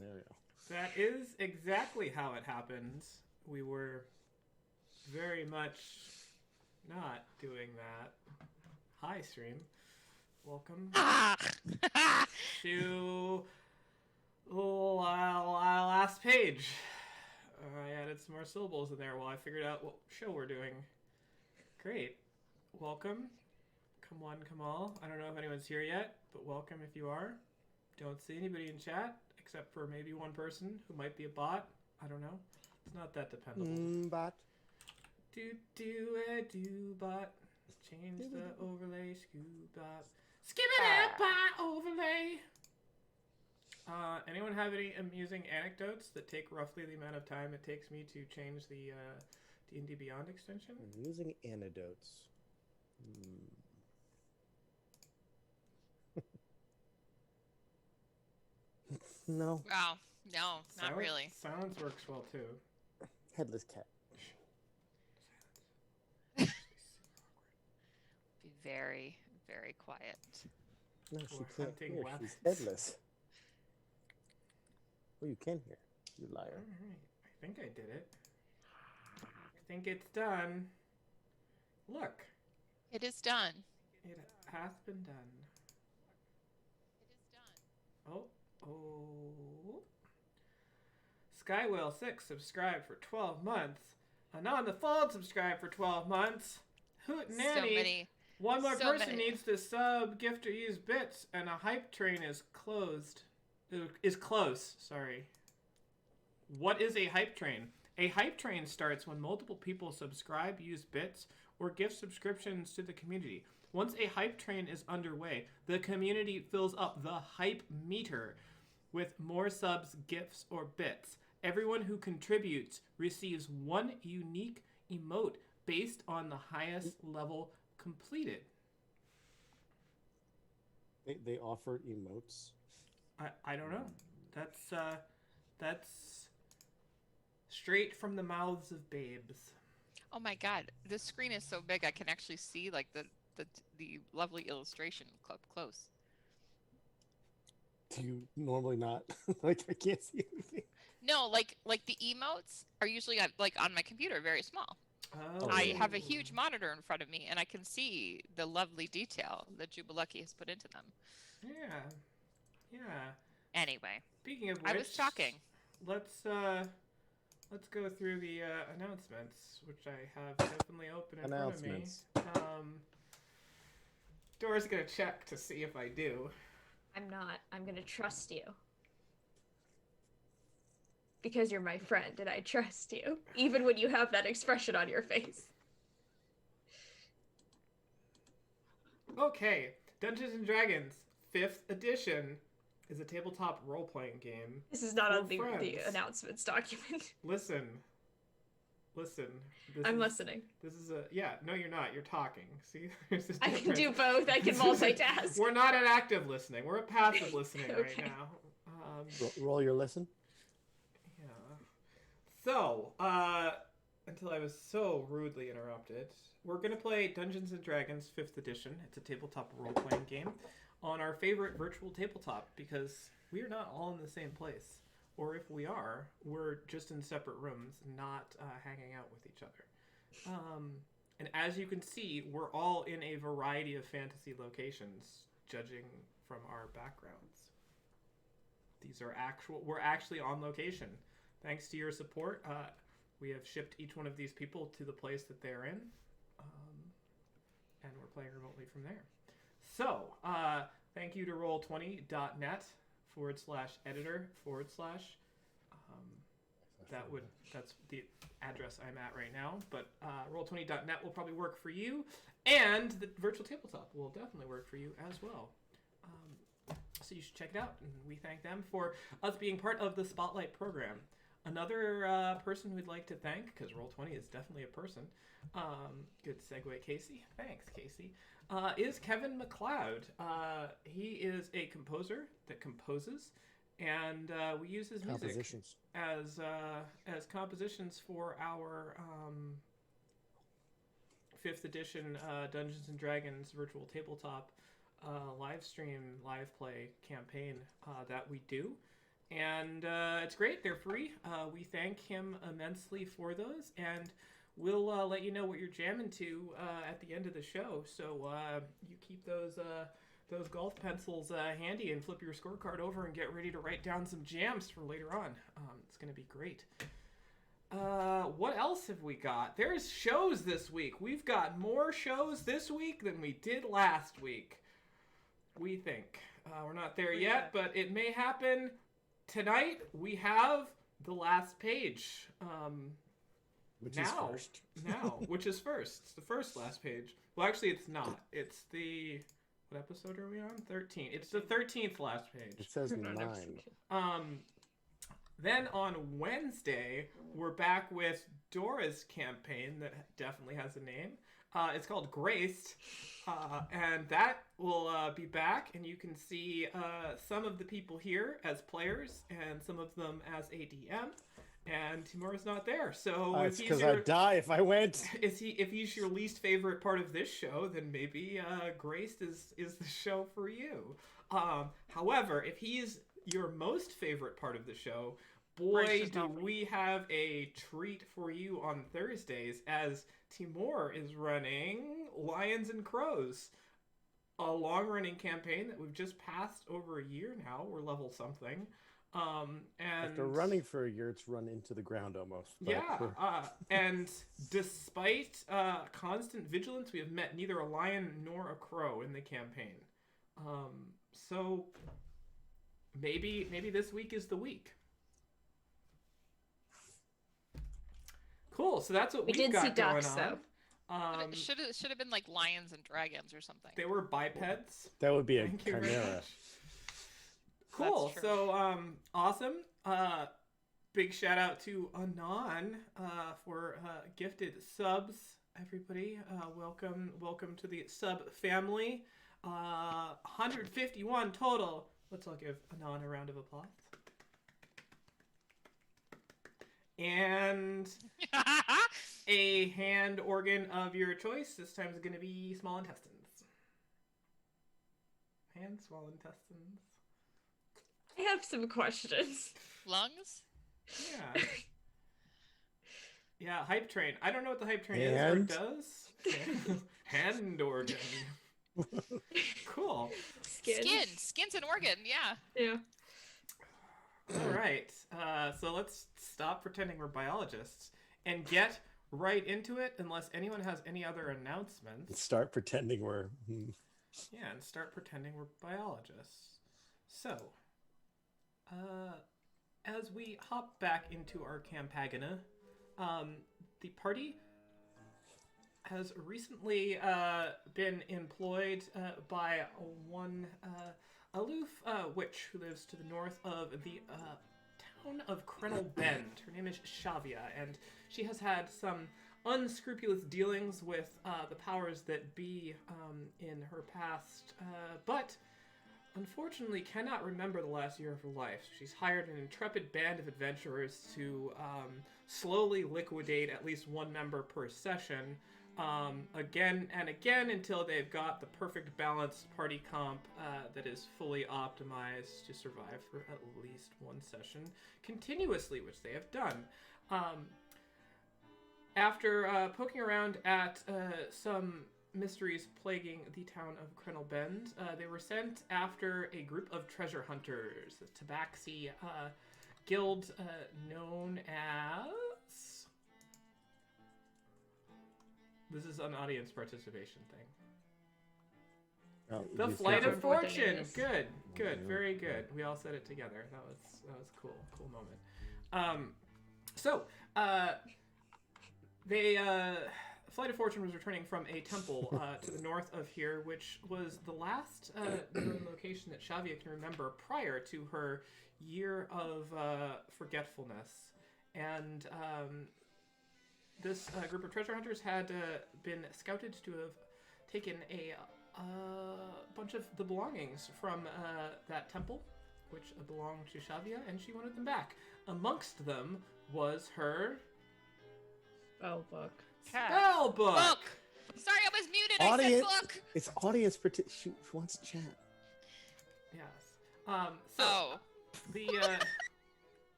scenario. That is exactly how it happened. We were very much not doing that. Hi, stream. Welcome Ah! to last page. I added some more syllables in there while I figured out what show we're doing. Great. Welcome. Come one, come all. I don't know if anyone's here yet, but welcome if you are. Don't see anybody in chat, except for maybe one person who might be a bot. I don't know. It's not that dependable. Bot. Do bot. Change the overlay. Scoop bot. Skip it bot overlay. Anyone have any amusing anecdotes that take roughly the amount of time it takes me to change the D&D Beyond extension? Amusing anecdotes. No. Wow. No, not really. Silence works well too. Headless cat. Be very, very quiet. No, she We're can't hunting hear. weapons. She's headless. Oh, you can hear. You liar. Alright. I think I did it. I think it's done. Look. It is done. It has been done. It is done. Oh. Skywhale6 subscribed for 12 months. Anon the Fold subscribed for 12 months. Hoot So Nanny. many. One more So person many. needs to sub, gift, or use bits, and a hype train is closed. Is close, sorry. What is a hype train? A hype train starts when multiple people subscribe, use bits, or gift subscriptions to the community. Once a hype train is underway, the community fills up the hype meter with more subs, gifts, or bits. Everyone who contributes receives one unique emote based on the highest level completed. They offered emotes. I don't know. That's straight from the mouths of babes. Oh my god, this screen is so big I can actually see like the lovely illustration up close. Do you normally not? Like, I can't see anything. No, like the emotes are usually like on my computer very small. Oh. I have a huge monitor in front of me and I can see the lovely detail that Jubilucky has put into them. Yeah. Anyway, Speaking of which, I was talking. Let's go through the announcements, which I have definitely open in front of me. Dora's gonna check to see if I do. I'm not. I'm gonna trust you. Because you're my friend and I trust you, even when you have that expression on your face. Okay, Dungeons and Dragons 5th edition is a tabletop role-playing game. This is not for on the friends. announcements document. Listen. I'm listening. This is no, you're not. You're talking. See, there's this I can difference. do both. I can multitask. We're not at active listening. We're at passive listening Okay. right now. Roll your listen. Yeah. So, until I was so rudely interrupted, we're going to play Dungeons & Dragons 5th edition. It's a tabletop role-playing game on our favorite virtual tabletop because we are not all in the same place. Or if we are, we're just in separate rooms, not hanging out with each other. And as you can see, we're all in a variety of fantasy locations, judging from our backgrounds. We're actually on location. Thanks to your support, we have shipped each one of these people to the place that they're in, and we're playing remotely from there. So, thank you to roll20.net/editor/ that's the address I'm at right now, but roll20.net will probably work for you, and the virtual tabletop will definitely work for you as well. So you should check it out, and we thank them for us being part of the Spotlight program. Another person we'd like to thank, because Roll20 is definitely a person, good segue, Casey. Thanks, Casey. Is Kevin MacLeod. He is a composer that composes, and we use his music as compositions for our 5th edition Dungeons and Dragons virtual tabletop live stream, live play campaign that we do. And it's great. They're free. We thank him immensely for those, and we'll let you know what you're jamming to at the end of the show. So you keep those golf pencils handy and flip your scorecard over and get ready to write down some jams for later on. It's going to be great. What else have we got? There's shows this week. We've got more shows this week than we did last week. We think. We're not there yet, but it may happen. Tonight, we have The Last Page. Which is first. Which is first. It's the first last page. Well, actually, it's not. It's the... What episode are we on? 13. It's the 13th last page. It says 9. Then on Wednesday, we're back with Dora's campaign that definitely has a name. It's called Graced. And that will be back, and you can see some of the people here as players and some of them as ADM. And Timur's not there, so it's because I'd die if I went. If he's your least favorite part of this show, then maybe Graced is the show for you. However, if he's your most favorite part of the show, boy, do we have a treat for you on Thursdays, as Timur is running Lions and Crows, a long-running campaign that we've just passed over a year now. We're level something. And after running for a year, it's run into the ground almost. And despite constant vigilance, we have met neither a lion nor a crow in the campaign. So maybe this week is the week. Cool. So that's what we've got going on. It should have been like lions and dragons or something. They were bipeds. That would be a chimera. Cool. So awesome. Big shout out to Anon for gifted subs. Everybody, welcome to the sub family. 151 total. Let's all give Anon a round of applause. And a hand organ of your choice. This time is going to be small intestines. Hand, small intestines. I have some questions. Lungs? Yeah. Yeah, hype train. I don't know what the hype train is or does. Hand organ. Cool. Skin's an organ, yeah. Yeah. All right. So let's stop pretending we're biologists and get right into it, unless anyone has any other announcements. Start pretending we're... Yeah, and start pretending we're biologists. So, as we hop back into our Campagina, the party has recently been employed by one aloof witch who lives to the north of the town of Krenel Bend. Her name is Shavia, and she has had some unscrupulous dealings with the powers that be in her past, but unfortunately cannot remember the last year of her life. She's hired an intrepid band of adventurers to slowly liquidate at least one member per session, again and again, until they've got the perfect balanced party comp that is fully optimized to survive for at least one session continuously, which they have done. After poking around at some mysteries plaguing the town of Krenel Bend, they were sent after a group of treasure hunters, the Tabaxi guild known as... This is an audience participation thing. Oh, the Flight of Fortune. Good, very good. We all said it together. That was cool moment. They Flight of Fortune was returning from a temple to the north of here, which was the last known location that Shavia can remember prior to her year of forgetfulness. And this group of treasure hunters had been scouted to have taken a bunch of the belongings from that temple, which belonged to Shavia, and she wanted them back. Amongst them was her... Spellbook. Spellbook! Sorry, I was muted. Audience, I said book. it's audience she wants to chat. Yes. The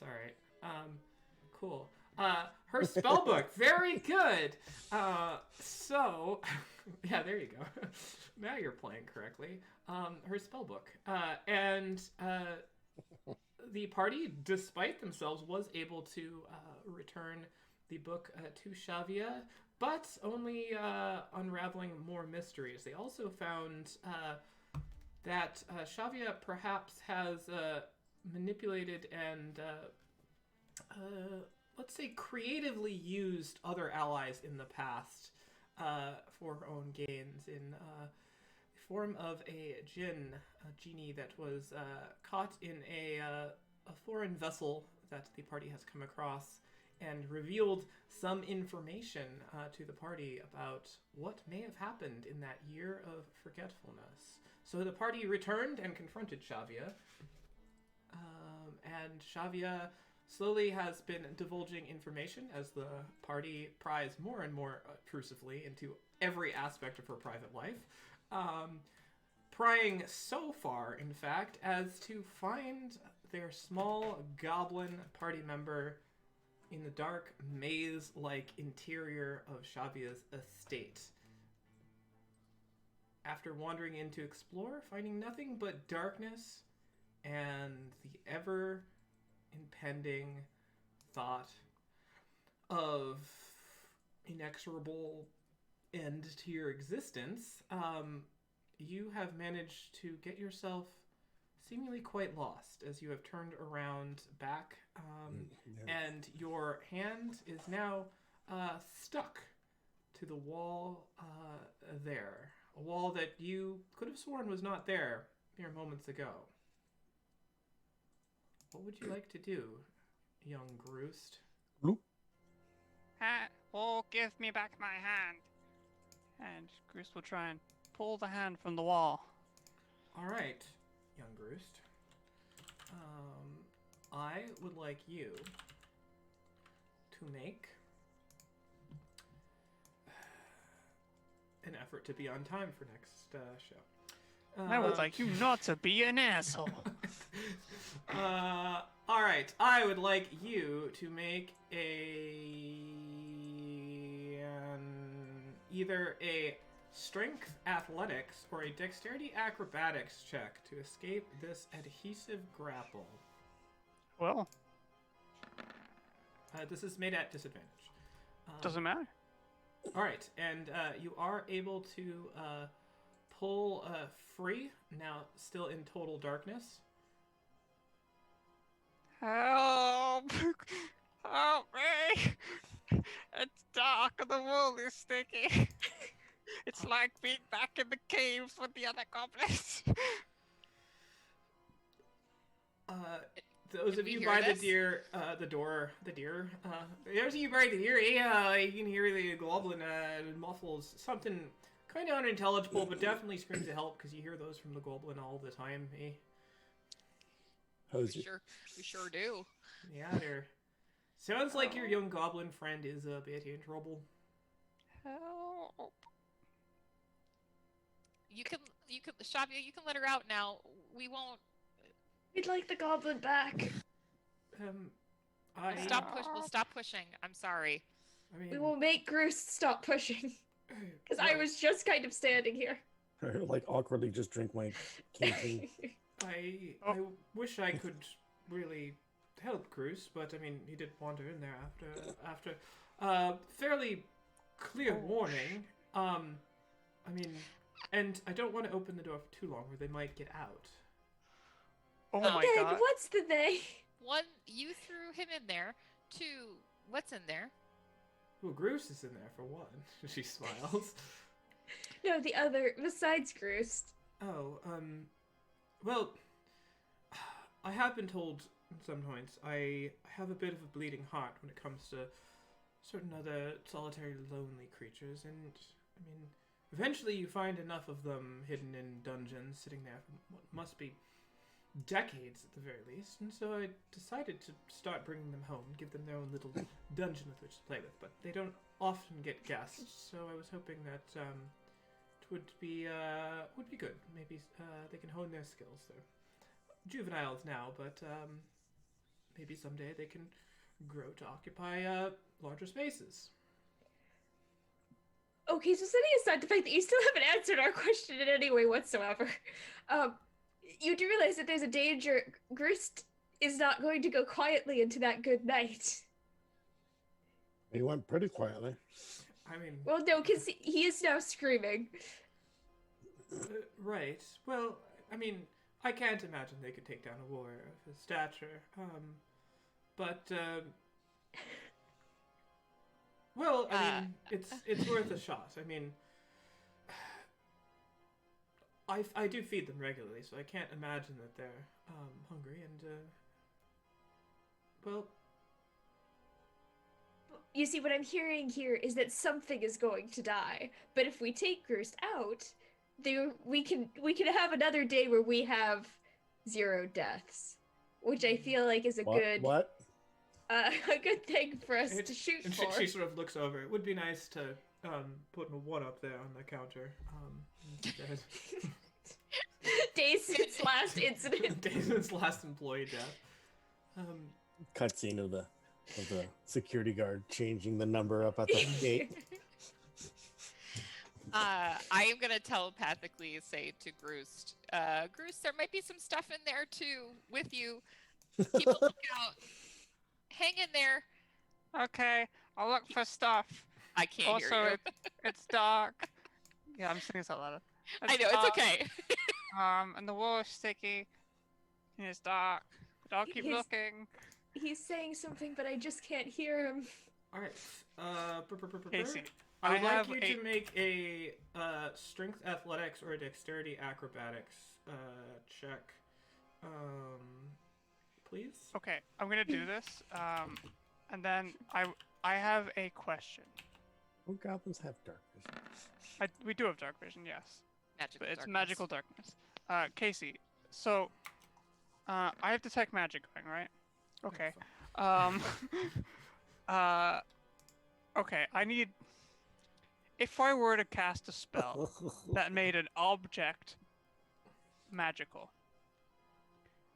It's all right. Cool. Her spell book, very good. So, yeah, there you go. Now you're playing correctly. Her spell book, and the party, despite themselves, was able to return the book to Xavia, but only unraveling more mysteries. They also found that Xavia perhaps has manipulated and let's say creatively used other allies in the past for her own gains in the form of a genie that was caught in a foreign vessel that the party has come across and revealed some information to the party about what may have happened in that year of forgetfulness. So the party returned and confronted Xavia, and Xavia slowly has been divulging information as the party pries more and more obtrusively into every aspect of her private life. Prying so far, in fact, as to find their small goblin party member in the dark maze-like interior of Xavia's estate. After wandering in to explore, finding nothing but darkness and the ever impending thought of inexorable end to your existence, you have managed to get yourself seemingly quite lost as you have turned around back, and your hand is now stuck to the wall there. A wall that you could have sworn was not there mere moments ago. What would you like to do, young Groost? Oh, give me back my hand. And Groose will try and pull the hand from the wall. All right, young Groost. I would like you to make an effort to be on time for next show. I would like you not to be an asshole. All right, I would like you to make either a strength athletics or a dexterity acrobatics check to escape this adhesive grapple. Well, this is made at disadvantage. doesn't matter. All right, and you are able to pull free, now still in total darkness. Help! Help me! It's dark and the wall is sticky. It's like being back in the caves with the other goblins. Those Can of we you hear by this? the deer, those of you by the deer, you can hear the goblin muffles something kind of unintelligible, but definitely screams of help because you hear those from the goblin all the time. Eh? How's We it? sure do. Yeah, they're. Sounds like your young goblin friend is a bit in trouble. Help! You can, Shavia, you can let her out now. We won't. We'd like the goblin back. We'll stop pushing. I'm sorry. I mean, We will make Groose stop pushing. Because I was just kind of standing here. Like awkwardly just drink my canteen. I wish I could really help Cruz, but I mean, he did wander in there after fairly clear warning. I mean, and I don't want to open the door for too long, or they might get out. Oh No. my Then god. what's the they? One, you threw him in there. Two, what's in there? Well, Groose is in there for one. She smiles. No, the other, besides Groose. Oh, well, I have been told at some points I have a bit of a bleeding heart when it comes to certain other solitary, lonely creatures, and I mean, eventually you find enough of them hidden in dungeons, sitting there for what must be decades at the very least, and so I decided to start bringing them home, give them their own little dungeon with which to play with, but they don't often get guests, so I was hoping that it would be good. Maybe they can hone their skills. They're juveniles now, but maybe someday they can grow to occupy larger spaces. Okay, so setting aside the fact that you still haven't answered our question in any way whatsoever, you do realize that there's a danger Grist is not going to go quietly into that good night. He went pretty quietly. I mean, Well, no, because he is now screaming. right. Well, I mean, I can't imagine they could take down a warrior of his stature. But well, I mean, it's worth a shot. I mean, I do feed them regularly, so I can't imagine that they're hungry. And well, You see, what I'm hearing here is that something is going to die. But if we take Grist out, we can have another day where we have 0 deaths, which I feel like is a good thing for us to shoot and for. she sort of looks over. It would be nice to put a 1 up there on the counter. Instead. Days since last incident. Days since last employee death. Cutscene of the security guard changing the number up at the gate. I am gonna telepathically say to Groost, Groost, there might be some stuff in there too with you. Keep a lookout. Hang in there. Okay, I'll look for stuff. I can't hear Also, you. it's dark. Yeah, I'm saying this out loud. I know, it's okay. And the wall is sticky. And it's dark. But I'll keep He's- looking. He's saying something, but I just can't hear him. All right. Casey, I would I like have you a- to make a strength athletics or a dexterity acrobatics check, please. Okay, I'm gonna do this. And then I have a question. Oh, goblins have dark vision. We do have dark vision, yes. Magical But it's darkness. magical darkness. Casey, so I have detect magic going, right? Okay. Okay, I need. If I were to cast a spell that made an object magical,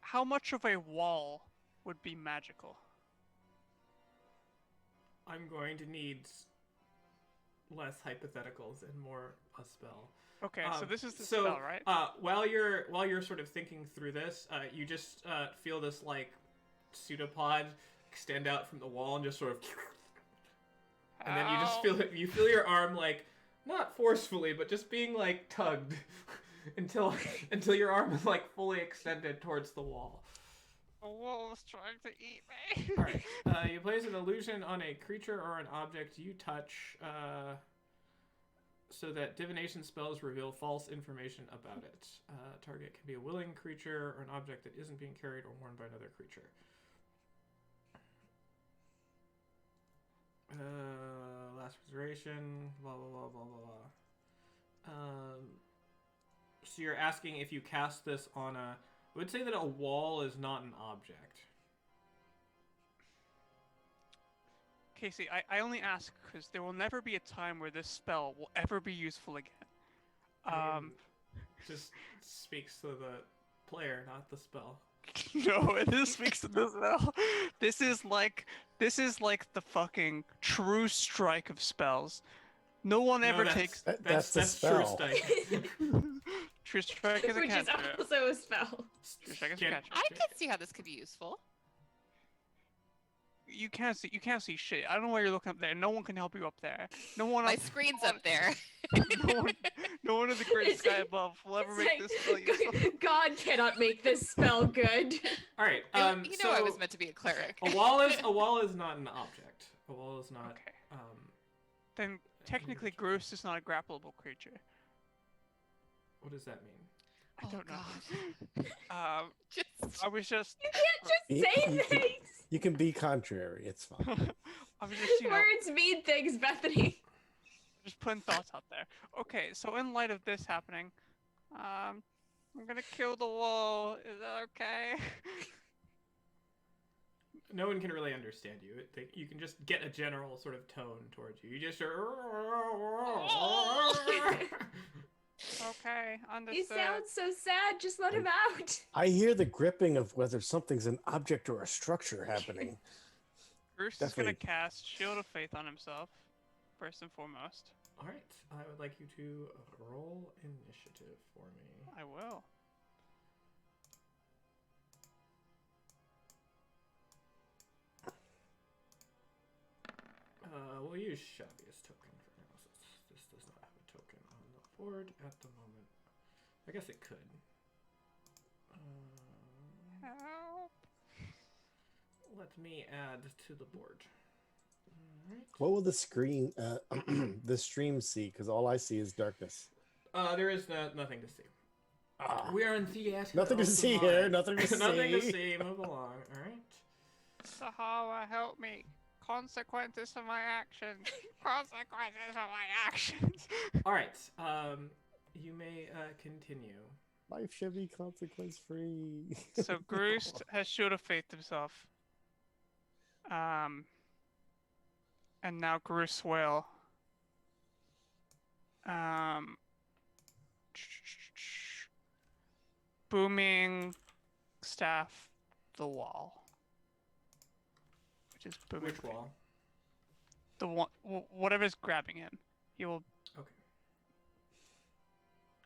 how much of a wall would be magical? I'm going to need less hypotheticals and more a spell. Okay, so this is the so, spell, right? While you're sort of thinking through this, you just feel this like pseudopod extend out from the wall and just sort of, and then you just feel it. You feel your arm like not forcefully, but just being like tugged until your arm is like fully extended towards the wall. A wall is trying to eat me. All right. You place an illusion on a creature or an object you touch, so that divination spells reveal false information about it. Target can be a willing creature or an object that isn't being carried or worn by another creature. Last restoration. Blah blah blah blah blah blah. So you're asking if you cast this on a. I would say that a wall is not an object. Casey, I only ask because there will never be a time where this spell will ever be useful again. Just speaks to the player, not the spell. No, this speaks to the spell. This is like the fucking true strike of spells. No one ever takes. That's the true spell. strike. True strike is a Which is cantrip. also a spell. True strike is a Can- cantrip. I can see how this could be useful. You can't see shit. I don't know why you're looking up there. No one can help you up there. No one. My else- screen's up there. no one in the great It's sky like- above will ever It's make like, this spell useful. God cannot make this spell good. All right. You know I so was meant to be a cleric. a wall is not an object. A wall is not. Okay. Then technically, Gross is not a grappleable creature. What does that mean? I Oh, don't know. God. Just I was just. You can't just say You can- things. You can be contrary. It's fine. I was just, Words mean things, Bethany. just putting thoughts out there. Okay, so in light of this happening, I'm gonna kill the wall. Is that okay? No one can really understand you. You can just get a general sort of tone towards you. You just. Okay, He understood. sounds so sad. Just let him out. I hear the gripping of whether something's an object or a structure happening. Bruce is gonna Definitely. cast Shield of Faith on himself, first and foremost. All right. I would like you to roll initiative for me. I will. We'll use Shavia's token for now, since this does not have a token on the board at the moment. I guess it could. Help. Let me add to the board. All right. What will the screen, the stream see? Because all I see is darkness. There is nothing to see. Ah, We are in theater. nothing to see here. Nothing to see. Nothing to see. Move along. All right. Sahara, help me. Consequences for my actions. Consequences for my actions. All right. You may continue. Life should be consequence free. So Groost has Shield of Faith himself. And now Groost will. Booming staff the wall. Which is booming. Which wall? The one, whatever's grabbing him. He will. Okay.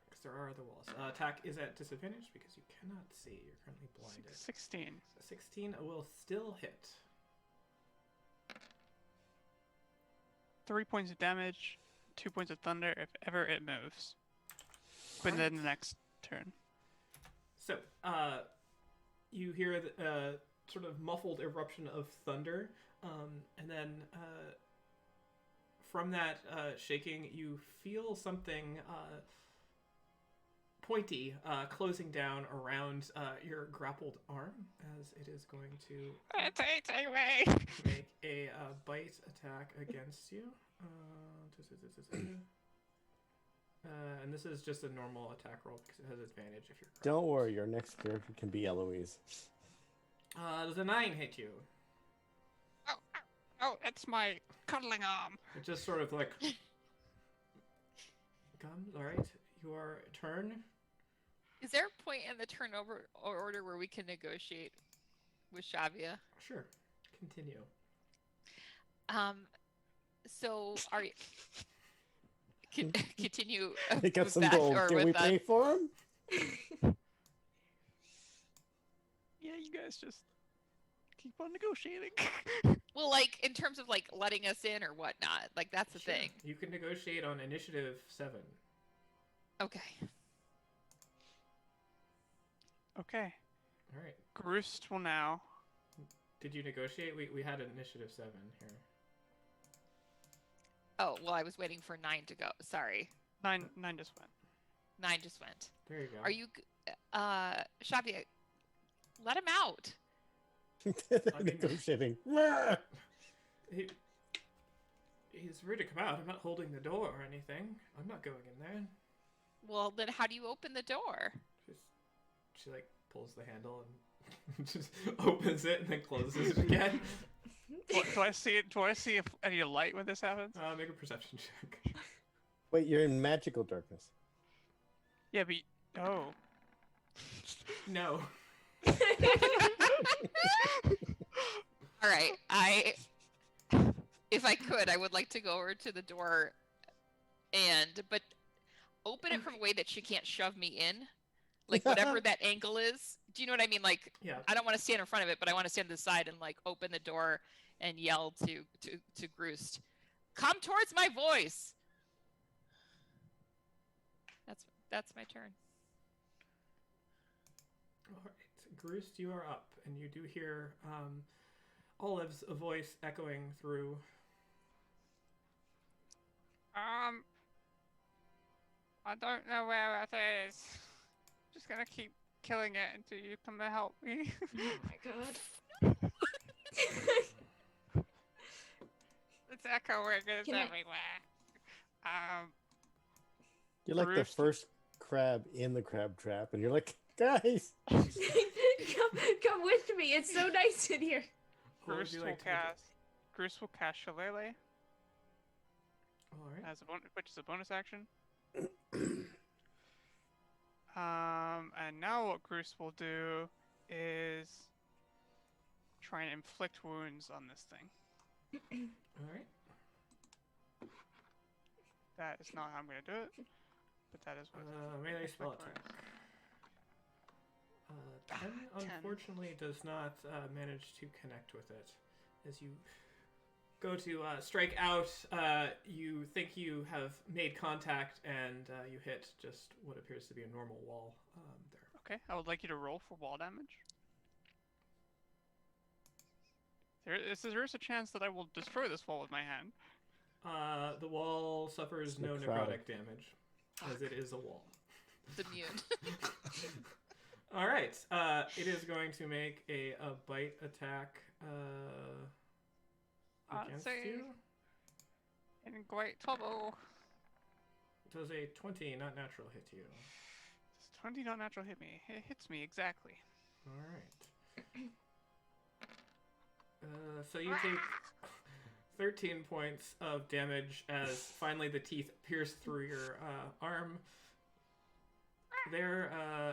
Because there are other walls. Attack is at disadvantage because you cannot see. You're currently blinded. 16. So 16 will still hit. 3 points of damage, 2 points of thunder if ever it moves. Within the next turn. So, you hear the sort of muffled eruption of thunder, and then from that shaking, you feel something pointy closing down around your grappled arm as it is going to It's eating me! make a bite attack against you. And this is just a normal attack roll because it has advantage if you're. Don't worry, your next character can be Eloise. Does a 9 hit you? Oh, it's my cuddling arm. It just sort of like comes. All right, your turn. Is there a point in the turnover order where we can negotiate with Shavia? Sure, continue. So are you continue? Pick up with some that, gold. or Can with we that? pay for him? Yeah, you guys just keep on negotiating. Well, like in terms of like letting us in or whatnot, like that's the Sure. thing. You can negotiate on initiative 7. Okay. Okay. All right. Groost will now. Did you negotiate? We had an initiative 7 here. Oh well, I was waiting for 9 to go. Sorry, 9 just went. 9 just went. There you go. Are you, Shavia? Let him out. They're negotiating. He's free to come out. I'm not holding the door or anything. I'm not going in there. Well, then how do you open the door? She like pulls the handle and just opens it and then closes it again. Do I see it? Do I see if any light when this happens? Make a perception check. Wait, you're in magical darkness. Yeah, but oh, No. All right, if I could, I would like to go over to the door but open it from a way that she can't shove me in, like whatever that angle is. Do you know what I mean? Like, Yeah. I don't want to stand in front of it, but I want to stand to the side and like open the door and yell to Groost, "Come towards my voice." That's my turn. All right, Groost, you are up, and you do hear Olive's voice echoing through. I don't know where it is. Just gonna keep killing it until you come to help me. Oh my god. It's echoing. It's Can I- everywhere. You're like the Bruce. first crab in the crab trap, and you're like, guys. come with me. It's so nice in here. What would Groost you will like to make it? cast. Groost will cast Shillelagh All right. as a which is a bonus action. And now what Groose will do is try and inflict wounds on this thing. All right. That is not how I'm going to do it, but that is what Melee spell inflict attack. wounds. 10 10. unfortunately does not manage to connect with it. As you go to strike out, you think you have made contact, and you hit just what appears to be a normal wall there. Okay, I would like you to roll for wall damage. There is a chance that I will destroy this wall with my hand. The wall suffers It's no necrotic. necrotic damage, as it is a wall. It's immune. All right. It is going to make a bite attack against say- you. In great trouble. Does a 20 not natural hit you? Does 20 not natural hit me? It hits me exactly. All right. So you take 13 points of damage as finally the teeth pierce through your arm there,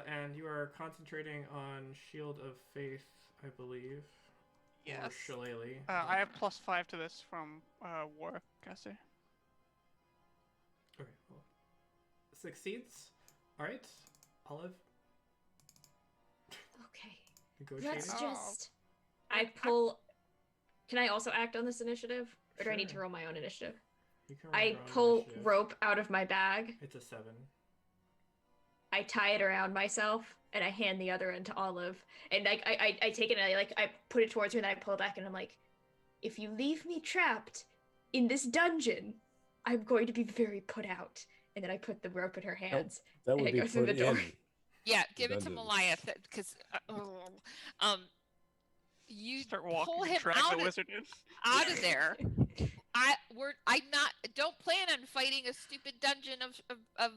and you are concentrating on Shield of Faith, I believe. Yes. Or Shillelagh. I have +5 to this from Warcaster. Okay, well, succeeds. All right, Olive. Okay. Negotiating. Let's Oh. just. I pull. Can I also act on this initiative, or do I need to Sure. roll my own initiative? You can roll I your own pull initiative. rope out of my bag. It's a 7. I tie it around myself, and I hand the other end to Olive. And I take it and I put it towards her, and then I pull it back, and I'm like, if you leave me trapped in this dungeon, I'm going to be very put out. And then I put the rope in her hands. That would I be go through put the door. in. Yeah, give it to Redundant. Maliath because you Start walking pull and him drag out the of, wizard in. out of there. I don't plan on fighting a stupid dungeon of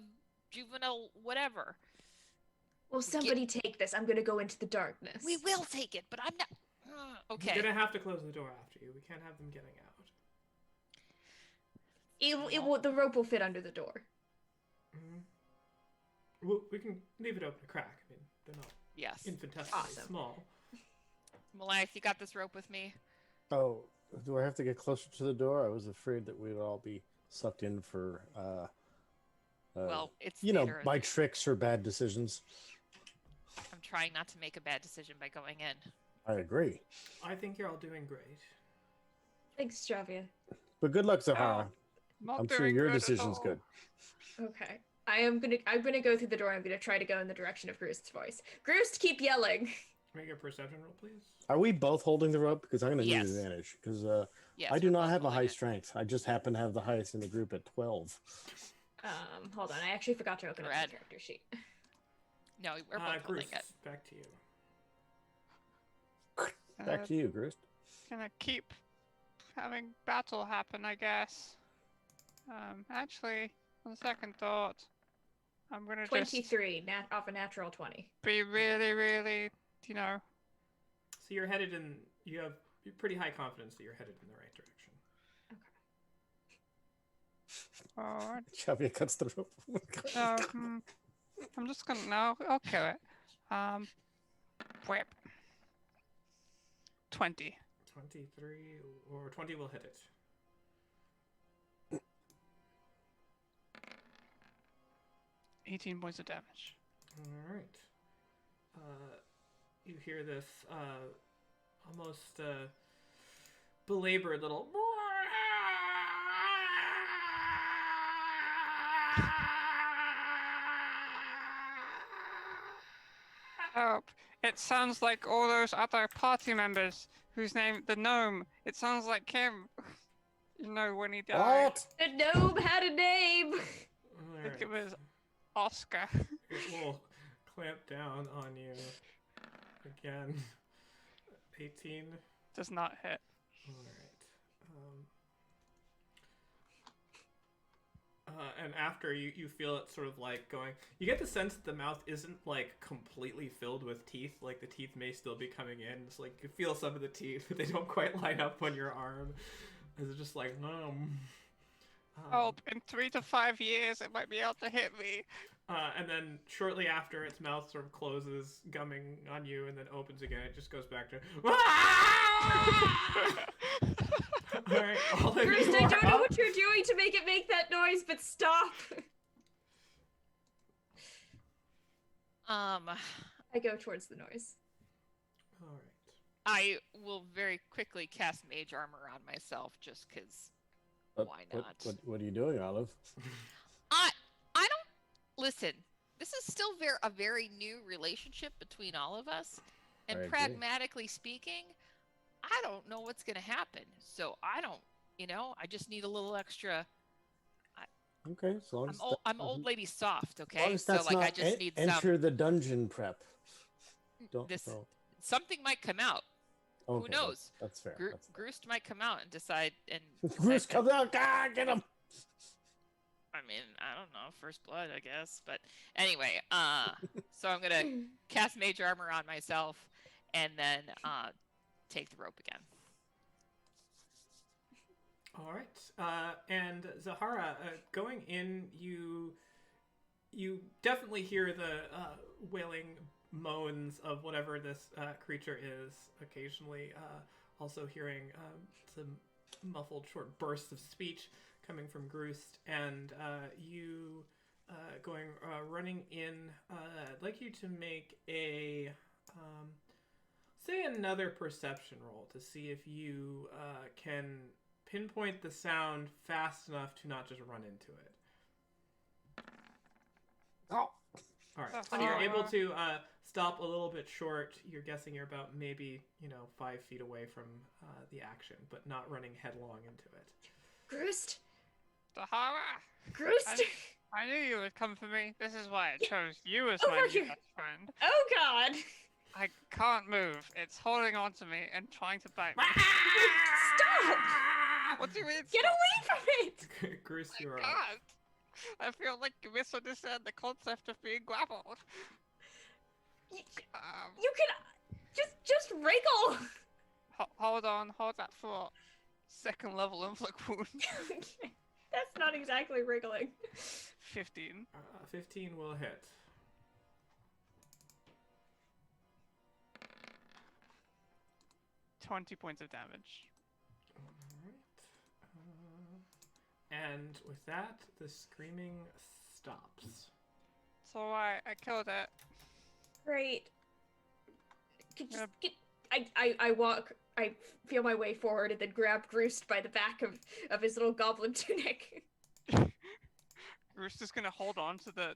juvenile whatever. Well, somebody take this. I'm going to go into the darkness. We will take it, but I'm not. Okay. You're gonna have to close the door after you. We can't have them getting out. The rope will fit under the door. Mm-hmm. Well, we can leave it open a crack. I mean, they're not Yes. infinitesimally Awesome. small. Maliath, you got this rope with me. Oh, do I have to get closer to the door? I was afraid that we'd all be sucked in for, Well, it's you know, theater. my tricks or bad decisions. I'm trying not to make a bad decision by going in. I agree. I think you're all doing great. Thanks, Javia. But good luck, Zahara. Not I'm sure doing your good at decision's all. good. Okay. I'm gonna go through the door. I'm gonna try to go in the direction of Groost's voice. Groost, keep yelling. Make a perception roll, please. Are we both holding the rope? Because I'm going to Yes. need advantage. Because Yes, I do we're not both have a holding high it. strength. I just happen to have the highest in the group at 12. Hold on. I actually forgot to open up my Red. character sheet. No, we're both holding Bruce, it. back to you. Back to you, Grist. Gonna keep having battle happen, I guess. Actually, on second thought, I'm gonna just 23, off a natural 20. be really, really, you know, So you're headed in. You have pretty high confidence that you're headed in the right direction. forward. Xavier cuts the rope. So, I'm just gonna no, I'll kill it. Whip. 20. 23 or 20 will hit it. 18 points of damage. All right. You hear this almost belabored little. Help! It sounds like all those other party members whose name, the gnome, it sounds like him. You know, when he died. What? The gnome had a name! I think it was Oscar. It will clamp down on you again. 18. Does not hit. All right. And after you feel it sort of like going, you get the sense that the mouth isn't like completely filled with teeth. Like the teeth may still be coming in. It's like you feel some of the teeth, but they don't quite line up on your arm. It's just like, Oh, in 3 to 5 years, it might be able to hit me. And then shortly after, its mouth sort of closes, gumming on you, and then opens again. It just goes back to. All right, all of Groost, you I are don't know up. what you're doing to make it make that noise, but stop. I go towards the noise. All right. I will very quickly cast Mage Armor on myself, just because. Why not? What are you doing, Olive? I don't listen. This is still a very new relationship between all of us, and I agree. pragmatically speaking, I don't know what's going to happen. So I don't, I just need a little extra. Okay, as long as I'm old lady soft, as okay? long as So that's like I not just need enter the dungeon prep. Don't. something might come out. Okay, Who knows? That's fair. Groost might come out and decide Groost comes out. God, get him. I mean, I don't know, first blood, I guess. But anyway, so I'm gonna cast Mage Armor on myself, and then take the rope again. All right. And Zahara, going in, you definitely hear the wailing moans of whatever this creature is. Occasionally, also hearing some muffled short bursts of speech coming from Groost, and you going running in. I'd like you to make a say another perception roll to see if you can pinpoint the sound fast enough to not just run into it. Oh. All right, so you're able to stop a little bit short. You're guessing you're about maybe 5 feet away from the action, but not running headlong into it. Groost? Sahara! Groost? I knew you would come for me. This is why I chose you as Over my new here. best friend. Oh god! I can't move. It's holding on to me and trying to bite me. Stop! What do you mean? Get stop? away from it! Groost, I you're up. can't. I feel like you misunderstand the concept of being grappled. You can just wriggle. Hold on, hold that for second level inflict wound. That's not exactly wriggling. 15. 15 will hit. $20 points of damage. And with that, the screaming stops. So I killed it. Great. I walk. I feel my way forward and then grab Groost by the back of his little goblin tunic. Roost is gonna hold on to the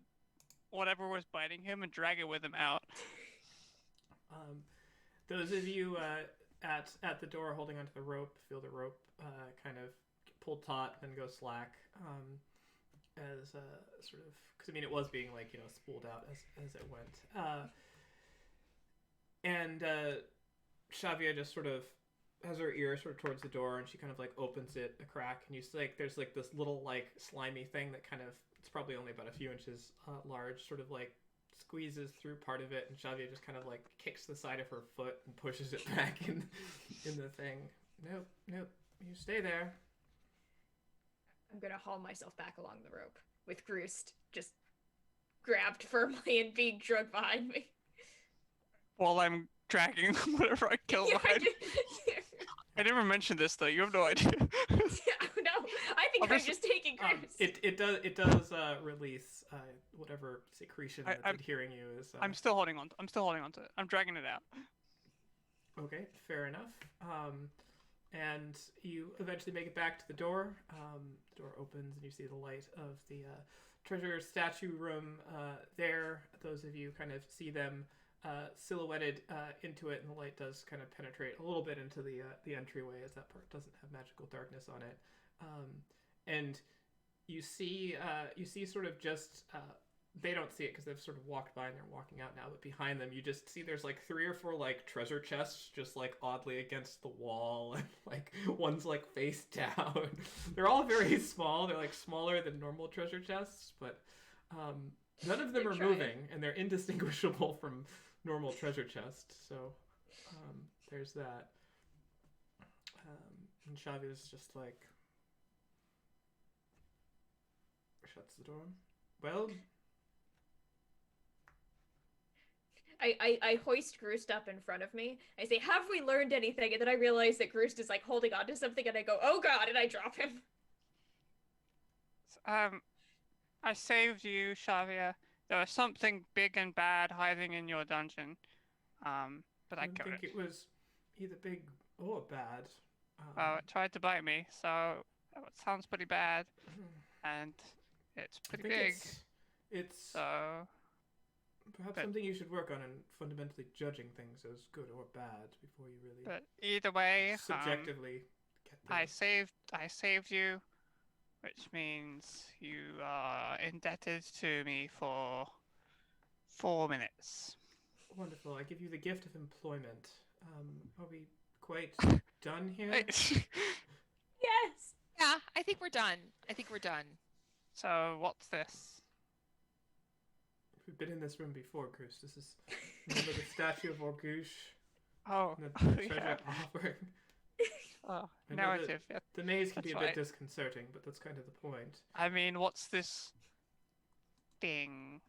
whatever was biting him and drag it with him out. Those of you at the door holding onto the rope feel the rope kind of pull taut, then go slack, as sort of, because I mean it was being spooled out as it went, and Xavier just sort of has her ear sort of towards the door, and she kind of opens it a crack, and you see there's this little slimy thing that kind of, it's probably only about a few inches large, sort of squeezes through part of it, and Xavier just kind of kicks the side of her foot and pushes it back in the thing. Nope, you stay there. I'm gonna haul myself back along the rope with Groost just grabbed firmly and being dragged behind me. While I'm dragging whatever I killed behind. I never mentioned this though. You have no idea. No, I think I'm just taking Groost. It does release whatever secretion that's adhering you is. I'm still holding on. I'm still holding on to it. I'm dragging it out. Okay, fair enough. And you eventually make it back to the door. The door opens and you see the light of the treasure statue room there. Those of you kind of see them silhouetted into it, and the light does kind of penetrate a little bit into the entryway, as that part doesn't have magical darkness on it. And you see sort of just they don't see it because they've sort of walked by and they're walking out now, but behind them you just see there's 3 or 4 treasure chests just oddly against the wall, and one's face down. They're all very small. They're smaller than normal treasure chests, but none of them are moving, and they're indistinguishable from normal treasure chests. So there's that. And Xavier's just shuts the door. Well, I hoist Groost up in front of me. I say, have we learned anything? And then I realize that Groost is like holding on to something and I go, oh god, and I drop him. I saved you, Xavier. There was something big and bad hiding in your dungeon. But I I don't killed think it. it was either big or bad. Well, it tried to bite me, so it sounds pretty bad. And it's I pretty think big. it's So, perhaps but- something you should work on in fundamentally judging things as good or bad before you really but either way, subjectively get the I saved you, which means you are indebted to me for 4 minutes. Wonderful. I give you the gift of employment. Are we quite done here? Yes. Yeah, I think we're done. So what's this? We've been in this room before, Cruz. This is remember the statue of Orgouche Oh, and the treasure yeah. offering. Oh, I know narrative. Yeah. The maze can be a That's bit right. disconcerting, but that's kind of the point. I mean, what's this thing?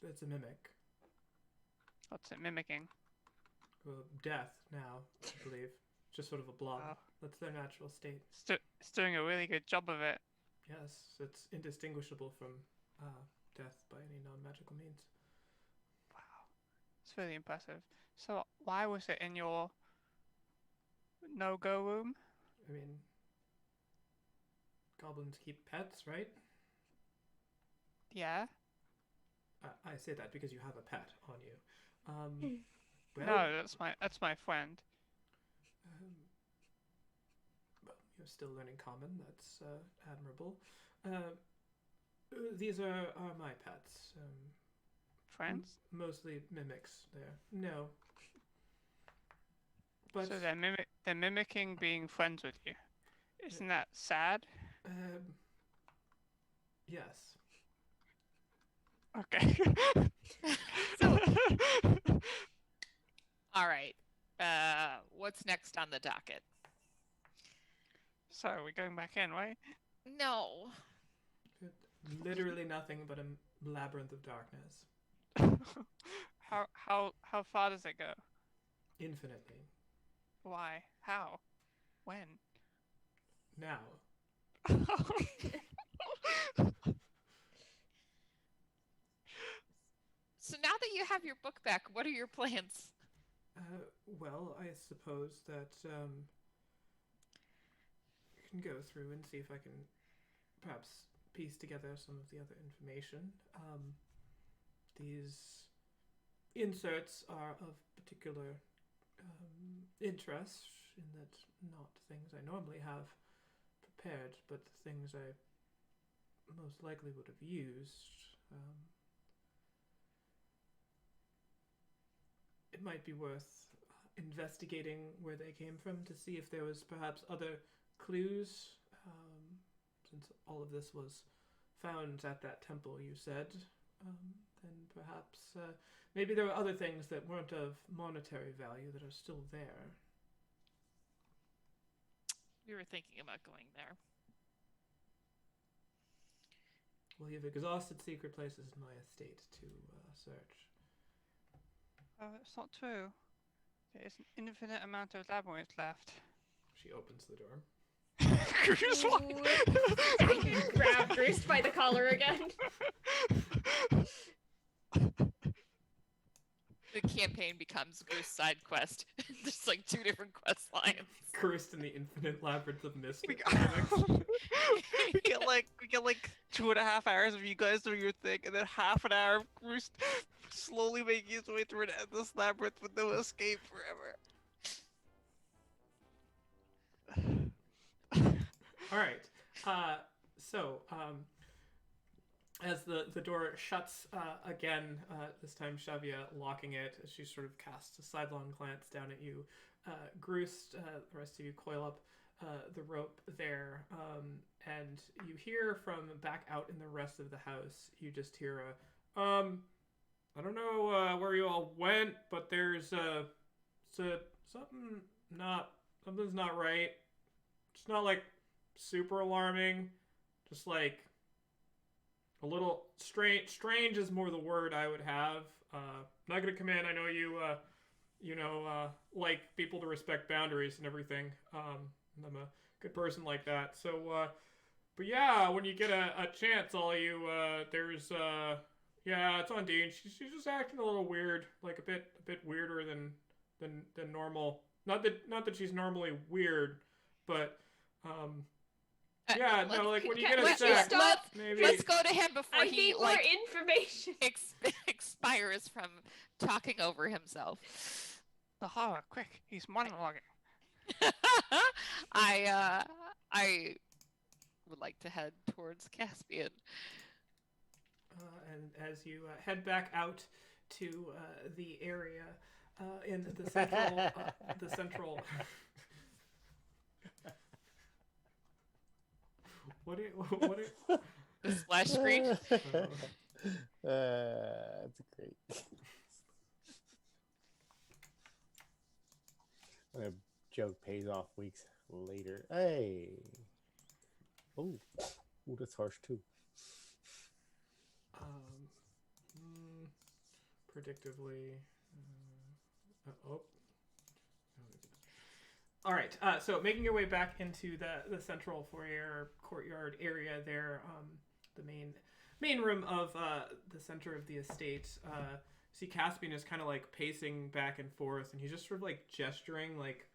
It's a mimic. What's it mimicking? Well, death now, I believe. Just sort of a blob. Oh. That's their natural state. It's doing a really good job of it. Yes, it's indistinguishable from death by any non-magical means. Wow, it's really impressive. So why was it in your no-go room? I mean, goblins keep pets, right? Yeah. I say that because you have a pet on you. Well, No, that's my friend. Well, you're still learning common. That's admirable. These are my pets. Friends. Mostly mimics. There. No. But So they're mimicking being friends with you. Isn't that sad? yes. Okay. So- All right. What's next on the docket? So we're going back in, right? No. Literally nothing but a labyrinth of darkness. How far does it go? Infinitely. Why? How? When? Now. So now that you have your book back, what are your plans? Well, I suppose that I can go through and see if I can perhaps piece together some of the other information. These inserts are of particular interest in that not things I normally have prepared, but things I most likely would have used. It might be worth investigating where they came from to see if there was perhaps other clues, since all of this was found at that temple you said. Then perhaps maybe there were other things that weren't of monetary value that are still there. We were thinking about going there. Well, you've exhausted secret places in my estate to search. It's not true. There is an infinite amount of labyrinth left. She opens the door. I grab Groost by the collar again. The campaign becomes Goose side quest. There's like 2 different quest lines. Cursed in the infinite labyrinth of mist. we get like 2.5 hours of you guys doing your thing, and then half an hour of Bruce slowly making his way through an endless labyrinth with no escape forever. All right. So, as the door shuts again, this time Xavier locking it, as she sort of casts a sidelong glance down at you, Groost, the rest of you coil up the rope there, and you hear from back out in the rest of the house, you just hear I don't know where you all went, but there's something's not right. It's not like super alarming, just like a little strange is more the word I would have. Not gonna come in. I know you, like people to respect boundaries and everything. And I'm a good person like that. So, but yeah, when you get a chance, all you, yeah, it's on Dean. She's just acting a little weird, like a bit weirder than normal. Not that she's normally weird, but yeah, no, like when you get a sec, maybe. Let's go to him before I he need more information. expires from talking over himself. The horror, quick! He's monologuing. I would like to head towards Caspian. And as you head back out to the area in the central, what? The splash screen. That's great. A joke pays off weeks later. Hey. Oh, that's harsh too. Predictably. All right. So making your way back into the central foyer courtyard area there, the main room of the center of the estate. See Caspian is kind of like pacing back and forth, and he's just sort of like gesturing like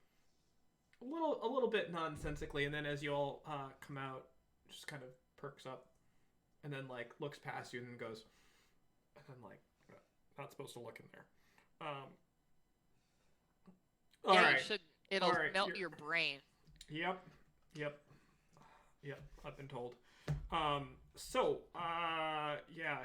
a little bit nonsensically, and then as you all come out, just kind of perks up, and then like looks past you and then goes, and then like not supposed to look in there. All right. It'll right, melt your brain. Yep. I've been told. Yeah,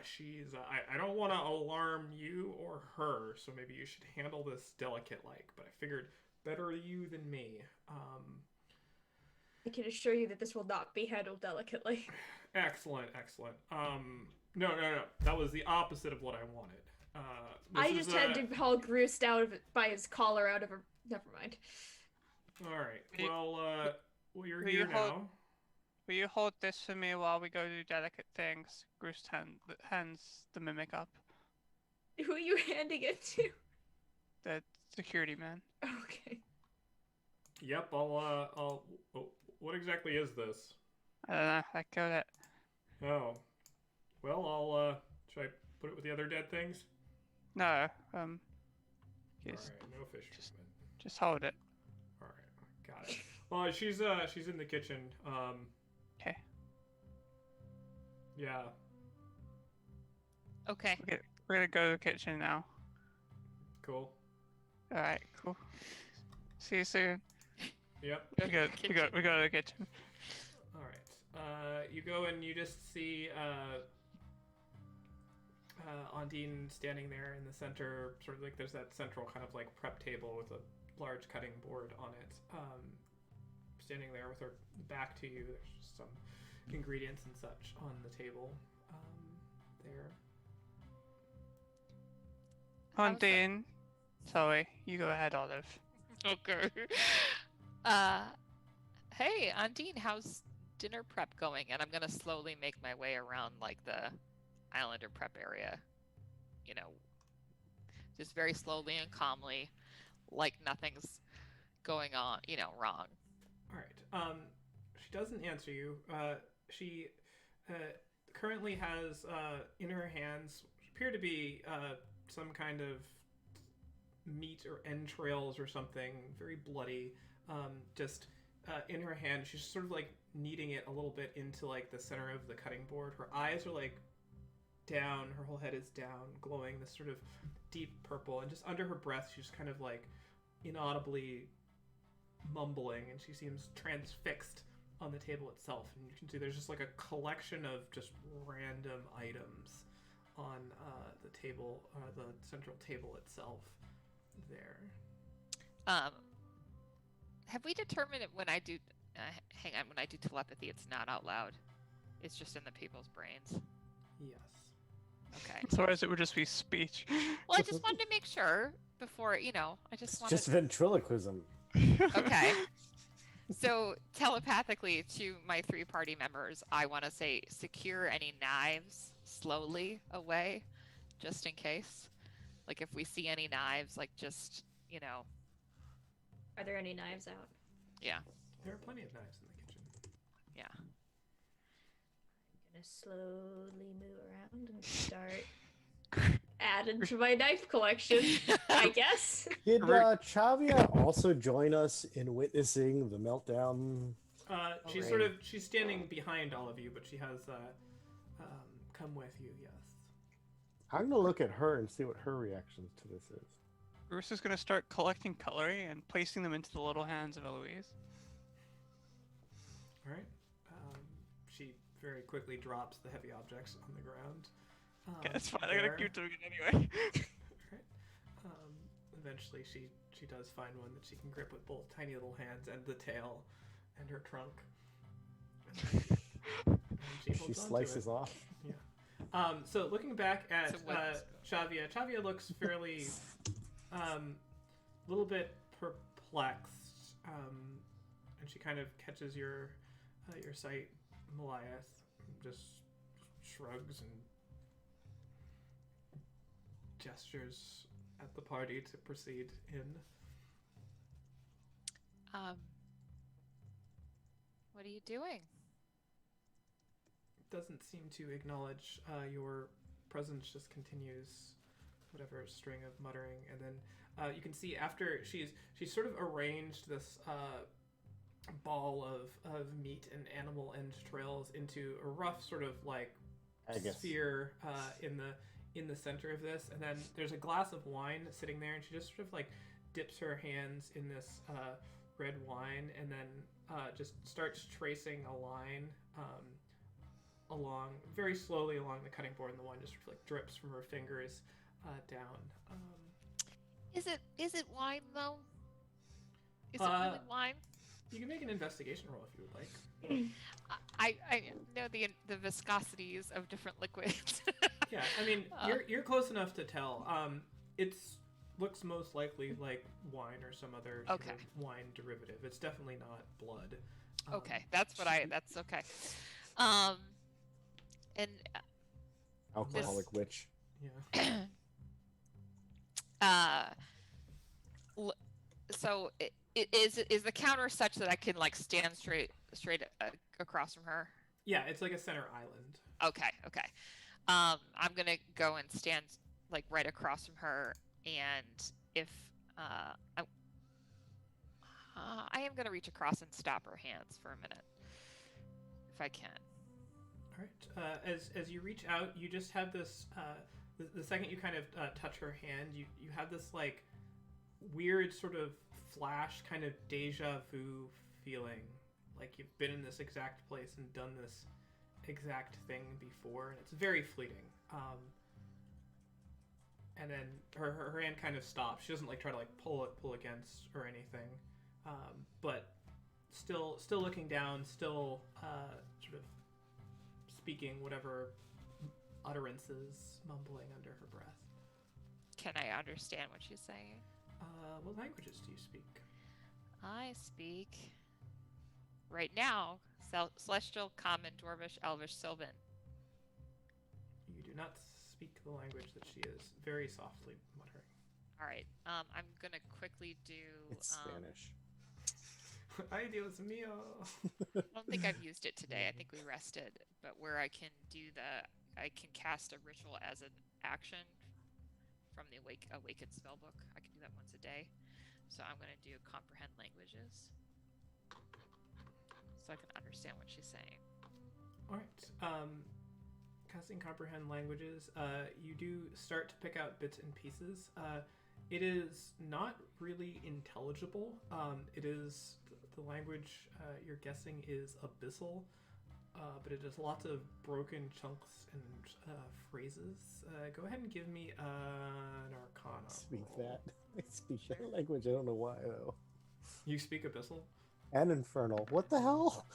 she's. I don't want to alarm you or her, so maybe you should handle this delicate, like. But I figured better you than me. I can assure you that this will not be handled delicately. Excellent. No. That was the opposite of what I wanted. I just had to haul Groost out of it by his collar out of her. Never mind. All right. Well, you're here now. Will you hold this for me while we go do delicate things? Groost hands the mimic up. Who are you handing it to? The security man. Okay. Yep. I'll. What exactly is this? I don't know. I killed it. Oh. Well, I'll. Should I put it with the other dead things? No. All right. No fish treatment. Just hold it. All right. Got it. Well, she's in the kitchen. Okay. Yeah. Okay. We're gonna go to the kitchen now. Cool. All right. Cool. See you soon. Yep. We go to the kitchen. All right. You go and you just see Ondine standing there in the center, sort of like there's that central kind of like prep table with a large cutting board on it. Standing there with her back to you. There's just some ingredients and such on the table there. Ondine. Sorry, you go ahead, Olive. Okay. Hey, Ondine, how's dinner prep going? And I'm gonna slowly make my way around like the Islander prep area. You know, just very slowly and calmly, like nothing's going on, wrong. All right. She doesn't answer you. She currently has in her hands appear to be some kind of meat or entrails or something, very bloody. Just in her hand, she's sort of like kneading it a little bit into like the center of the cutting board. Her eyes are like down, her whole head is down, glowing this sort of deep purple, and just under her breath, she's kind of like inaudibly mumbling, and she seems transfixed on the table itself. And you can see there's just like a collection of just random items on the table, the central table itself there. Have we determined that when I do when I do telepathy, it's not out loud, it's just in the people's brains? Yes. Okay. Otherwise it would just be speech. Well, I just wanted to make sure before, I just wanted... Just ventriloquism. Okay. So telepathically to my 3 party members, I want to say secure any knives slowly away, just in case. Like if we see any knives, like just, Are there any knives out? yeah. There are plenty of knives in the kitchen. Yeah. I'm gonna slowly move around and start adding to my knife collection, I guess. Did Chavia also join us in witnessing the meltdown? She's standing behind all of you, but she has come with you. Yes. I'm gonna look at her and see what her reactions to this is. Bruce is gonna start collecting cutlery and placing them into the little hands of Eloise. All right. She very quickly drops the heavy objects on the ground. Okay, that's fine. I'm gonna keep doing it anyway. Right. Eventually, she does find one that she can grip with both tiny little hands and the tail, and her trunk. And she holds on to slices it. off. Yeah. So looking back at So what- Chavia looks fairly, little bit perplexed, and she kind of catches your sight, Maliath, just shrugs and gestures at the party to proceed in. What are you doing? Doesn't seem to acknowledge your presence, just continues whatever string of muttering, and then you can see after she's sort of arranged this ball of meat and animal entrails into a rough sort of like sphere in the center of this, and then there's a glass of wine sitting there, and she just sort of like dips her hands in this red wine, and then just starts tracing a line along very slowly along the cutting board, and the wine just sort of like drips from her fingers down. Is it wine though? Is it really wine? You can make an investigation roll if you would like. I know the viscosities of different liquids. Yeah, I mean, you're close enough to tell. It's looks most likely like wine or some other sort Okay. of wine derivative. It's definitely not blood. Okay, that's okay. And Alcoholic witch. Yeah. So is the counter such that I can like stand straight across from her? Yeah, it's like a center island. Okay. I'm gonna go and stand like right across from her, and if I am gonna reach across and stop her hands for a minute, if I can. All right. As you reach out, you just have this. The second you kind of touch her hand, you have this like weird sort of flash, kind of deja vu feeling, like you've been in this exact place and done this exact thing before, and it's very fleeting. And then her hand kind of stops. She doesn't like try to like pull against or anything, but still looking down, still sort of speaking whatever utterances, mumbling under her breath. Can I understand what she's saying? What languages do you speak? I speak right now Celestial, Common, Dwarvish, Elvish, Sylvan. You do not speak the language that she is very softly muttering. All right. I'm gonna quickly do. It's Spanish. Ay, Dios mío. I don't think I've used it today. I think we rested. But where I can I can cast a ritual as an action from the Awakened spellbook. I can do that once a day. So I'm gonna do comprehend languages, so I can understand what she's saying. All right. Casting comprehend languages, you do start to pick out bits and pieces. It is not really intelligible. It is the language you're guessing is Abyssal, but it has lots of broken chunks and phrases. Go ahead and give me an Arcana. Speak roll. that. I speak that language. I don't know why though. You speak Abyssal? And Infernal. What the hell?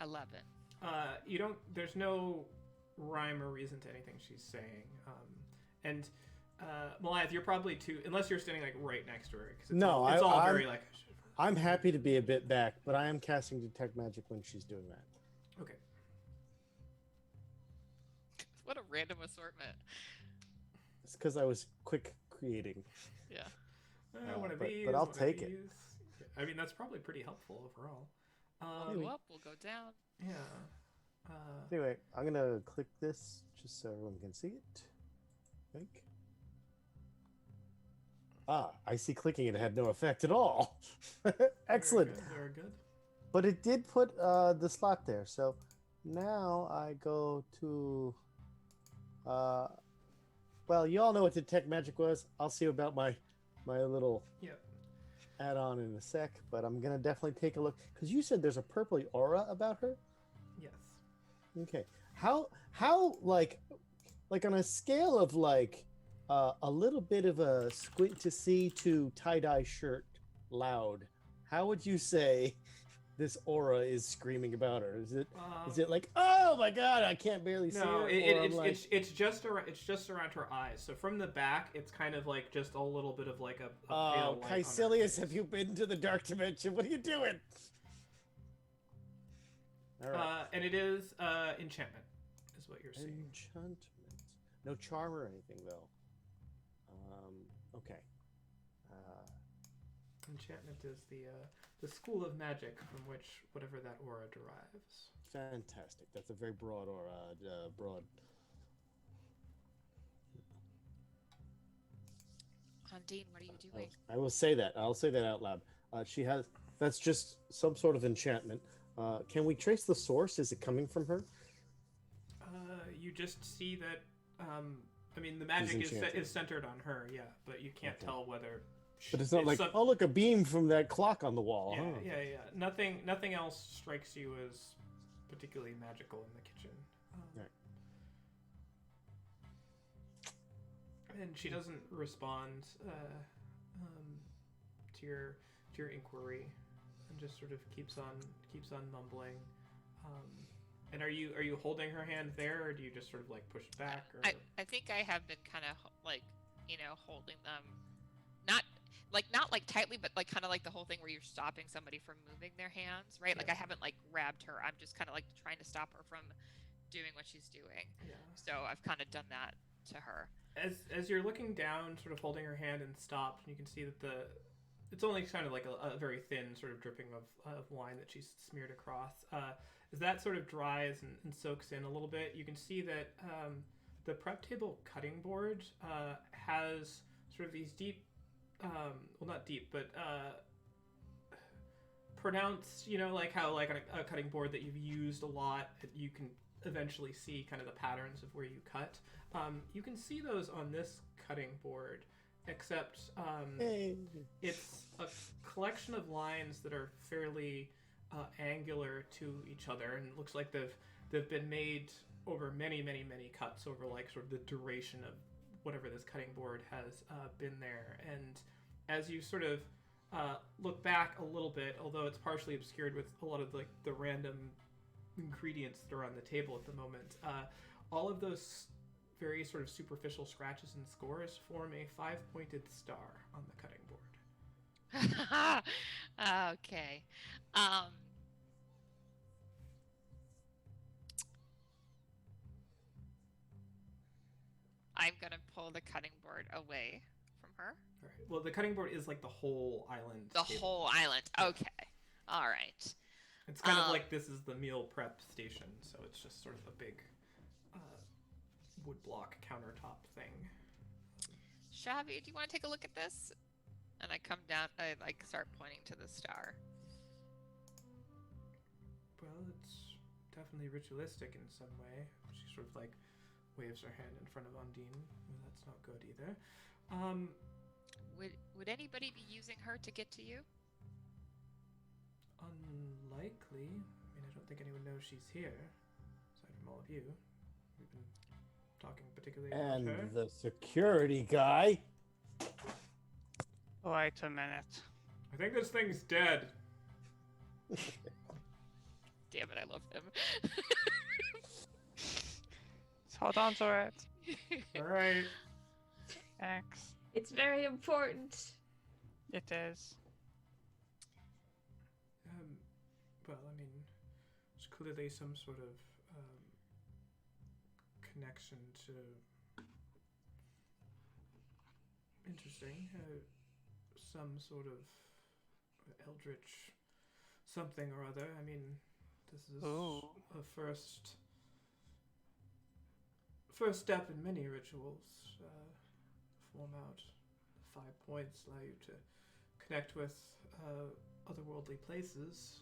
11. You don't. There's no rhyme or reason to anything she's saying. And Maliath, you're probably too, unless you're standing like right next to her, because it's No, all I'm- very like. I'm happy to be a bit back, but I am casting Detect Magic when she's doing that. Okay. What a random assortment. It's because I was quick creating. Yeah. One of but these. I'll one of take it. these. I mean, that's probably pretty helpful overall. We'll go up, we'll go down. Yeah. Anyway, I'm gonna click this just so everyone can see it. I think. I see clicking it had no effect at all. Excellent. Very good. But it did put the slot there. So now I go to. Well, you all know what Detect Magic was. I'll see about my little Yep. add-on in a sec. But I'm gonna definitely take a look because you said there's a purpley aura about her. Yes. Okay. How like on a scale of like a little bit of a squint to see to tie-dye shirt loud, how would you say this aura is screaming about her? Is it like, oh my god, I can't barely see her? No, Or it's just around her eyes. So from the back, it's kind of like just a little bit of like a pale light on her Caecilius, face. have you been to the dark dimension? What are you doing? All right. And it is enchantment, is what you're seeing. Enchantment. No charm or anything though. Okay. Enchantment is the school of magic from which whatever that aura derives. Fantastic. That's a very broad aura. Broad. Undine, what are you doing? I will say that. I'll say that out loud. She has. That's just some sort of enchantment. Can we trace the source? Is it coming from her? You just see that. I mean, the magic is centered on her, yeah, but you can't tell whether. But it's not like, oh, look, a beam from that clock on the wall. Yeah, huh? yeah. Nothing else strikes you as particularly magical in the kitchen. Right. And she doesn't respond to your inquiry, and just sort of keeps on mumbling. And are you holding her hand there, or do you just sort of like push it back? Or... I think I have been kind of like, holding them, not like tightly, but like kind of like the whole thing where you're stopping somebody from moving their hands, right? Like I haven't like grabbed her. I'm just kind of like trying to stop her from doing what she's doing. Yeah. So I've kind of done that to her. As you're looking down, sort of holding her hand and stopped, and you can see that it's only kind of like a very thin sort of dripping of wine that she's smeared across. As that sort of dries and soaks in a little bit, you can see that the prep table cutting board has sort of these deep, well, not deep, but pronounced, like how like a cutting board that you've used a lot, you can eventually see kind of the patterns of where you cut. You can see those on this cutting board, except it's a collection of lines that are fairly angular to each other, and it looks like they've been made over many cuts over like sort of the duration of whatever this cutting board has been there. And as you sort of look back a little bit, although it's partially obscured with a lot of like the random ingredients that are on the table at the moment, all of those very sort of superficial scratches and scores form a 5-pointed star on the cutting board. Okay. I'm gonna pull the cutting board away from her. All right. Well, the cutting board is like the whole island. The table. whole island. Okay. All right. It's kind of like this is the meal prep station, so it's just sort of a big wood block countertop thing. Shavi, do you want to take a look at this? And I come down, I like start pointing to the star. Well, it's definitely ritualistic in some way. She sort of like waves her hand in front of Undine. Well, that's not good either. Would anybody be using her to get to you? Unlikely. I mean, I don't think anyone knows she's here, aside from all of you. We've been talking particularly about And her. the security guy. Wait a minute. I think this thing's dead. Damn it, I love him. Let's hold on to it. All right. Thanks. It's very important. It is. Well, I mean, there's clearly some sort of connection to Interesting. Some sort of eldritch something or other. I mean, this is Ooh. a first step in many rituals. Form out 5 points, allow you to connect with otherworldly places.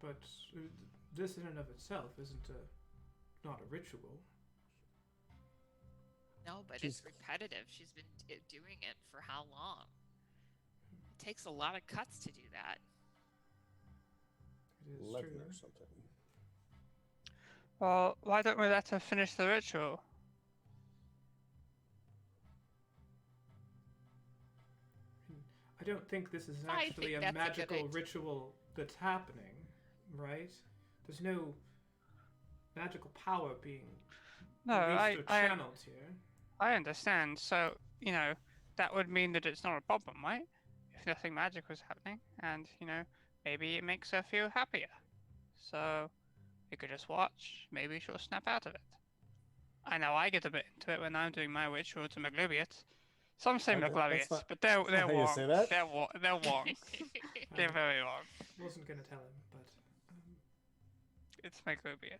But this in and of itself isn't not a ritual. No, but She's- it's repetitive. She's been doing it for how long? It takes a lot of cuts to do that. It is 11 true. or something. Well, why don't we let her finish the ritual? I don't think this is I actually think a that's a good magical idea. ritual that's happening, right? There's no magical power being No, released or channeled here. I understand. So, you know, that would mean that it's not a problem, right? If nothing magic was happening, and, you know, maybe it makes her feel happier. So, we could just watch. Maybe she'll snap out of it. I know I get a bit into it when I'm doing my ritual to Maglubiot. Some say That's Maglubiot, not- but they're how you wrong. say that. They're wrong. They're I very wrong. wasn't gonna tell him, but It's Maglubiot.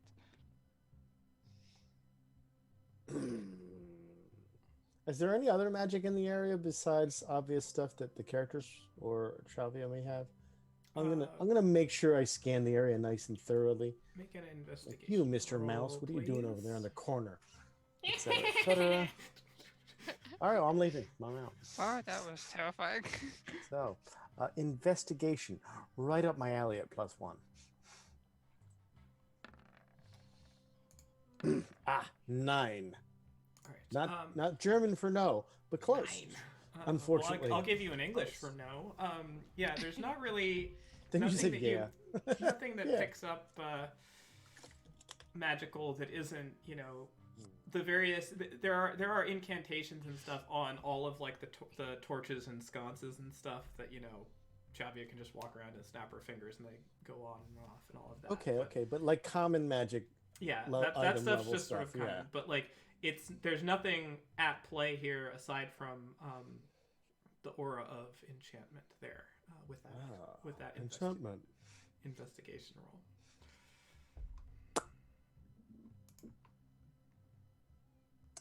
Is there any other magic in the area besides obvious stuff that the characters or Travia may have? I'm gonna make sure I scan the area nice and thoroughly. make an investigation. You, Mr. Mouse, roll, what are you doing over there in the please. corner? Et cetera, et cetera. All right, well, I'm leaving. I'm out. Oh, that was terrifying. So, investigation, right up my alley at +1. 9. All right. Not German for no, but close. 9. Unfortunately. Well, I'll give you an English for no. Yeah, there's not really Then you nothing said that yeah. nothing that Yeah. picks up magical that isn't, you know, the various. There are incantations and stuff on all of like the torches and sconces and stuff that, you know, Chavia can just walk around and snap her fingers and they go on and off and all of that. Okay, But, okay, but like common magic. Yeah, Lo- that item stuff's level just sort of stuff, common, yeah. but like there's nothing at play here aside from the aura of enchantment there with that Enchantment. investigation roll.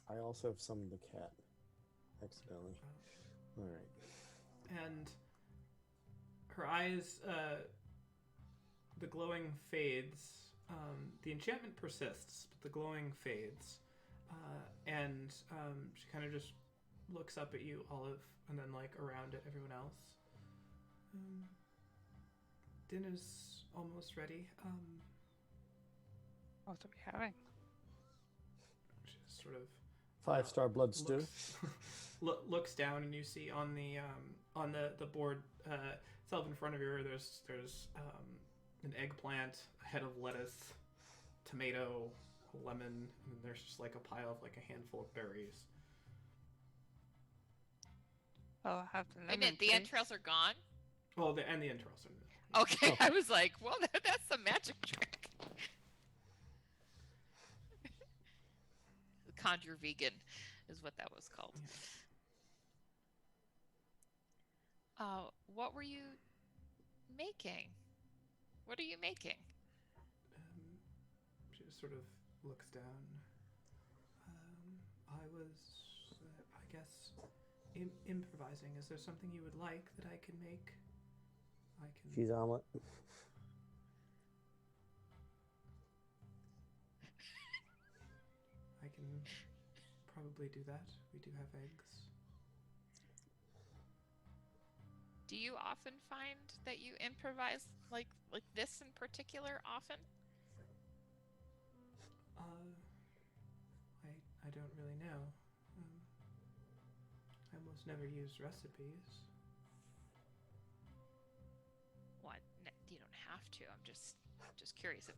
I also have summoned the cat accidentally. All right. And her eyes, the glowing fades. The enchantment persists, but the glowing fades, and she kind of just looks up at you, Olive, and then like around at everyone else. Dinner's almost ready. What are we having? She just sort of 5-star blood stew. looks down, and you see on the board itself in front of you, there's an eggplant, a head of lettuce, tomato, a lemon, and there's just like a pile of like a handful of berries. I'll have the Wait a lemon. minute, the please. entrails are gone? Well, and the entrails are. Okay, I was like, well, that's a magic trick. Conjure vegan is what that was called. What were you making? What are you making? She just sort of looks down. I was, I guess, improvising. Is there something you would like that I can make? I can. Cheese omelet. I can probably do that. We do have eggs. Do you often find that you improvise like this in particular often? I don't really know. I almost never use recipes. What? You don't have to. I'm just curious if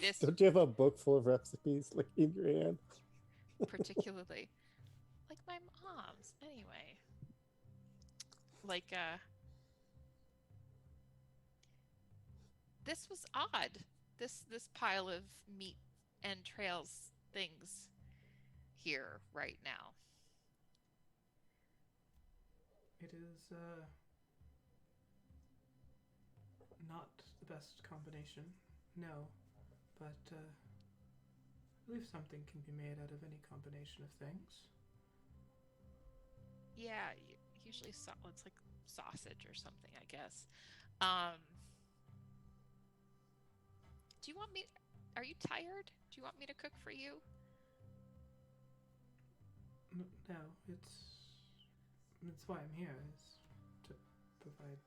this Don't you have a book full of recipes like in your hand? particularly, like my mom's anyway. Like this was odd. This pile of meat entrails things here right now? It is not the best combination, no, but I believe something can be made out of any combination of things. Yeah, usually it's like sausage or something, I guess. Um, do you want me? Are you tired? Do you want me to cook for you? No, it's why I'm here, is to provide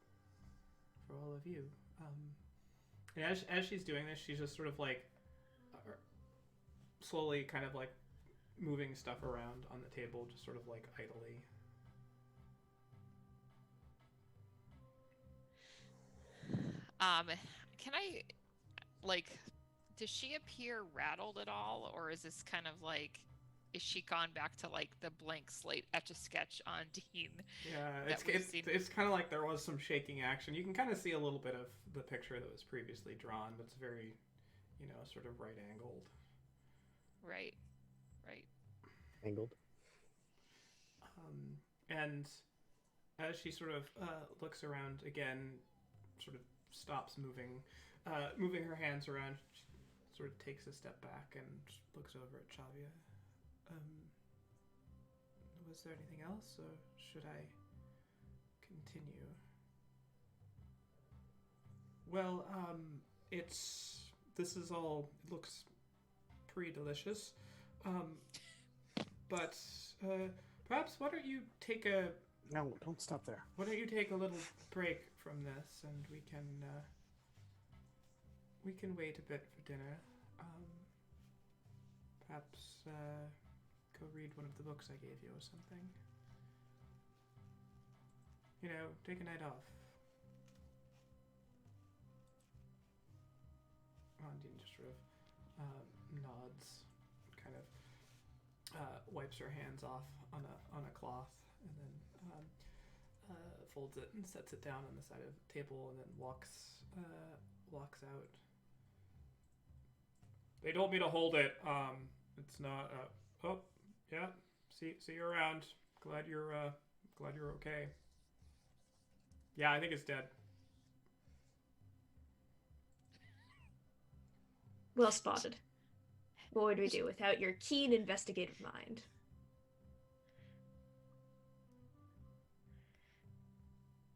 for all of you. And as she's doing this, she's just sort of like slowly kind of like moving stuff around on the table, just sort of like idly. Can I, like, does she appear rattled at all, or is this kind of like, is she gone back to like the blank slate Etch-a-Sketch on Dean? Yeah, that we've seen? it's kind of like there was some shaking action. You can kind of see a little bit of the picture that was previously drawn, but it's very, sort of right angled. Right. Angled. And as she sort of looks around again, sort of stops moving her hands around, she sort of takes a step back and looks over at Chavia. Was there anything else, or should I continue? Well, it looks pretty delicious. But perhaps why don't you take a No, don't stop there. Why don't you take a little break from this, and we can wait a bit for dinner. Perhaps go read one of the books I gave you or something. Take a night off. Ondine just sort of nods, kind of wipes her hands off on a cloth, and then folds it and sets it down on the side of the table, and then walks out. They told me to hold it. It's not. Oh, yeah. See you around. Glad you're okay. Yeah, I think it's dead. Well spotted. What would we do without your keen investigative mind?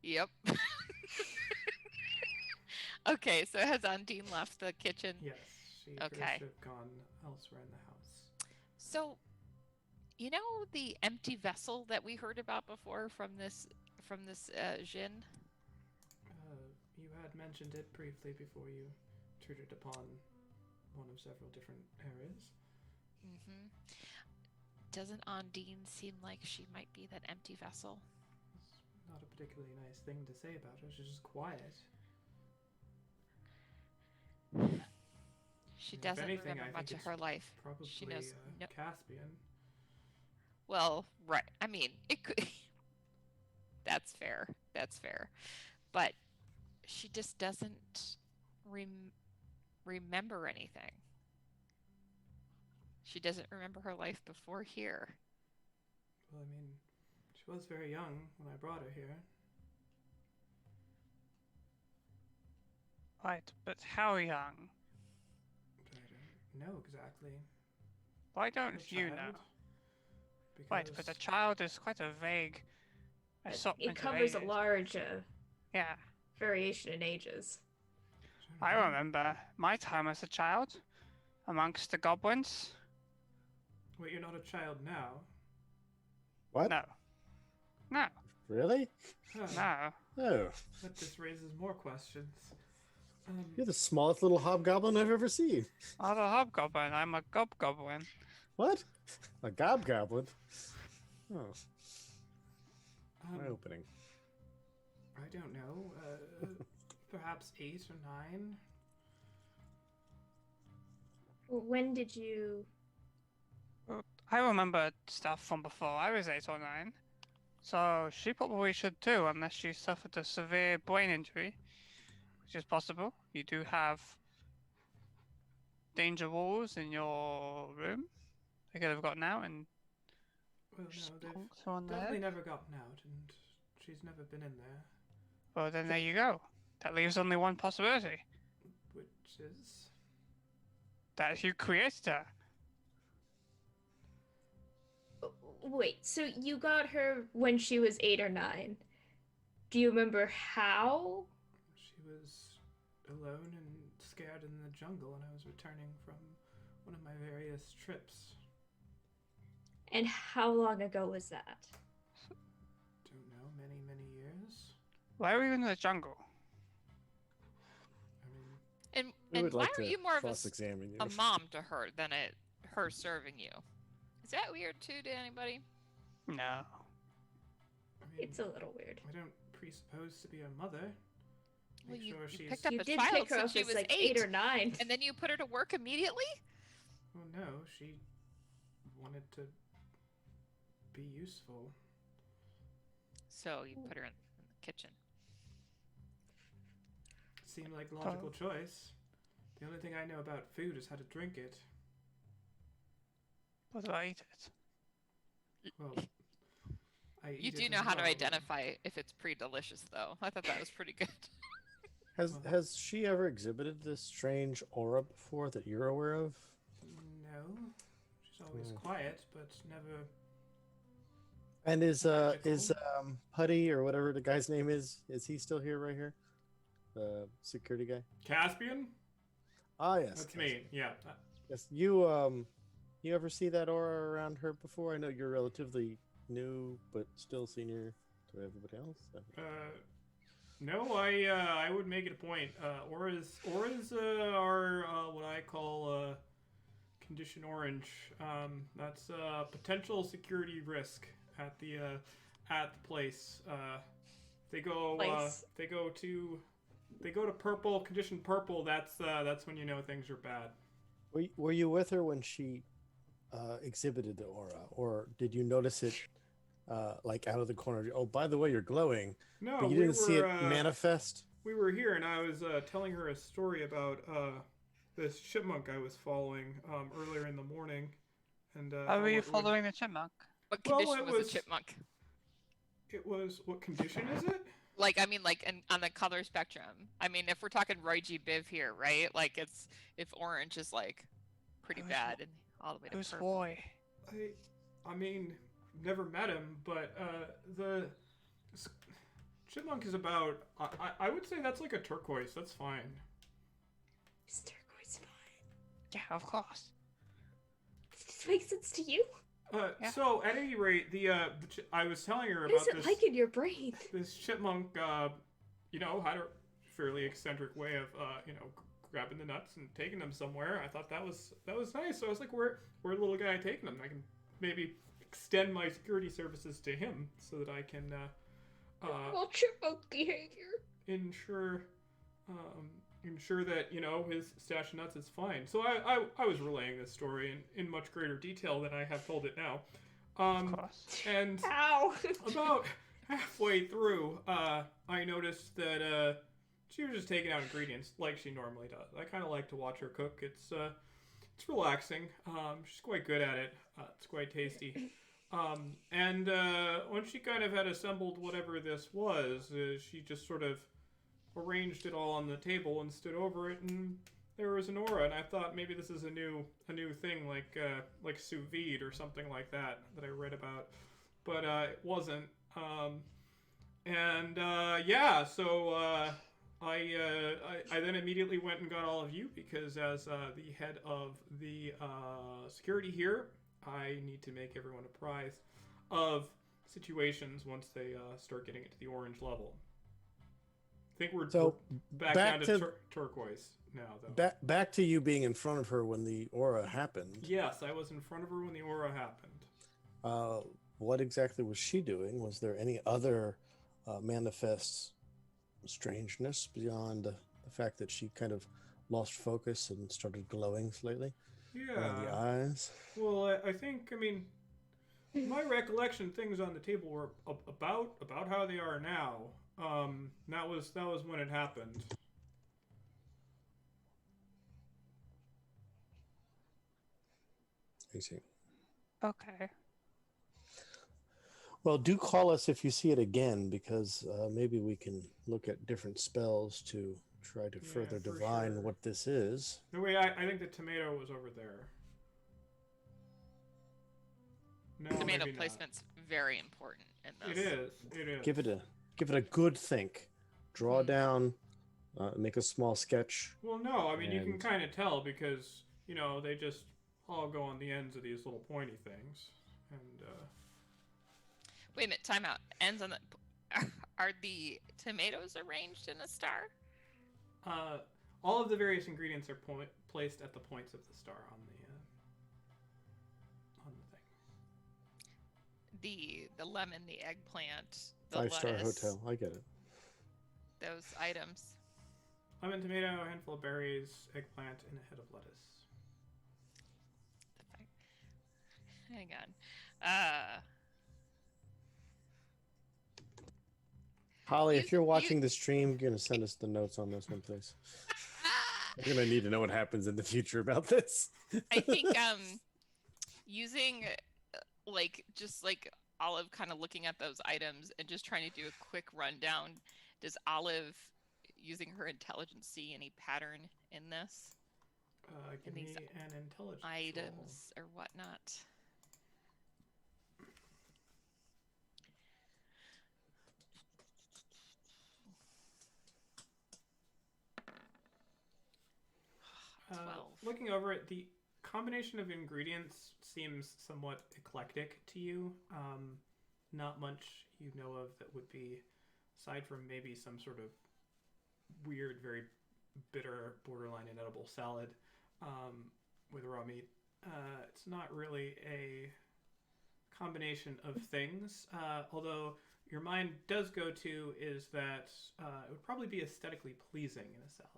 Yep. Okay, so has Undine left the kitchen? Yes, she appears to have gone elsewhere in the house. So, the empty vessel that we heard about before from this Jin? You had mentioned it briefly before you intruded upon one of several different areas. Mm-hmm. Doesn't Undine seem like she might be that empty vessel? It's not a particularly nice thing to say about her. She's just quiet. She doesn't anything, remember much of her life. Probably She knows Caspian. Well, right. I mean, it could. That's fair. But she just doesn't remember anything. She doesn't remember her life before here. Well, I mean, she was very young when I brought her here. Right, but how young? I don't know exactly. Why don't you know? Right, but a child is quite a vague assortment It covers of a ages. large Yeah. variation in ages. I remember my time as a child amongst the goblins. Wait, you're not a child now? What? No. Really? Huh. No. Oh, That just raises more questions. you're the smallest little hobgoblin I've ever seen. Not a hobgoblin, I'm a gobgoblin. What? A gobgoblin? Oh, eye-opening. I don't know. Perhaps 8 or 9. When did you... I remember stuff from before I was 8 or 9. So she probably should too, unless she suffered a severe brain injury, which is possible. You do have danger walls in your room they could have gotten out and Well, no, they've Stonks on there. definitely never gotten out, and she's never been in there. Well, then there you go. That leaves only one possibility. Which is... That you created her. Wait, so you got her when she was 8 or 9. Do you remember how? She was alone and scared in the jungle, and I was returning from one of my various trips. And how long ago was that? Don't know, many, many years. Why were you in the jungle? I mean, And We would why like aren't to you more of cross-examine you. a mom to her than her serving you? Is that weird too to anybody? No. I mean, It's a little weird. I don't presuppose to be a mother. Well, Make you sure she's... picked up You a did child pick her since up she as was like 8, 8 or 9. and then you put her to work immediately? Well, no, she wanted to be useful. So you put her in the kitchen. Seemed like a logical choice. The only thing I know about food is how to drink it. What do I eat it? Well, I You eat do it know as how to well. identify if it's pre-delicious, though. I thought that was pretty good. Has she ever exhibited this strange aura before that you're aware of? No, she's always quiet, but never. And is Magical. Putty or whatever the guy's name is he still here right here? The security guy? Caspian? Ah, yes. That's me. Yeah. Yes. You ever see that aura around her before? I know you're relatively new, but still senior to everybody else. So. No, I would make it a point. Auras are what I call condition orange. That's potential security risk at the place. They go to purple, condition purple. That's when you know things are bad. Were you with her when she exhibited the aura, or did you notice it like out of the corner? Oh, by the way, you're glowing. No, but you didn't see it manifest. We were here, and I was telling her a story about this chipmunk I was following earlier in the morning. And How were you following the chipmunk? What condition was the chipmunk? It was... What condition is it? Like, I mean, like on the color spectrum. I mean, if we're talking Roy G. Biv here, right? Like, if orange is like pretty bad and all the way to Who's purple. boy? I mean, never met him, but the chipmunk is about... I would say that's like a turquoise. That's fine. Is turquoise fine? Yeah, of course. Does this make sense to you? Yeah. So at any rate, I was telling her What about is it this. like in your brain? This chipmunk, had a fairly eccentric way of, grabbing the nuts and taking them somewhere. I thought that was nice. So I was like, where a little guy taking them? I can maybe extend my security services to him so that I can Well, chipmunk behavior. ensure that his stash of nuts is fine. So I was relaying this story in much greater detail than I have told it now. Of course. And Ow! about halfway through, I noticed that she was just taking out ingredients like she normally does. I kind of like to watch her cook. It's relaxing. She's quite good at it. It's quite tasty. And when she kind of had assembled whatever this was, she just sort of arranged it all on the table and stood over it, and there was an aura. And I thought maybe this is a new thing, like sous vide or something like that I read about, but it wasn't. So I then immediately went and got all of you because as the head of the security here, I need to make everyone apprised of situations once they start getting it to the orange level. I think we're back down to turquoise now, though. Back to you being in front of her when the aura happened. Yes, I was in front of her when the aura happened. What exactly was she doing? Was there any other manifest strangeness beyond the fact that she kind of lost focus and started glowing slightly around the eyes? Well, I think, my recollection, things on the table were about how they are now. That was when it happened. I see. Okay. Well, do call us if you see it again, because maybe we can look at different spells to try to Yeah, further for divine sure. what this is. No, wait, I think the tomato was over there. No, Tomato maybe not. placement's very important in It this. is. It is. Give it a good think. Draw Mhm. down, make a small sketch. Well, no, I mean, you can And- kind of tell because, they just all go on the ends of these little pointy things. And, Wait a minute, time out. Ends on the. Are the tomatoes arranged in a star? all of the various ingredients are placed at the points of the star on the thing. The lemon, the eggplant, the 5-star lettuce, hotel. I get it. those items. Lemon, tomato, a handful of berries, eggplant, and a head of lettuce. Hang on. Holly, You- if you're watching the stream, you're gonna send us the notes on this one, please. We're gonna need to know what happens in the future about this. I think using just like Olive kind of looking at those items and just trying to do a quick rundown. Does Olive, using her intelligence, see any pattern in this? Give me these an intelligence roll. Items or whatnot? Uh, 12. Looking over it, the combination of ingredients seems somewhat eclectic to you. Not much you know of that would be, aside from maybe some sort of weird, very bitter, borderline inedible salad with raw meat. It's not really a combination of things, although your mind does go to is that it would probably be aesthetically pleasing in a salad.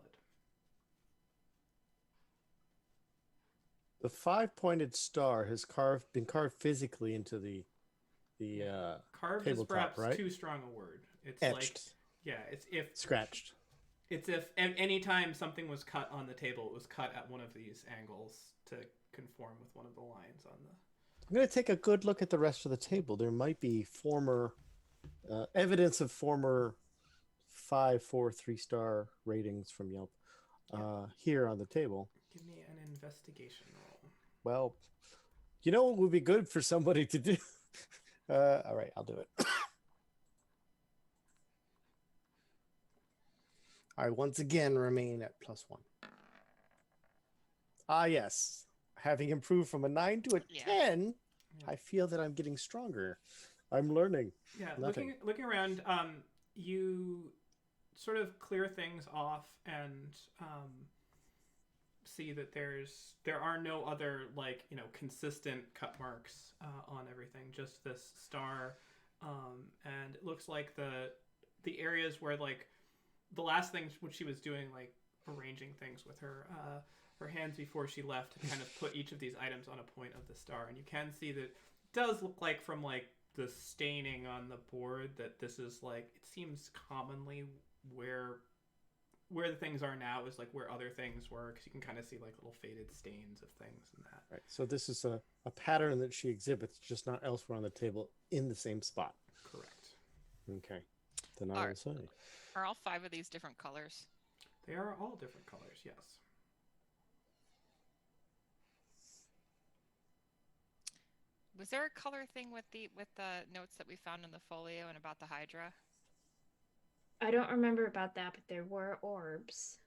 The 5-pointed star has been carved physically into the Carved is tabletop, perhaps right? too strong a word. It's etched, like, yeah, scratched. it's if any time something was cut on the table, it was cut at one of these angles to conform with one of the lines on the. I'm going to take a good look at the rest of the table. There might be former evidence of former 5, 4, 3-star ratings from Yelp here on the table. Give me an investigation roll. Well, you know what would be good for somebody to do? All right, I'll do it. I once again remain at +1. Ah, yes. Having improved from a 9 to a Yeah. 10, Yeah. I feel that I'm getting stronger. I'm learning. Yeah, Nothing. looking around, you sort of clear things off and see that there are no other consistent cut marks on everything. Just this star, and it looks like the areas where the last thing which she was doing, arranging things with her hands before she left, to kind of put each of these items on a point of the star, and you can see that it does look like from the staining on the board that this is it seems commonly where the things are now is where other things were, because you can kind of see little faded stains of things and that. Right. So this is a pattern that she exhibits, just not elsewhere on the table in the same spot. Correct. Okay. Then I will say. Are all 5 of these different colors? They are all different colors, yes. Was there a color thing with the notes that we found in the folio and about the Hydra? I don't remember about that, but there were orbs.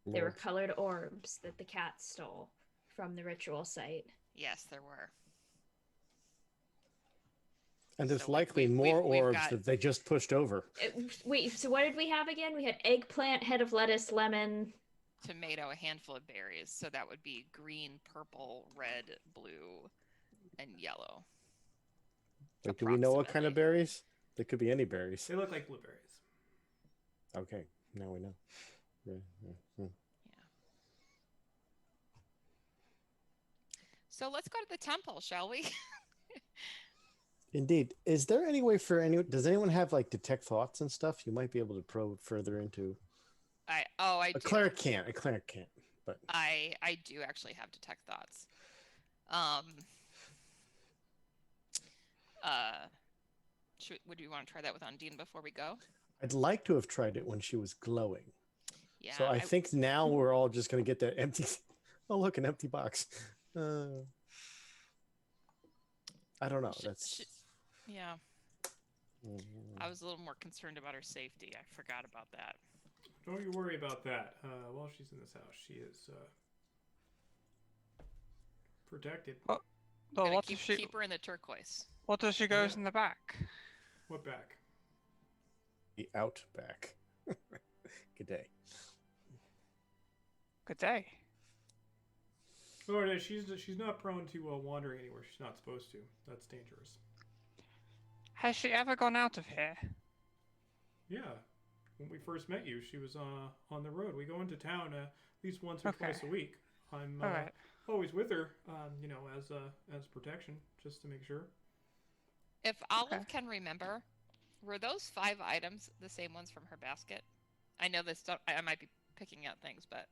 There were colored orbs that the cat stole from the ritual site. Yes, there were. And there's So likely we've more orbs got- that they just pushed over. Wait, so what did we have again? We had eggplant, head of lettuce, lemon. Tomato, a handful of berries. So that would be green, purple, red, blue, and yellow. Like, do we know what kind of Approximately. berries? They could be any berries. They look like blueberries. Okay, now we know. So let's go to the temple, shall we? Indeed. Is there any way for does anyone have detect thoughts and stuff? You might be able to probe further into. I A do. cleric can't. But I do actually have detect thoughts. Would you want to try that with Undine before we go? I'd like to have tried it when she was glowing. Yeah. So I think now we're all just going to get that empty. Oh, look, an empty box. I don't know. That's. Yeah. Mm. I was a little more concerned about her safety. I forgot about that. Don't you worry about that. While she's in this house, she is protected. Well, Gonna what keep, if she? keep her in the turquoise. What if she goes Yeah. in the back? What back? The outback. Good day. Good day. Oh, no, she's not prone to wandering anywhere she's not supposed to. That's dangerous. Has she ever gone out of here? Yeah. When we first met you, she was on the road. We go into town at least once or Okay. twice a week. I'm All right. always with her, as protection, just to make sure. If Olive Okay. can remember, were those 5 items the same ones from her basket? I know this. I might be picking out things, but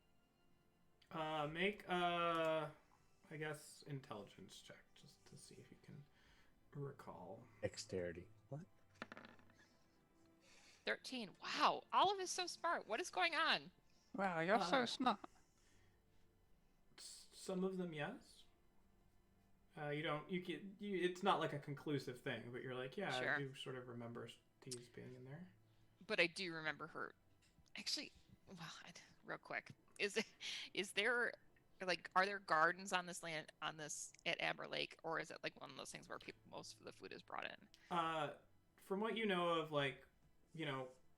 Make I guess intelligence check just to see if you can recall. Dexterity. What? 13. Wow, Olive is so smart. What is going on? Wow, you're so smart. Some of them, yes. It's not like a conclusive thing, but you're like, yeah, Sure. I do sort of remember these being in there. But I do remember her. Actually, well, real quick, is there like, are there gardens on this land at Amber Lake, or is it like one of those things where most of the food is brought in? From what you know of, like,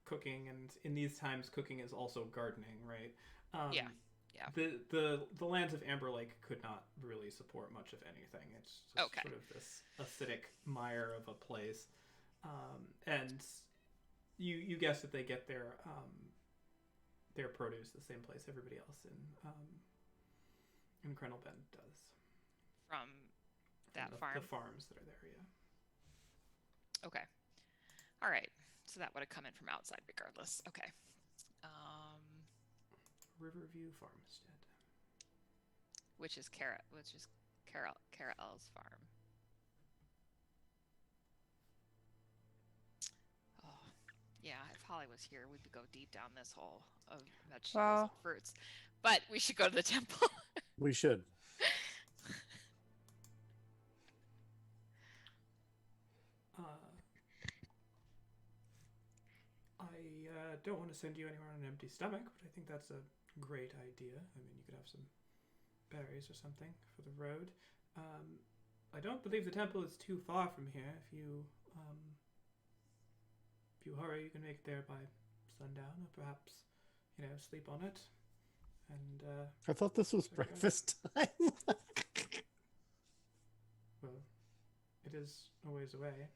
cooking, and in these times, cooking is also gardening, right? Yeah. The lands of Amber Lake could not really support much of anything. It's just Okay. sort of this acidic mire of a place, and you guess that they get their produce the same place everybody else in Crennel Bend does. From that the, farm? The farms that are there, yeah. Okay. All right. So that would have come in from outside regardless. Okay. Riverview Farmstead. Which is Carol's farm. Oh, yeah. If Holly was here, we'd go deep down this hole of vegetables and fruits. But we should go to the temple. We should. I don't want to send you anywhere on an empty stomach, but I think that's a great idea. I mean, you could have some berries or something for the road. I don't believe the temple is too far from here. If you hurry, you can make it there by sundown, or perhaps, sleep on it. And I thought this was breakfast time. well, it is a ways away,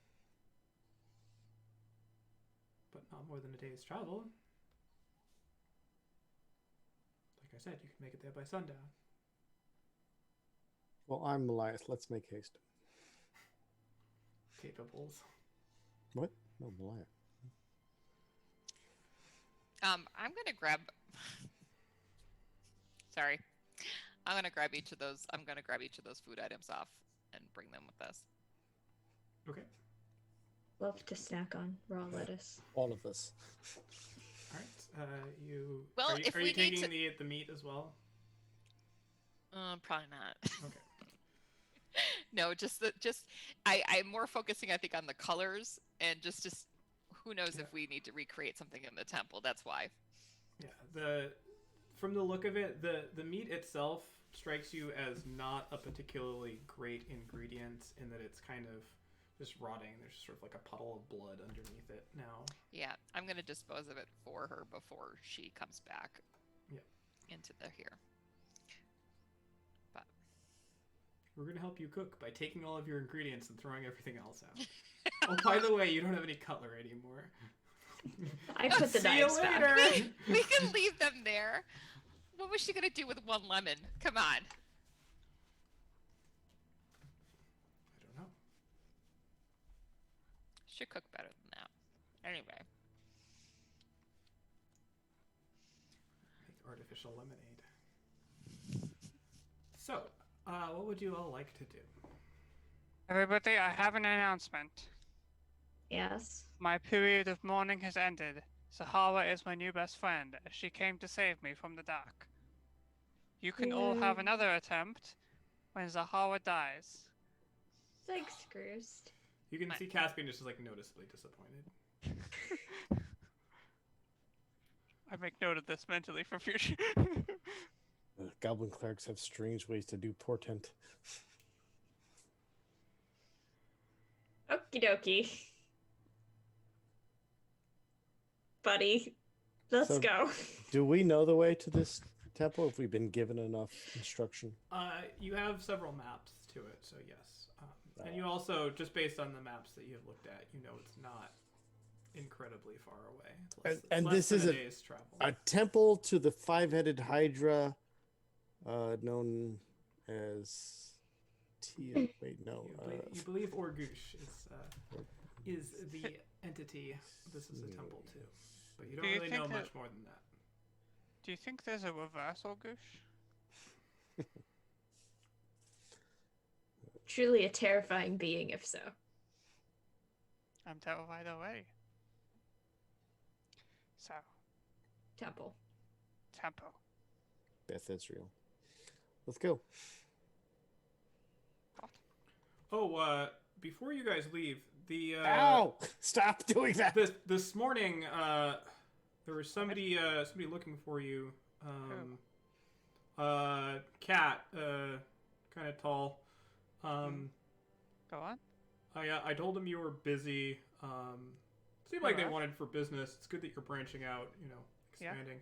but not more than a day's travel. Like I said, you can make it there by sundown. Well, I'm Elias. Let's make haste. Capables. What? No, Elias. I'm gonna grab. Sorry, I'm gonna grab each of those. I'm gonna grab each of those food items off and bring them with us. Okay. Love to snack on raw lettuce. All of us. All right. Well, are you, if are we you need taking to- the meat as well? Probably not. Okay. No, I'm more focusing, I think, on the colors and just who knows if we need to recreate something in the temple. That's why. Yeah. From the look of it, the meat itself strikes you as not a particularly great ingredient in that it's kind of just rotting. There's sort of like a puddle of blood underneath it now. Yeah, I'm gonna dispose of it for her before she comes back. Yeah. Into here. But We're gonna help you cook by taking all of your ingredients and throwing everything else out. Oh, by the way, you don't have any cutlery anymore. I put the See you knives back. later. we can leave them there. What was she gonna do with one lemon? Come on. I don't know. Should cook better than that. Anyway. Make artificial lemonade. So, what would you all like to do? Everybody, I have an announcement. Yes. My period of mourning has ended. Sahara is my new best friend, as she came to save me from the dark. You can all have another attempt when Zahara dies. Thanks, Groost. You can see Caspian just like noticeably disappointed. I make note of this mentally for future. Goblin clerics have strange ways to do portent. Okie dokie. Buddy, let's So- go. Do we know the way to this temple? Have we been given enough instruction? You have several maps to it, so yes. And you also, just based on the maps that you have looked at, you know it's not incredibly far away. It's And less this than is a a- day's travel. A temple to the five-headed Hydra, known as Wait, no. You believe Orgush is the entity this is a temple to, but you don't Do you really think know that- much more than that. Do you think there's a reversal, Goosh? Truly a terrifying being, if so. I'm terrified already. So, Temple. tempo. Beth Israel. Let's go. Oh, before you guys leave, the Ow! Stop doing that. this morning, there was somebody looking for you. Cat, kind of tall. Go on. I told him you were busy. Seemed like they Alright. wanted for business. It's good that you're branching out, Yeah. expanding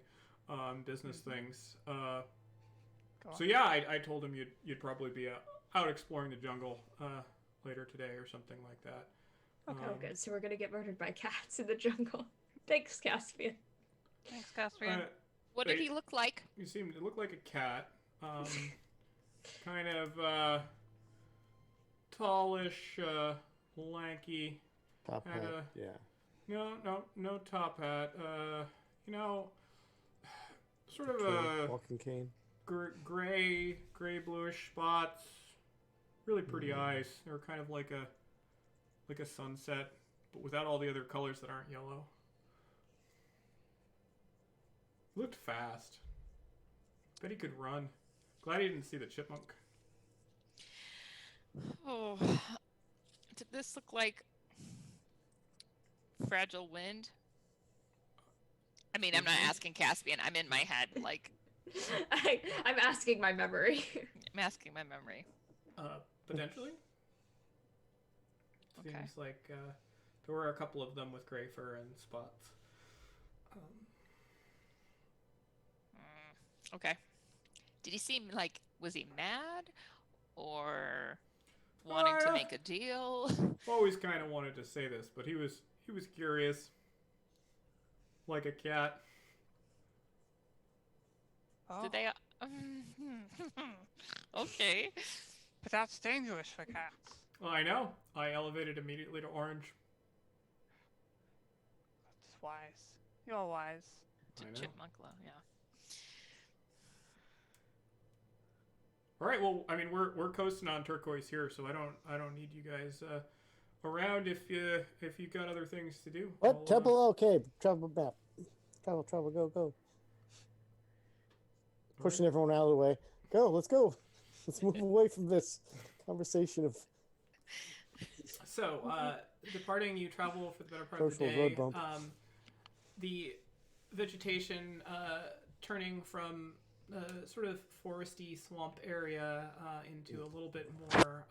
business things. Go on. So yeah, I told him you'd probably be out exploring the jungle later today or something like that. Okay. Oh, good. So we're gonna get murdered by cats in the jungle. Thanks, Caspian. Thanks, Caspian. What did Wait. he look like? You seem to look like a cat. Kind of tallish, lanky. Top Had hat. a- Yeah. No top hat. Sort of Cane, a walking cane. gray bluish spots. Really pretty eyes. They were kind of like a sunset, but without all the other colors that aren't yellow. Looked fast. Bet he could run. Glad he didn't see the chipmunk. Oh, did this look like fragile wind? I mean, I'm not asking Caspian. I'm in my head. Like, I'm asking my memory. I'm asking my memory. Potentially. Okay. Seems like there were a couple of them with gray fur and spots. Okay. Did he seem like, was he mad or wanting to make a deal? Always kind of wanted to say this, but he was curious, like a cat. Oh, Did they? Okay. but that's dangerous for cats. Well, I know. I elevated immediately to orange. That's wise. You're wise. I know. Chipmunk low, yeah. All right. Well, I mean, we're coasting on turquoise here, so I don't need you guys around if you got other things to do. What? I'll, Temple? Okay. Travel map. Travel. Go. Pushing everyone out of the way. Go. Let's go. Let's move away from this conversation of So, departing, you travel for the better part Social of the day. road bump. The vegetation turning from sort of foresty swamp area into a little bit more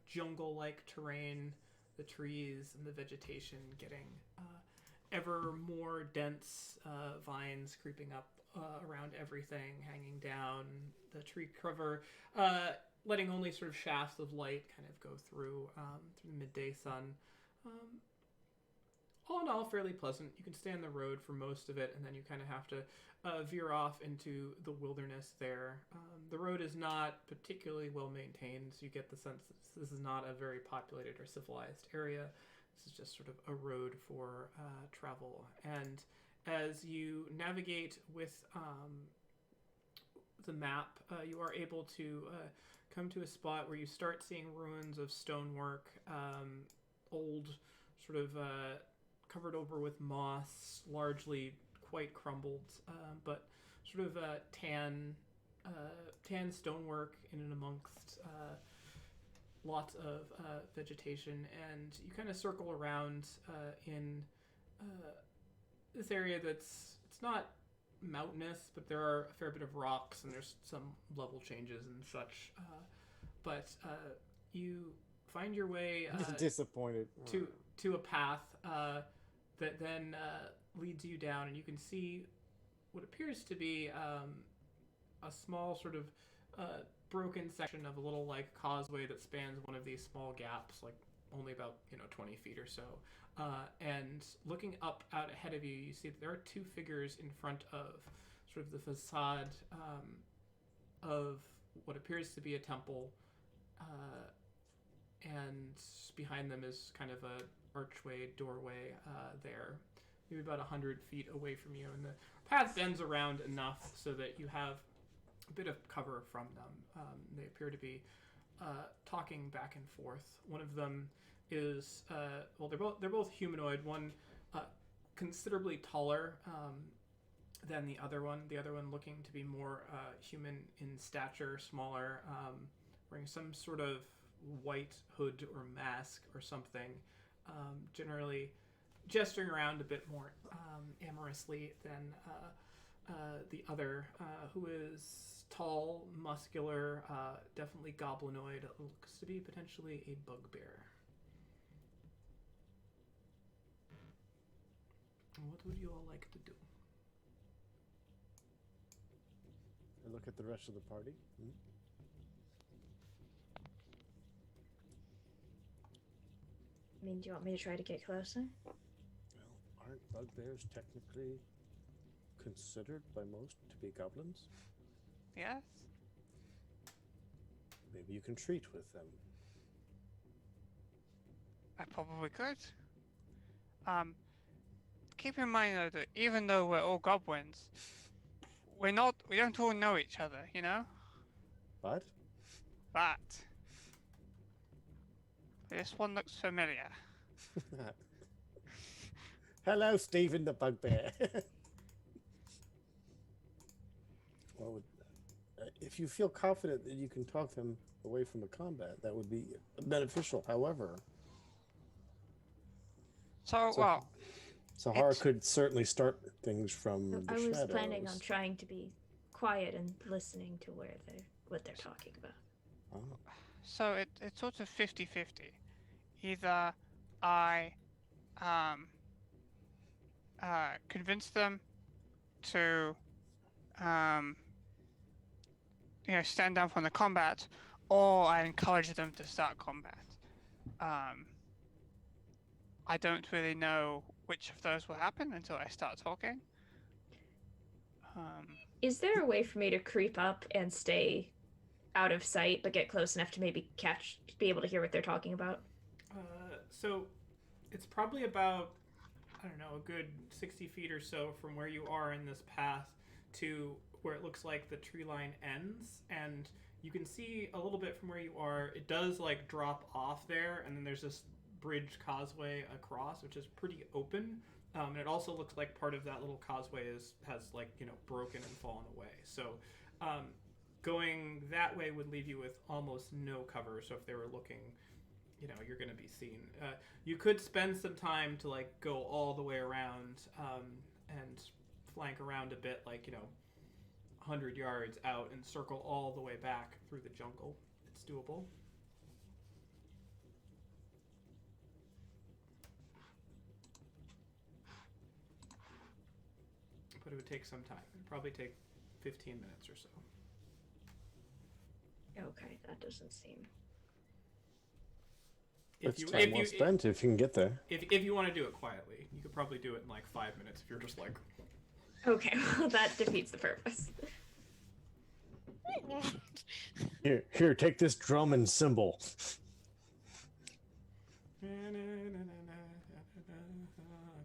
jungle-like terrain. The trees and the vegetation getting ever more dense, vines creeping up around everything, hanging down, the tree cover, letting only sort of shafts of light kind of go through the midday sun. All in all, fairly pleasant. You can stay on the road for most of it, and then you kind of have to veer off into the wilderness there. The road is not particularly well maintained, so you get the sense that this is not a very populated or civilized area. This is just sort of a road for travel. And as you navigate with the map, you are able to come to a spot where you start seeing ruins of stonework, old sort of covered over with moss, largely quite crumbled, but sort of tan stonework in and amongst lots of vegetation, and you kind of circle around in this area it's not mountainous, but there are a fair bit of rocks and there's some level changes and such. But you find your way Disappointed. to a path that then leads you down, and you can see what appears to be a small sort of broken section of a little like causeway that spans one of these small gaps, like only about 20 feet or so. And looking up out ahead of you, you see that there are two figures in front of sort of the facade of what appears to be a temple, and behind them is kind of a archway doorway there, maybe about 100 feet away from you, and the path bends around enough so that you have a bit of cover from them. They appear to be talking back and forth. One of them is they're both humanoid. One considerably taller than the other one. The other one looking to be more human in stature, smaller, wearing some sort of white hood or mask or something. Generally gesturing around a bit more amorously than the other, who is tall, muscular, definitely goblinoid, looks to be potentially a bugbear. What would you all like to do? I look at the rest of the party. I mean, do you want me to try to get closer? Well, aren't bugbears technically considered by most to be goblins? Yes. Maybe you can treat with them. I probably could. Keep in mind though that even though we're all goblins, we don't all know each other, you know? But But this one looks familiar. hello, Stephen the bugbear. Well, if you feel confident that you can talk them away from the combat, that would be beneficial. However, Sahara could certainly start things from the I was shadows. planning on trying to be quiet and listening to what they're talking about. Oh. So it's sort of 50-50. Either I convince them to stand down from the combat, or I encourage them to start combat. I don't really know which of those will happen until I start talking. Is there a way for me to creep up and stay out of sight, but get close enough to maybe be able to hear what they're talking about? So it's probably about, I don't know, a good 60 feet or so from where you are in this path to where it looks like the tree line ends, and you can see a little bit from where you are. It does like drop off there, and then there's this bridge causeway across, which is pretty open. And it also looks like part of that little causeway has like, broken and fallen away. So going that way would leave you with almost no cover. So if they were looking, you're going to be seen. You could spend some time to like go all the way around and flank around a bit, like, 100 yards out and circle all the way back through the jungle. It's doable. But it would take some time. It would probably take 15 minutes or so. Okay, that doesn't seem... It's time well spent if you can get there. If you want to do it quietly, you could probably do it in like 5 minutes if you're just like... Okay, well, that defeats the purpose. Here, take this drum and cymbal.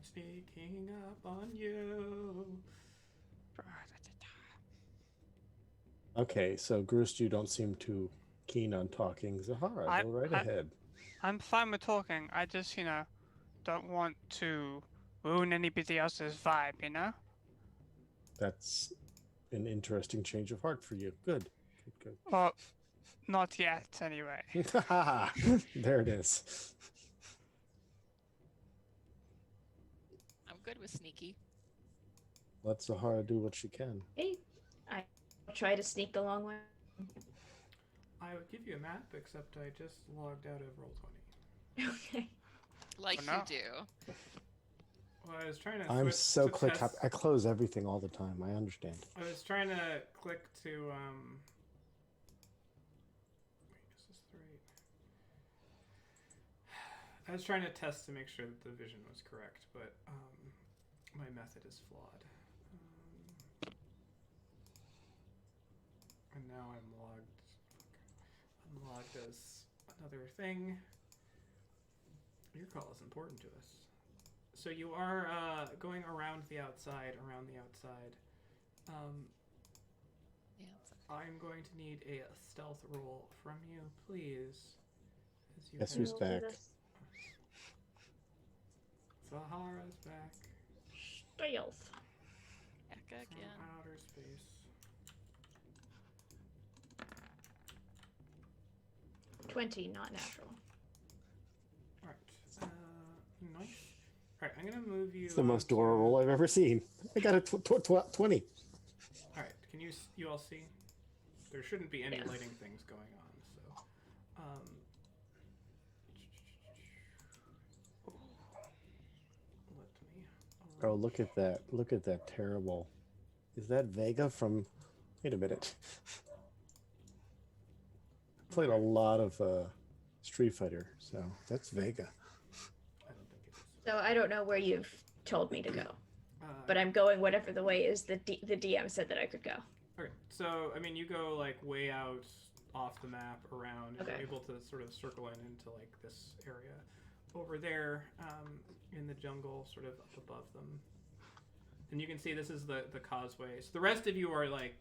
Sneaking up on you. Okay, so Grust, you don't seem too keen on talking. Zahara, go right ahead. I'm fine with talking. I just, don't want to ruin anybody else's vibe, you know? That's an interesting change of heart for you. Good. Good. Well, not yet, anyway. Good. There it is. I'm good with sneaky. Let Sahara do what she can. Hey, I try to sneak the long way. I would give you a map, except I just logged out of Roll20. Okay. Like Oh, no. you do. Well, I was trying to. I'm switch so to click test- happy. I close everything all the time. I understand. I was trying to click to Wait, is this the right? I was trying to test to make sure that the vision was correct, but my method is flawed. And now I'm logged as another thing. Your call is important to us. So you are going around the outside. Yeah. I'm going to need a stealth roll from you, please. As you Guess head- who's back? Sahara's back Stealth. Back from again. outer space. 20, not natural. Alright. Nice. Alright, I'm gonna move you. It's the most onto- Dora roll I've ever seen. I got a 20. Alright, can you all see? There shouldn't be any Yes. lighting things going on, so. Let me. Oh, look at that. Look at that terrible. Is that Vega from. Wait a minute. I played a lot of Street Fighter, so that's Vega. I don't think it is. So I don't know where you've told me to go, Uh, but I'm going whatever the way is the DM said that I could go. Okay, so I mean, you go like way out off the map around. You're Okay. able to sort of circle in into like this area over there in the jungle, sort of up above them. And you can see this is the causeway. So the rest of you are like,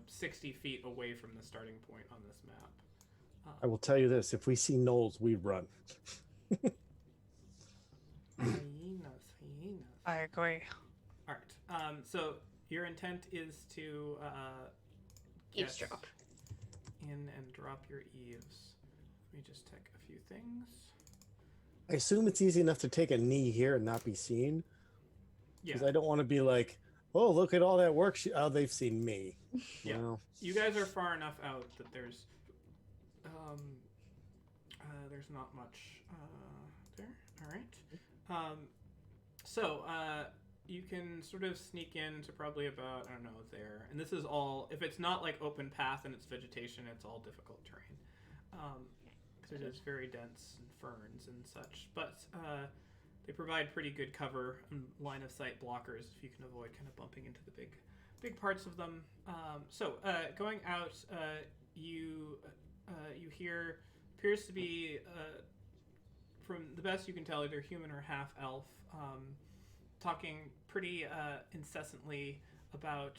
60 feet away from the starting point on this map. I will tell you this: if we see Knowles, we run. Hyenas. I agree. All right. So your intent is to get Eavesdrop. in and drop your eaves. Let me just check a few things. I assume it's easy enough to take a knee here and not be seen, Yeah. because I don't want to be like, oh, look at all that work. Oh, they've seen me. Yeah. Well, You guys are far enough out that there's not much there. All right. So you can sort of sneak in to probably about, I don't know, there. And this is all, if it's not like open path and it's vegetation, it's all difficult terrain. Because it is very dense and ferns and such. But they provide pretty good cover and line of sight blockers if you can avoid kind of bumping into the big parts of them. So going out, you hear appears to be from the best you can tell either human or half elf, talking pretty incessantly about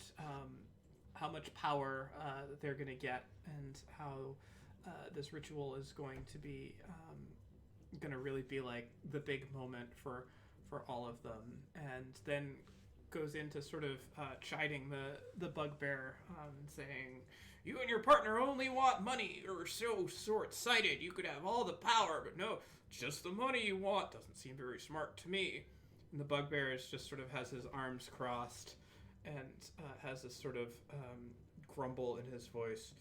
how much power that they're going to get and how this ritual is going to be going to really be like the big moment for all of them, and then goes into sort of chiding the bugbear, saying, "You and your partner only want money. You're so short-sighted. You could have all the power, but no, just the money you want. Doesn't seem very smart to me." And the bugbear is just sort of has his arms crossed and has this sort of grumble in his voice.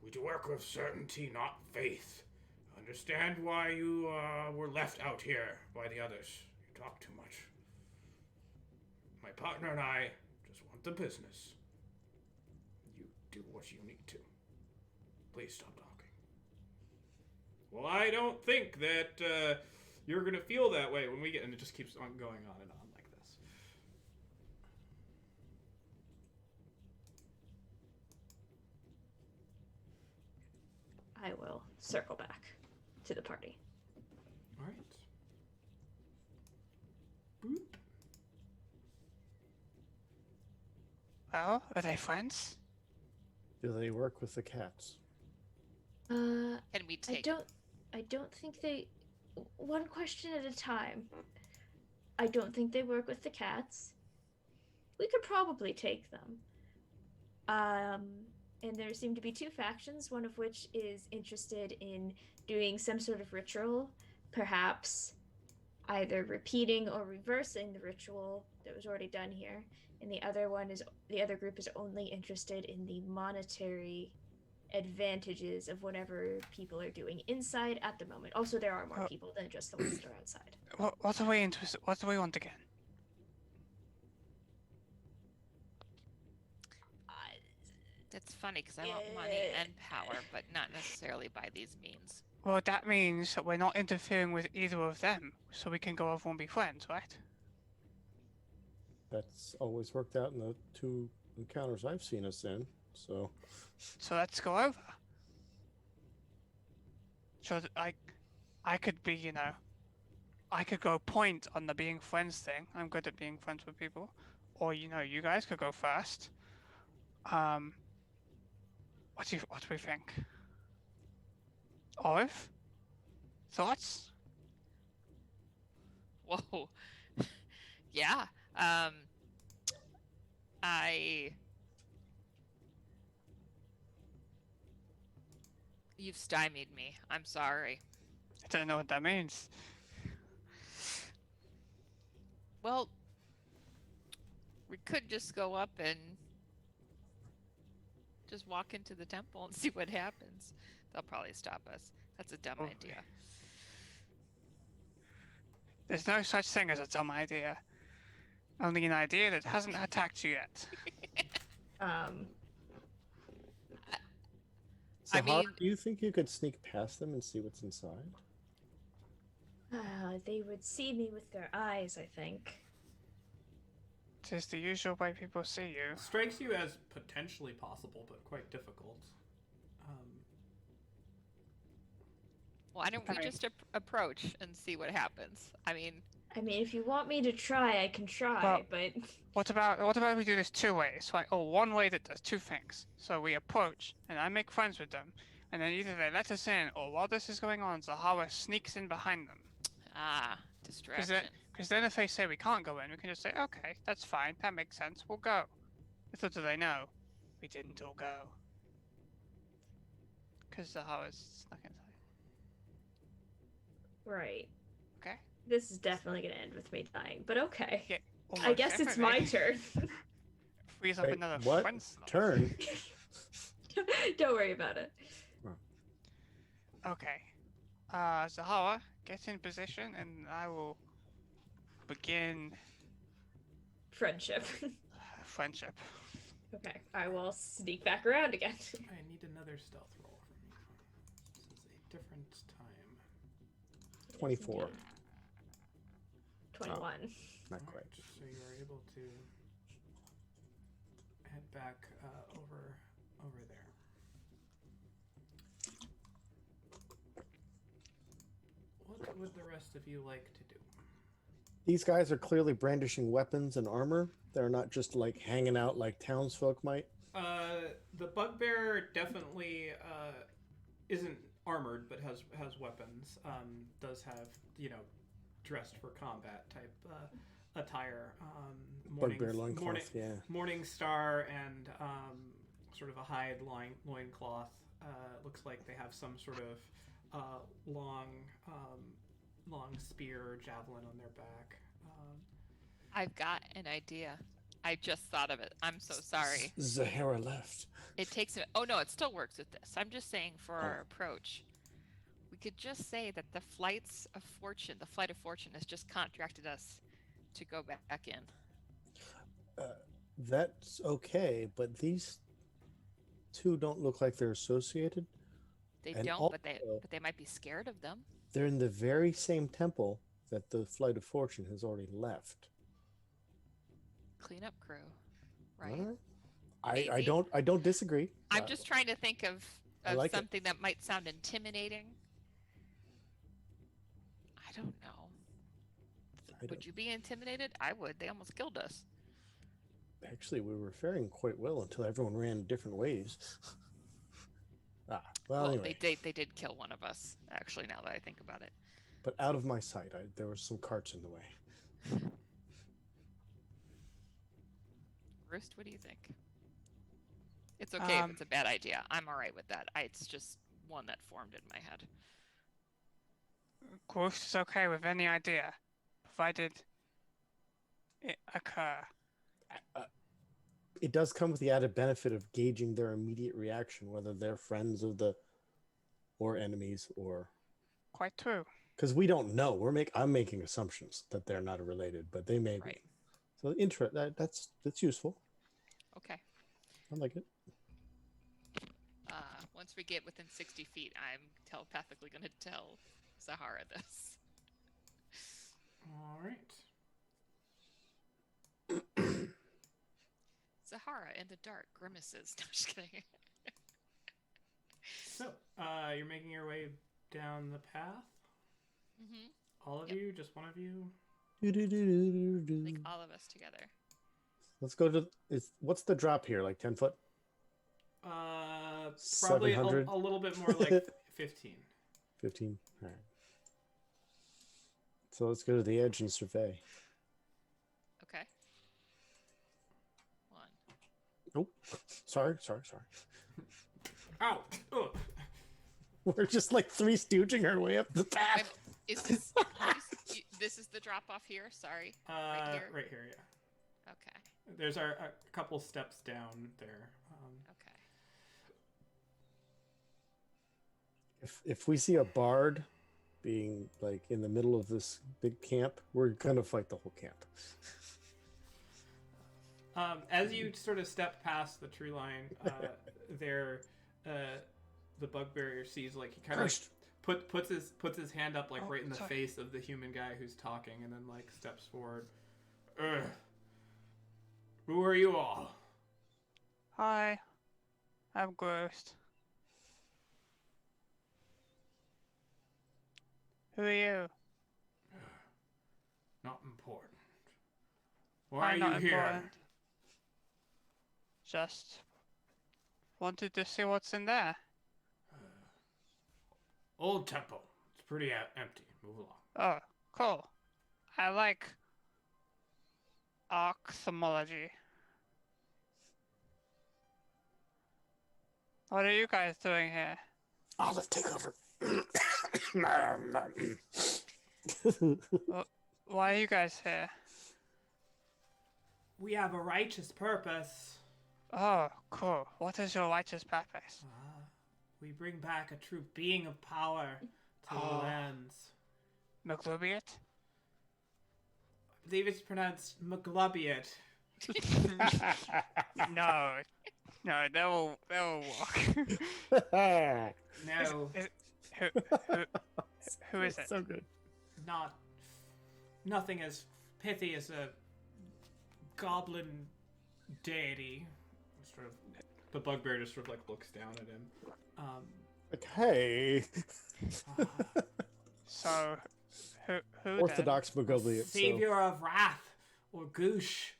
"We do work with certainty, not faith. Understand why you were left out here by the others. You talk too much. My partner and I just want the business. You do what you need to. Please stop talking." "Well, I don't think that you're going to feel that way when we get..." And it just keeps on going on and on like this. I will circle back to the party. All right. Boop. Well, are they friends? do they work with the cats? Can we I take? don't think they one question at a time. I don't think they work with the cats. We could probably take them. And there seem to be two factions, one of which is interested in doing some sort of ritual, perhaps either repeating or reversing the ritual that was already done here. And the other group is only interested in the monetary advantages of whatever people are doing inside at the moment. Also, there are more people than just the ones that are outside. What are we interested? What do we want again? That's funny because I want money and power, but not necessarily by these means. Well, that means that we're not interfering with either of them, so we can go over and be friends, right? That's always worked out in the 2 encounters I've seen us in. So let's go over. So that I could be, I could go point on the being friends thing. I'm good at being friends with people. Or, you guys could go first. What do we think? Olive? Thoughts? Whoa. Yeah. You've stymied me. I'm sorry. I don't know what that means. Well, we could just go up and just walk into the temple and see what happens. They'll probably stop us. That's a dumb idea. There's no such thing as a dumb idea. Only an idea that hasn't attacked you yet. So I mean, do you think you could sneak past them and see what's inside? They would see me with their eyes, I think. It is the usual way people see you. Strikes you as potentially possible, but quite difficult. why don't we just approach and see what happens? I mean, if you want me to try, I can try, but What about we do this 2 ways? Like, one way that does 2 things. So we approach, and I make friends with them, and then either they let us in, or while this is going on, Zahawa sneaks in behind them. distraction. Because then if they say we can't go in, we can just say, okay, that's fine, that makes sense, we'll go. Little do they know, we didn't all go. Because Zahawa's snuck inside. right. Okay. This is definitely gonna end with me dying, but okay. Yeah, I guess it's my turn. Freeze up Wait, another what? friend slot. Turn? Don't worry about it. Okay. Zahawa, get in position, and I will begin Friendship. friendship. Okay, I will sneak back around again. I need another stealth roll from you. This is a different time. 24. 21. Not quite. So you are able to head back over there. What would the rest of you like to do? These guys are clearly brandishing weapons and armor. They're not just like hanging out like townsfolk might. The bugbear definitely isn't armored, but has weapons. Does have dressed for combat type attire. Bugbear loincloth, yeah. Morning star and sort of a hide loincloth. Looks like they have some sort of long spear or javelin on their back. I've got an idea. I just thought of it. I'm so sorry. Zahara left. It takes it. Oh no, it still works with this. I'm just saying for our approach, we could just say that the flight of fortune has just contracted us to go back in. That's okay, but these 2 don't look like they're associated. They And don't, but they might be scared of them. They're in the very same temple that the Flight of Fortune has already left. Cleanup crew, right? I don't disagree. I'm just trying to think of like something that might sound intimidating. I don't know. Would you be intimidated? I would. They almost killed us. Actually, we were faring quite well until everyone ran different ways. Well, anyway. they did kill one of us, actually, now that I think about it. but out of my sight. There were some carts in the way. Roost, what do you think? It's okay if it's a bad idea. I'm all right with that. It's just one that formed in my head. Ghost is okay with any idea, provided it occur. It does come with the added benefit of gauging their immediate reaction, whether they're friends of or enemies, or Quite true. because we don't know. I'm making assumptions that they're not related, but they may Right. be. So that's useful. Okay. I like it. Once we get within 60 feet, I'm telepathically going to tell Zahara this. All right. Zahara in the dark grimaces. No, I'm just kidding. So, you're making your way down the path. Mm-hmm. All of you, just one of you. Like all of us together. Let's go to. What's the drop here? Like 10 foot? Probably a 700? little bit more, like 15. 15. All right. So let's go to the edge and survey. Okay. 1. Oh, sorry. Ow! Ugh. We're just like three stooging our way up the path. Is this this is the drop off here? Sorry. Right here? Yeah. Okay. There's a couple steps down there. Okay. If we see a bard being like in the middle of this big camp, we're gonna fight the whole camp. As you sort of step past the tree line, the bugbear sees, like, he kind of puts his hand up, like, right in the face of the human guy who's talking, and then, like, steps forward. Ugh. Who are you all? Hi, I'm Ghost. Who are you? Not important. Why I'm are not you here? important. Just wanted to see what's in there. Old temple. It's pretty empty. Move along. Oh, cool. I like ophthalmology. What are you guys doing here? Olive, take over. Why are you guys here? We have a righteous purpose. Oh, cool. What is your righteous purpose? We bring back a true being of power to the lands. McLubiot? I believe it's pronounced Maglubiot. No, that will walk. No, Who is it? So good. nothing as pithy as a goblin deity. Sort of, the bugbear just sort of, like, looks down at him. Like, hey. So, who Orthodox Magoblia. Savior of wrath, or Goosh,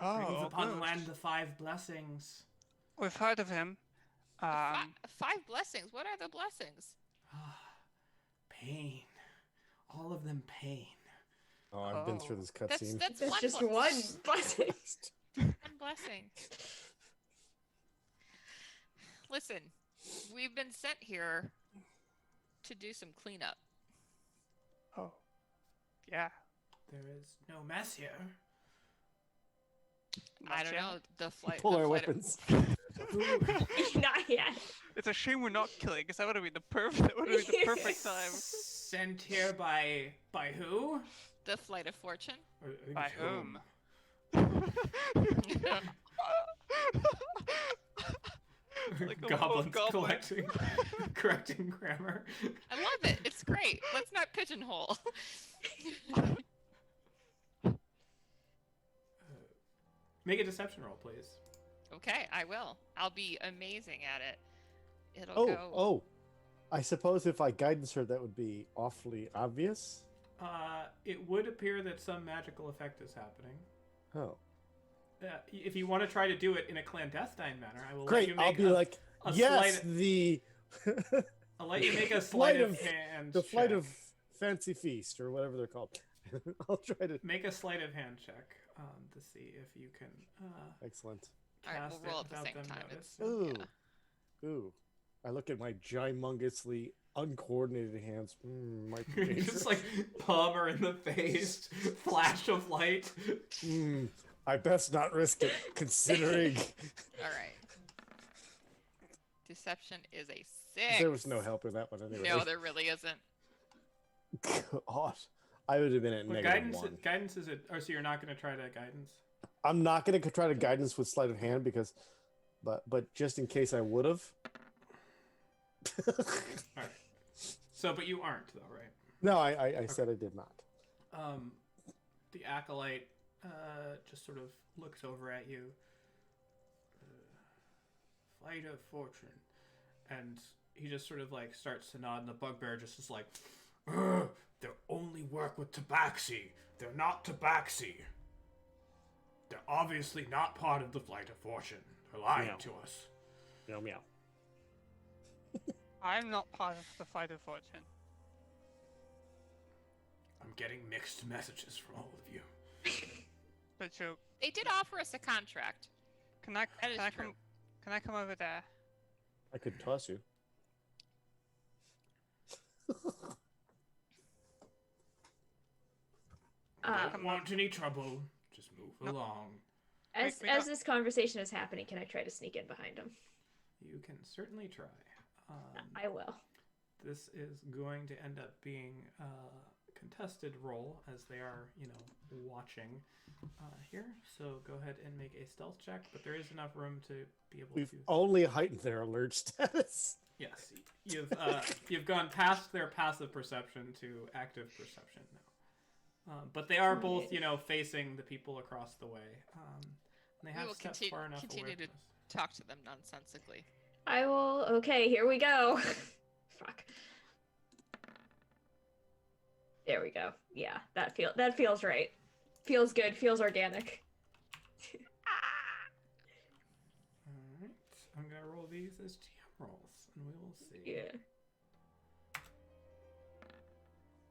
then? brings Oh, upon the good. land the 5 blessings. We've heard of him. 5 blessings. What are the blessings? Pain, all of them pain. Oh, I've been through this cutscene. That's That's one just blessing. one blessing. One blessing. Listen, we've been sent here to do some cleanup. Oh, yeah. There is no mess here. I don't know. The flight. Pull the our flight weapons. Not yet. It's a shame we're not killing, because that would have been the perfect time. Sent here by who? The flight of fortune. Or, I think By it's whom? Like a Goblins goblin. correcting grammar. I love it. It's great. Let's not pigeonhole. Make a deception roll, please. Okay, I will. I'll be amazing at it. It'll go. Oh. I suppose if I guidance her, that would be awfully obvious. It would appear that some magical effect is happening. Oh. If you want to try to do it in a clandestine manner, I will Great. let you make I'll be like, a yes, sleight- the I'll let you make a sleight of of- hand. the flight check. of fancy feast or whatever they're called. I'll try to. Make a sleight of hand check to see if you can Excellent. All right, cast we'll roll it at the without same them time. noticing. It's, Ooh. Ooh. I look at my ginormously uncoordinated hands. Might be dangerous. Just like palm her in the face, flash of light. I best not risk it, considering All right. Deception is a 6. there was no help in that one anyway. No, there really isn't. God, I would have been at Well, negative one. guidance is it? Oh, so you're not going to try to guidance? I'm not going to try to guidance with sleight of hand because, but just in case I would have. All right. So, but you aren't though, right? No, I said I did not. The acolyte just sort of looks over at you. Flight of fortune, and he just sort of like starts to nod, and the bugbear just is like, they only work with tabaxi. They're not tabaxi. They're obviously not part of the flight of fortune. They're lying Meow. to us. Meow meow. I'm not part of the fight of fortune. I'm getting mixed messages from all of you. But you, They did offer us a contract. can I That is can I true. come can I come over there? I could toss you. Don't want any trouble. Just move along. As we as got- this conversation is happening, can I try to sneak in behind him? You can certainly try. I will. This is going to end up being a contested roll as they are, watching here. So go ahead and make a stealth check, but there is enough room to be able We've to. only heightened their alert status. Yes, you've gone past their passive perception to active perception now. But they are both, facing the people across the way. And they We have will stepped far enough away continue from to us. talk to them nonsensically. I will. Okay, here we go. Fuck. There we go. Yeah, that feels right. Feels good. Feels organic. All right, I'm gonna roll these as GM rolls, and we will see. Yeah.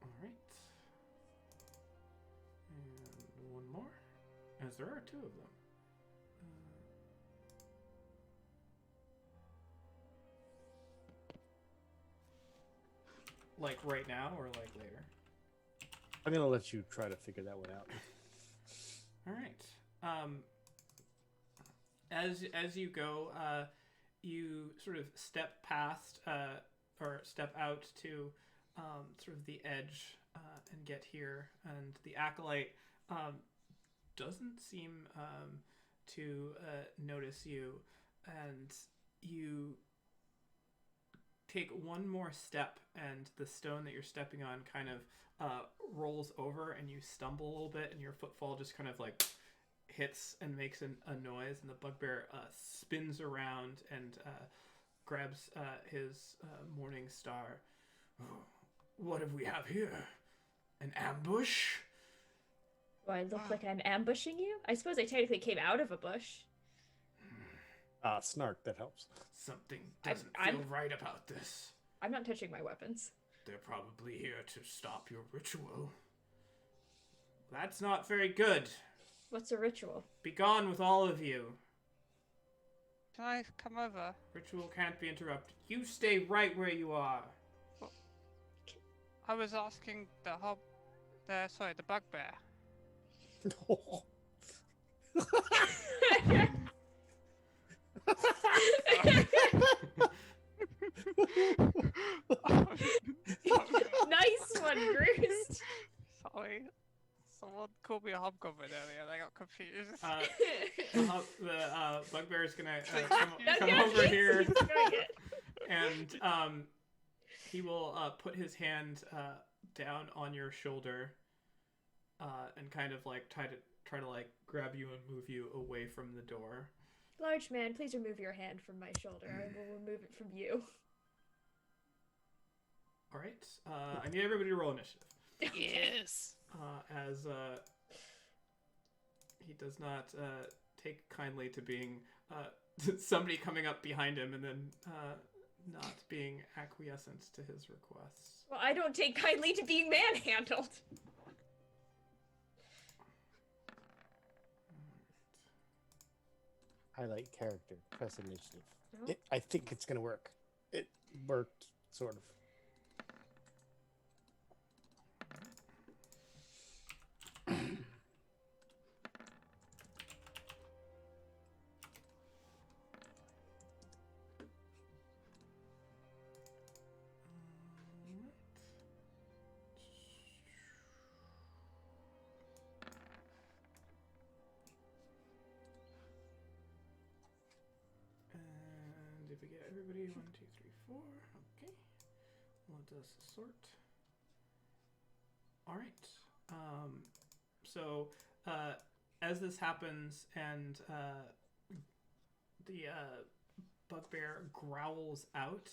All right. And one more, as there are two of them. Like right now or like later? I'm gonna let you try to figure that one out. All right. As you go, you sort of step past or step out to sort of the edge and get here, and the acolyte doesn't seem to notice you, and you take one more step, and the stone that you're stepping on kind of rolls over, and you stumble a little bit, and your footfall just kind of like hits and makes a noise, and the bugbear spins around and grabs his morning star. Oh, what have we have here? An ambush? Do I look like I'm ambushing you? I suppose I technically came out of a bush. Snark, that helps. Something I'm- doesn't I'm- feel right about this. I'm not touching my weapons. They're probably here to stop your ritual. That's not very good. What's a ritual? Be gone with all of you. Can I come over? Ritual can't be interrupted. You stay right where you are. I was asking the the bugbear. Nice one, Groost. Sorry. Someone called me a hobgoblin earlier and I got confused. The bugbear is gonna No, come no, over here, he's doing it. and he will put his hand down on your shoulder, and kind of like try to like grab you and move you away from the door. Large man, please remove your hand from my shoulder. I will remove it from you. All right. I need everybody to roll initiative. Yes. As he does not take kindly to being somebody coming up behind him and then not being acquiescent to his requests. Well, I don't take kindly to being manhandled. Highlight character. Press initiative. Nope. I think it's gonna work. It worked, sort of. And if we get everybody, 1, 2, 3, 4. Okay. Let us sort. All right. So as this happens and the bugbear growls out,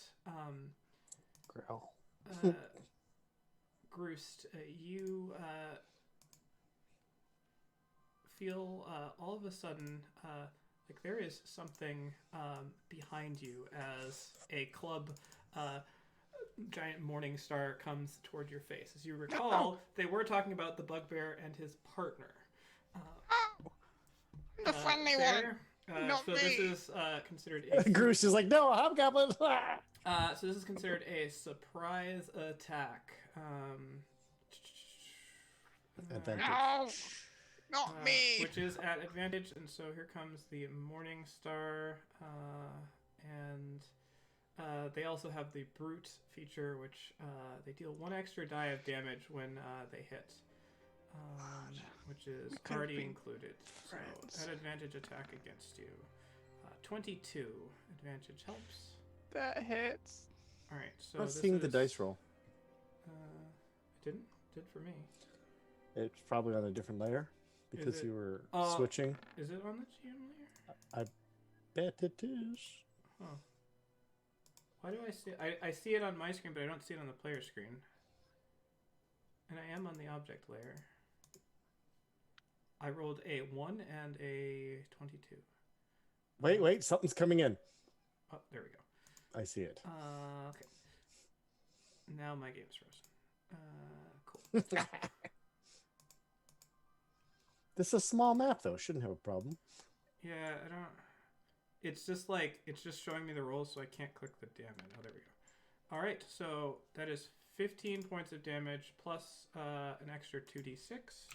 Growl. Groost, you feel all of a sudden like there is something behind you as a club giant morning star comes toward your face. As you recall, they were talking about the bugbear and his partner. The friendly one. Not so me. this is considered a Groose is like, no, hobgoblin. so this is considered a surprise attack. Advantage. No, not me. Which is at advantage, and so here comes the Morning Star, and they also have the Brute feature, which they deal 1 extra die of damage when they hit, which is could've already been included. friends. So at advantage attack against you. 22 advantage helps. That hits. All right, so I'm this seeing the is, dice roll. It did for me. It's probably on a different layer because it- you were Oh. switching. Is it on the GM layer? Bet it is. Huh. Why do I see I see it on my screen, but I don't see it on the player screen. And I am on the object layer. I rolled a 1 and a 22. Wait, something's coming in. Oh, there we go. I see it. Okay. Now my game's frozen. Cool. This is a small map, though. Shouldn't have a problem. Yeah, I don't... It's just like, it's just showing me the rolls, so I can't click the damage. Oh, there we go. Alright, so that is 15 points of damage plus an extra 2d6.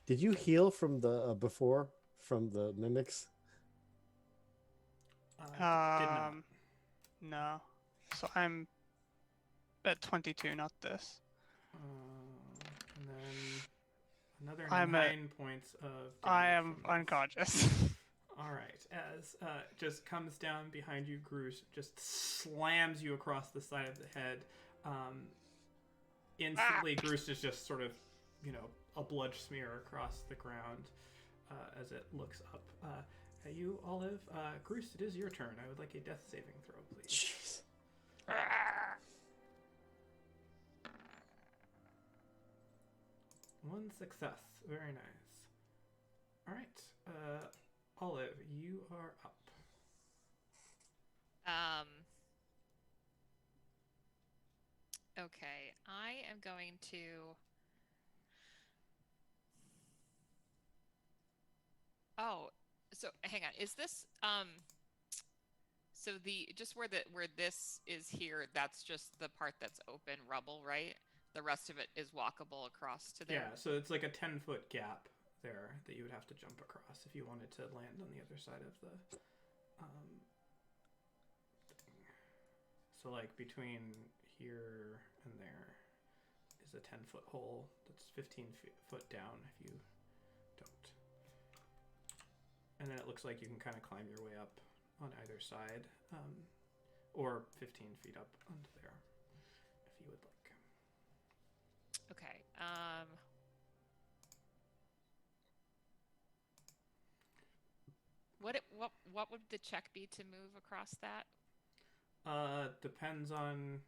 Did you heal from the before from the mimics? Did not. No. So I'm at 22, not this. And then another I'm 9 points of damage. I am from this. unconscious. Alright, as just comes down behind you, Groose just slams you across the side of the head. Instantly, Groose is just sort of, a blood smear across the ground as it looks up. At you, Olive. Groose, it is your turn. I would like a death saving throw, please. Jeez. 1 success. Very nice. Alright, Olive, you are up. Okay, I am going to. Oh, so hang on. Is this so the just where this is here, that's just the part that's open rubble, right? The rest of it is walkable across to there. Yeah, so it's like a 10-foot gap there that you would have to jump across if you wanted to land on the other side of the thing. So like between here and there is a 10-foot hole that's 15 foot down if you don't. And then it looks like you can kind of climb your way up on either side, or 15 feet up onto there if you would like. Okay. What would the check be to move across that? Depends on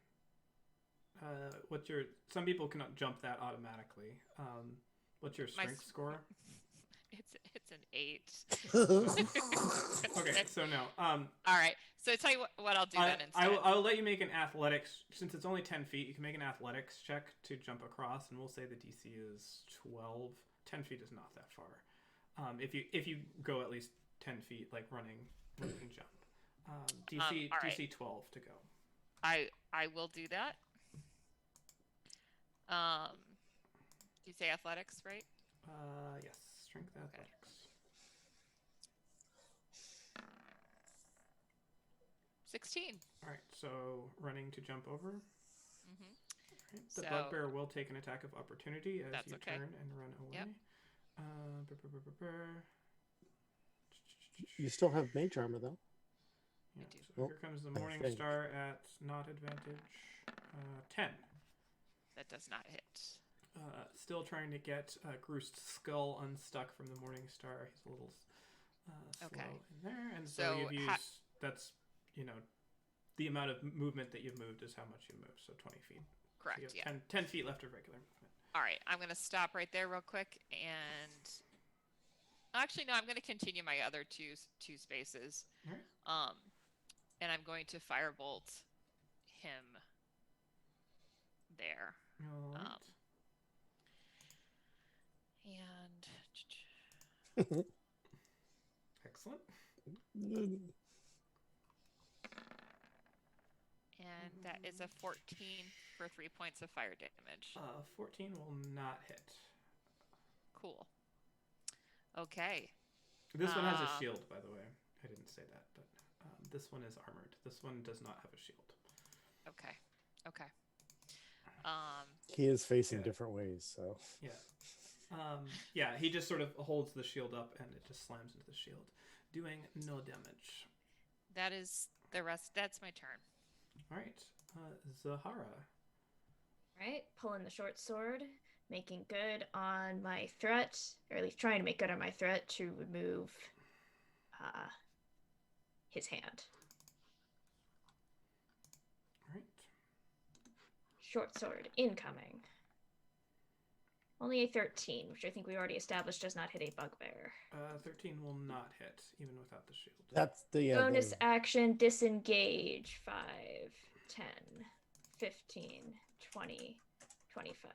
what your. Some people cannot jump that automatically. What's your strength score? It's an 8. Okay, so no. All right. So I tell you what I'll do then instead. I'll let you make an athletics, since it's only 10 feet, you can make an athletics check to jump across, and we'll say the DC is 12. 10 feet is not that far. If you go at least 10 feet, like running and jump. DC all right. DC 12 to go. I will do that. Do you say athletics, right? Yes, strength athletics. 16. All right, so running to jump over. Mm-hmm. Right. The bugbear will take an attack of opportunity as you turn and run away. Yep. You still have mage armor though. Yeah, so here comes the morning star at not advantage. 10. That does not hit. Still trying to get Groost's skull unstuck from the morning star. He's a little slow in there, and so you've used that's the amount of movement that you've moved is how much you move. So 20 feet. Correct. So you have 10 feet left of regular movement. All right, I'm going to stop right there real quick, and actually no, I'm going to continue my other two spaces. All right. And I'm going to firebolt him there. All right. And Excellent. And that is a 14 for 3 points of fire damage. 14 will not hit. Cool. Okay. This one has a shield, by the way. I didn't say that, but this one is armored. This one does not have a shield. Okay. He is facing different ways, so. Yeah. He just sort of holds the shield up, and it just slams into the shield, doing no damage. That is the rest. That's my turn. All right, Zahara. Right, pulling the short sword, making good on my threat, or at least trying to make good on my threat to remove his hand. All right. Short sword incoming. Only a 13, which I think we already established does not hit a bugbear. 13 will not hit, even without the shield. That's the bonus action disengage. 5, 10, 15, 20, 25,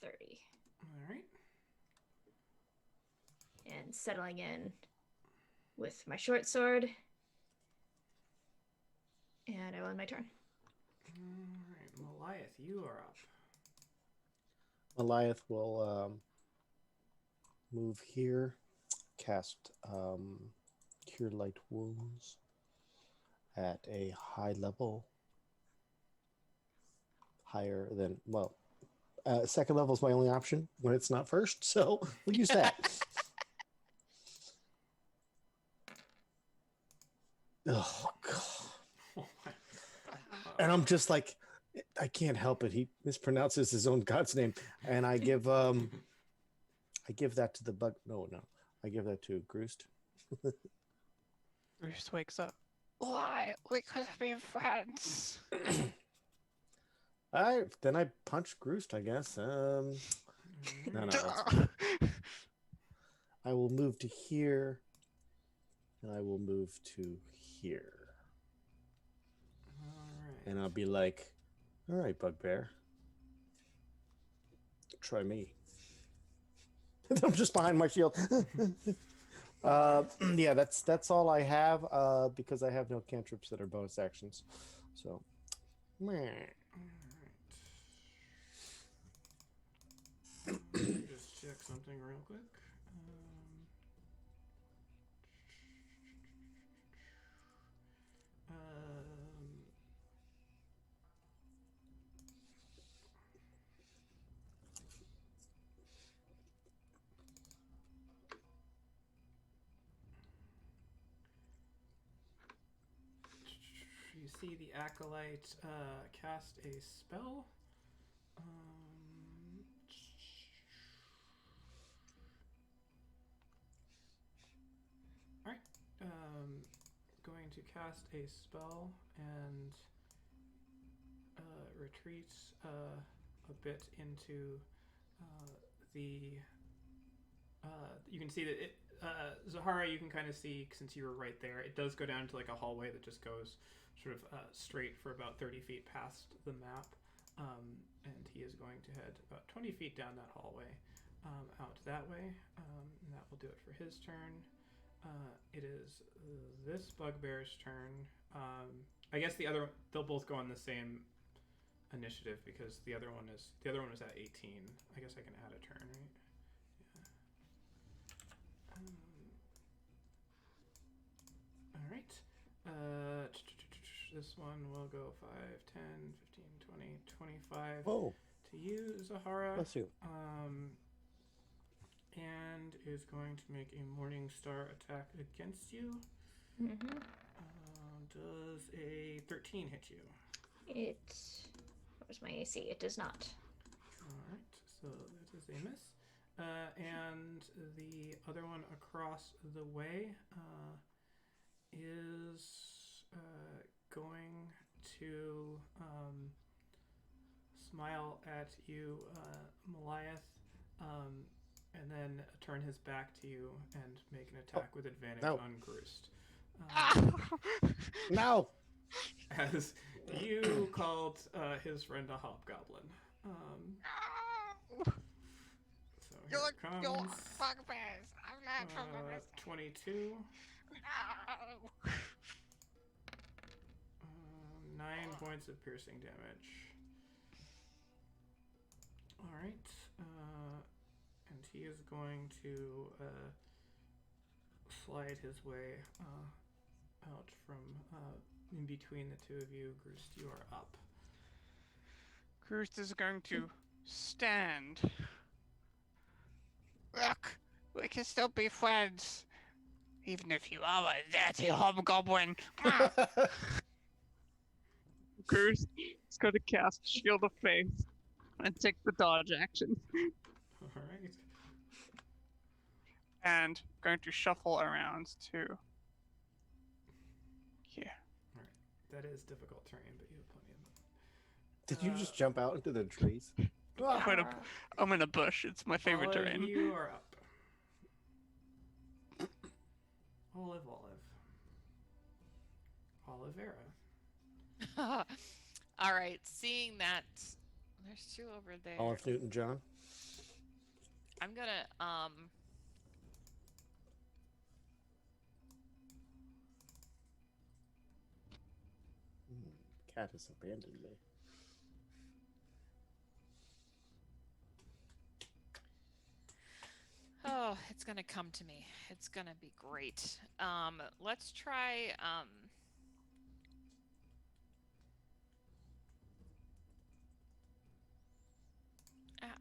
30. All right. And settling in with my short sword. And I will end my turn. All right, Maliath, you are up. Maliath will move here, cast Cure Light Wounds at a high level, higher than, second level is my only option when it's not first, so we'll use that. Oh, God. Oh my. And I'm just like, I can't help it. He mispronounces his own god's name, and I give that to the bug. No, I give that to Groost. Roost wakes up. Why? We could have been friends. Then I punch Groost, I guess. No. I will move to here, and I will move to here. All right. And I'll be like, all right, Bugbear. Try me. I'm just behind my shield. Yeah, that's all I have because I have no cantrips that are bonus actions. So, meh. All right. Just check something real quick. You see the acolyte cast a spell. Alright. Going to cast a spell and retreat a bit into the you can see that it. Zahara, you can kind of see, since you were right there, it does go down to like a hallway that just goes sort of straight for about 30 feet past the map. And he is going to head about 20 feet down that hallway out that way. And that will do it for his turn. It is this bugbear's turn. I guess they'll both go on the same initiative because the other one was at 18. I guess I can add a turn, right? Yeah. All right. This one will go 5, 10, 15, 20, 25 Whoa. to you, Zahara. Bless you. And is going to make a Morning Star attack against you. Mm-hmm. Does a 13 hit you? What was my AC? It does not. Alright, so that is a miss. And the other one across the way is going to smile at you, Maliath, and then turn his back to you and make an attack with advantage on Groost. No! As you called his friend a hobgoblin. So here it comes. You're bugbears. I'm not from the rest. 22. No. 9 points of piercing damage. Alright. And he is going to slide his way out from in between the two of you. Groost, you are up. Groost is going to stand. Look, we can still be friends. Even if you are a dirty hobgoblin. Groost is going to cast Shield of Faith and take the dodge action. Alright. And going to shuffle around to here. That is difficult terrain, but you have plenty of them. Did you just jump out into the trees? I'm in a bush. It's my favorite terrain. You are up. Olive. Olivera. All right, seeing that there's two over there. Olive Newton-John. I'm gonna Cat has abandoned me. Oh, it's gonna come to me. It's gonna be great. Let's try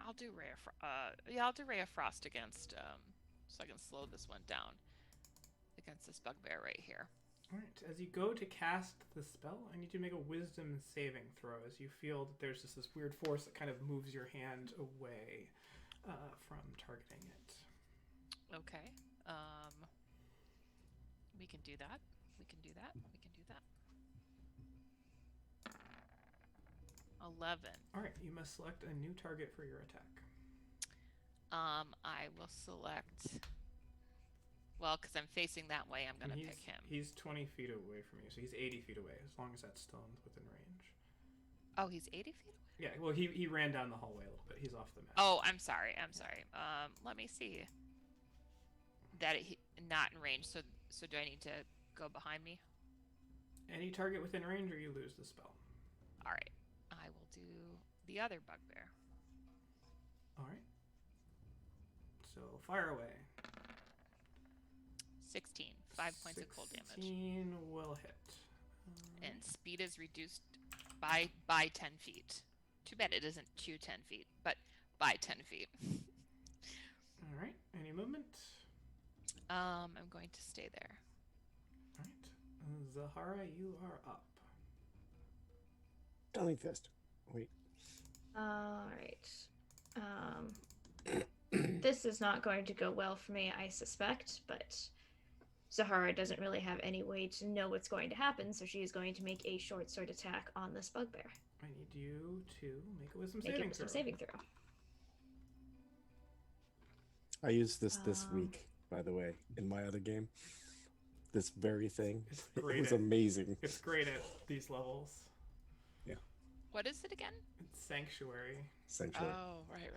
I'll do I'll do Ray of Frost against so I can slow this one down against this bugbear right here. Alright, as you go to cast the spell, I need you to make a wisdom saving throw as you feel that there's just this weird force that kind of moves your hand away from targeting it. Okay. We can do that. We can do that. 11. Alright, you must select a new target for your attack. I will select. Well, because I'm facing that way, I'm gonna pick him. He's 20 feet away from you, so he's 80 feet away, as long as that's still within range. Oh, he's 80 feet away? Yeah, well, he ran down the hallway a little bit. He's off the map. Oh, I'm sorry. Let me see. That not in range. So do I need to go behind me? Any target within range, or you lose the spell. All right. I will do the other bugbear. All right. So fire away. 16. 5 points of cold damage. 16 will hit. And speed is reduced by 10 feet. Too bad it isn't 10 feet, but by 10 feet. All right. Any movement? I'm going to stay there. All right. Zahara, you are up. Stunning Fist. Wait. Alright. This is not going to go well for me, I suspect, but Zahara doesn't really have any way to know what's going to happen, so she is going to make a short sword attack on this bugbear. I need you to make a wisdom Make a saving wisdom throw. saving throw. I used this Um, week, by the way, in my other game. This very thing. It's It great. was amazing. It's great at these levels. What is it again? It's Sanctuary. Essentially. Oh, right.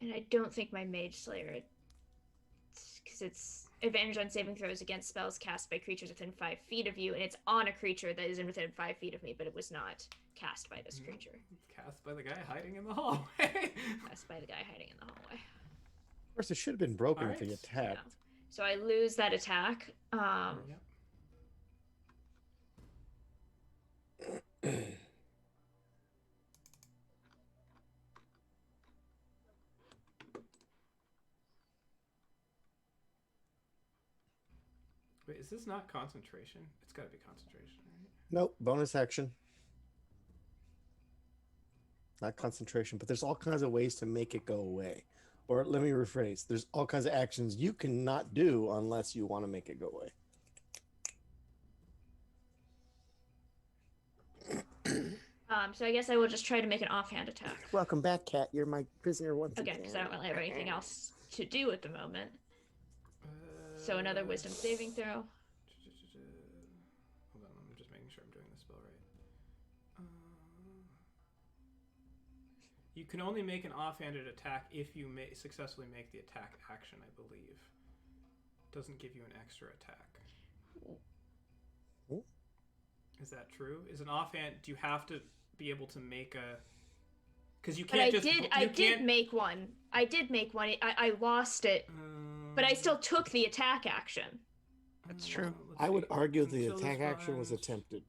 and I don't think my Mage Slayer, because it's advantage on saving throws against spells cast by creatures within 5 feet of you, and it's on a creature that is within 5 feet of me, but it was not cast by this creature. Cast by the guy hiding in the hallway. Cast by the guy hiding in the hallway. Of course, it should have been broken if he Alright. attacked. So I lose that attack. Yep. Wait, is this not concentration? It's got to be concentration, right? Nope, bonus action. Not concentration, but there's all kinds of ways to make it go away. Or let me rephrase, there's all kinds of actions you cannot do unless you want to make it go away. So I guess I will just try to make an offhand attack. Welcome back, Cat. You're my prisoner once Again, because I don't really have anything else to do at the moment. So another wisdom saving throw. Hold on, I'm just making sure I'm doing the spell right. You can only make an offhanded attack if you successfully make the attack action, I believe. Doesn't give you an extra attack. Oh. Is that true? Is an offhand? Do you have to be able to make a? Because you But can't I did make one. I did make one. I lost it, but I still took the attack action. That's true. I would argue the attack action was attempted.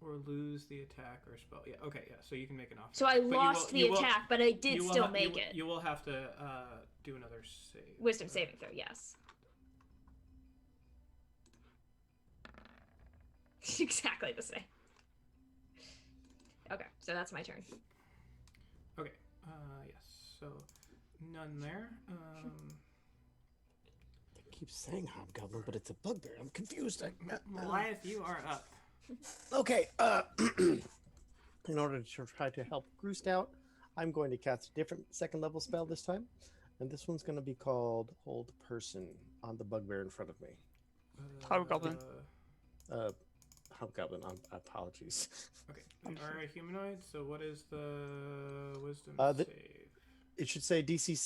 Or lose the attack or spell. Yeah. Okay. Yeah. So you can make an offhand. So I lost the attack, but I did still make it. You will have to do another save. Wisdom saving throw. Yes. Exactly the same. Okay, so that's my turn. Okay. Yes. So none there. They keep saying hobgoblin, but it's a bugbear. I'm confused. Goliath, you are up. Okay. In order to try to help Groost out, I'm going to cast a different second level spell this time, and this one's going to be called Hold Person on the bugbear in front of me. Hobgoblin. Hobgoblin. Apologies. Okay. You are a humanoid, so what is the wisdom save? It should say DC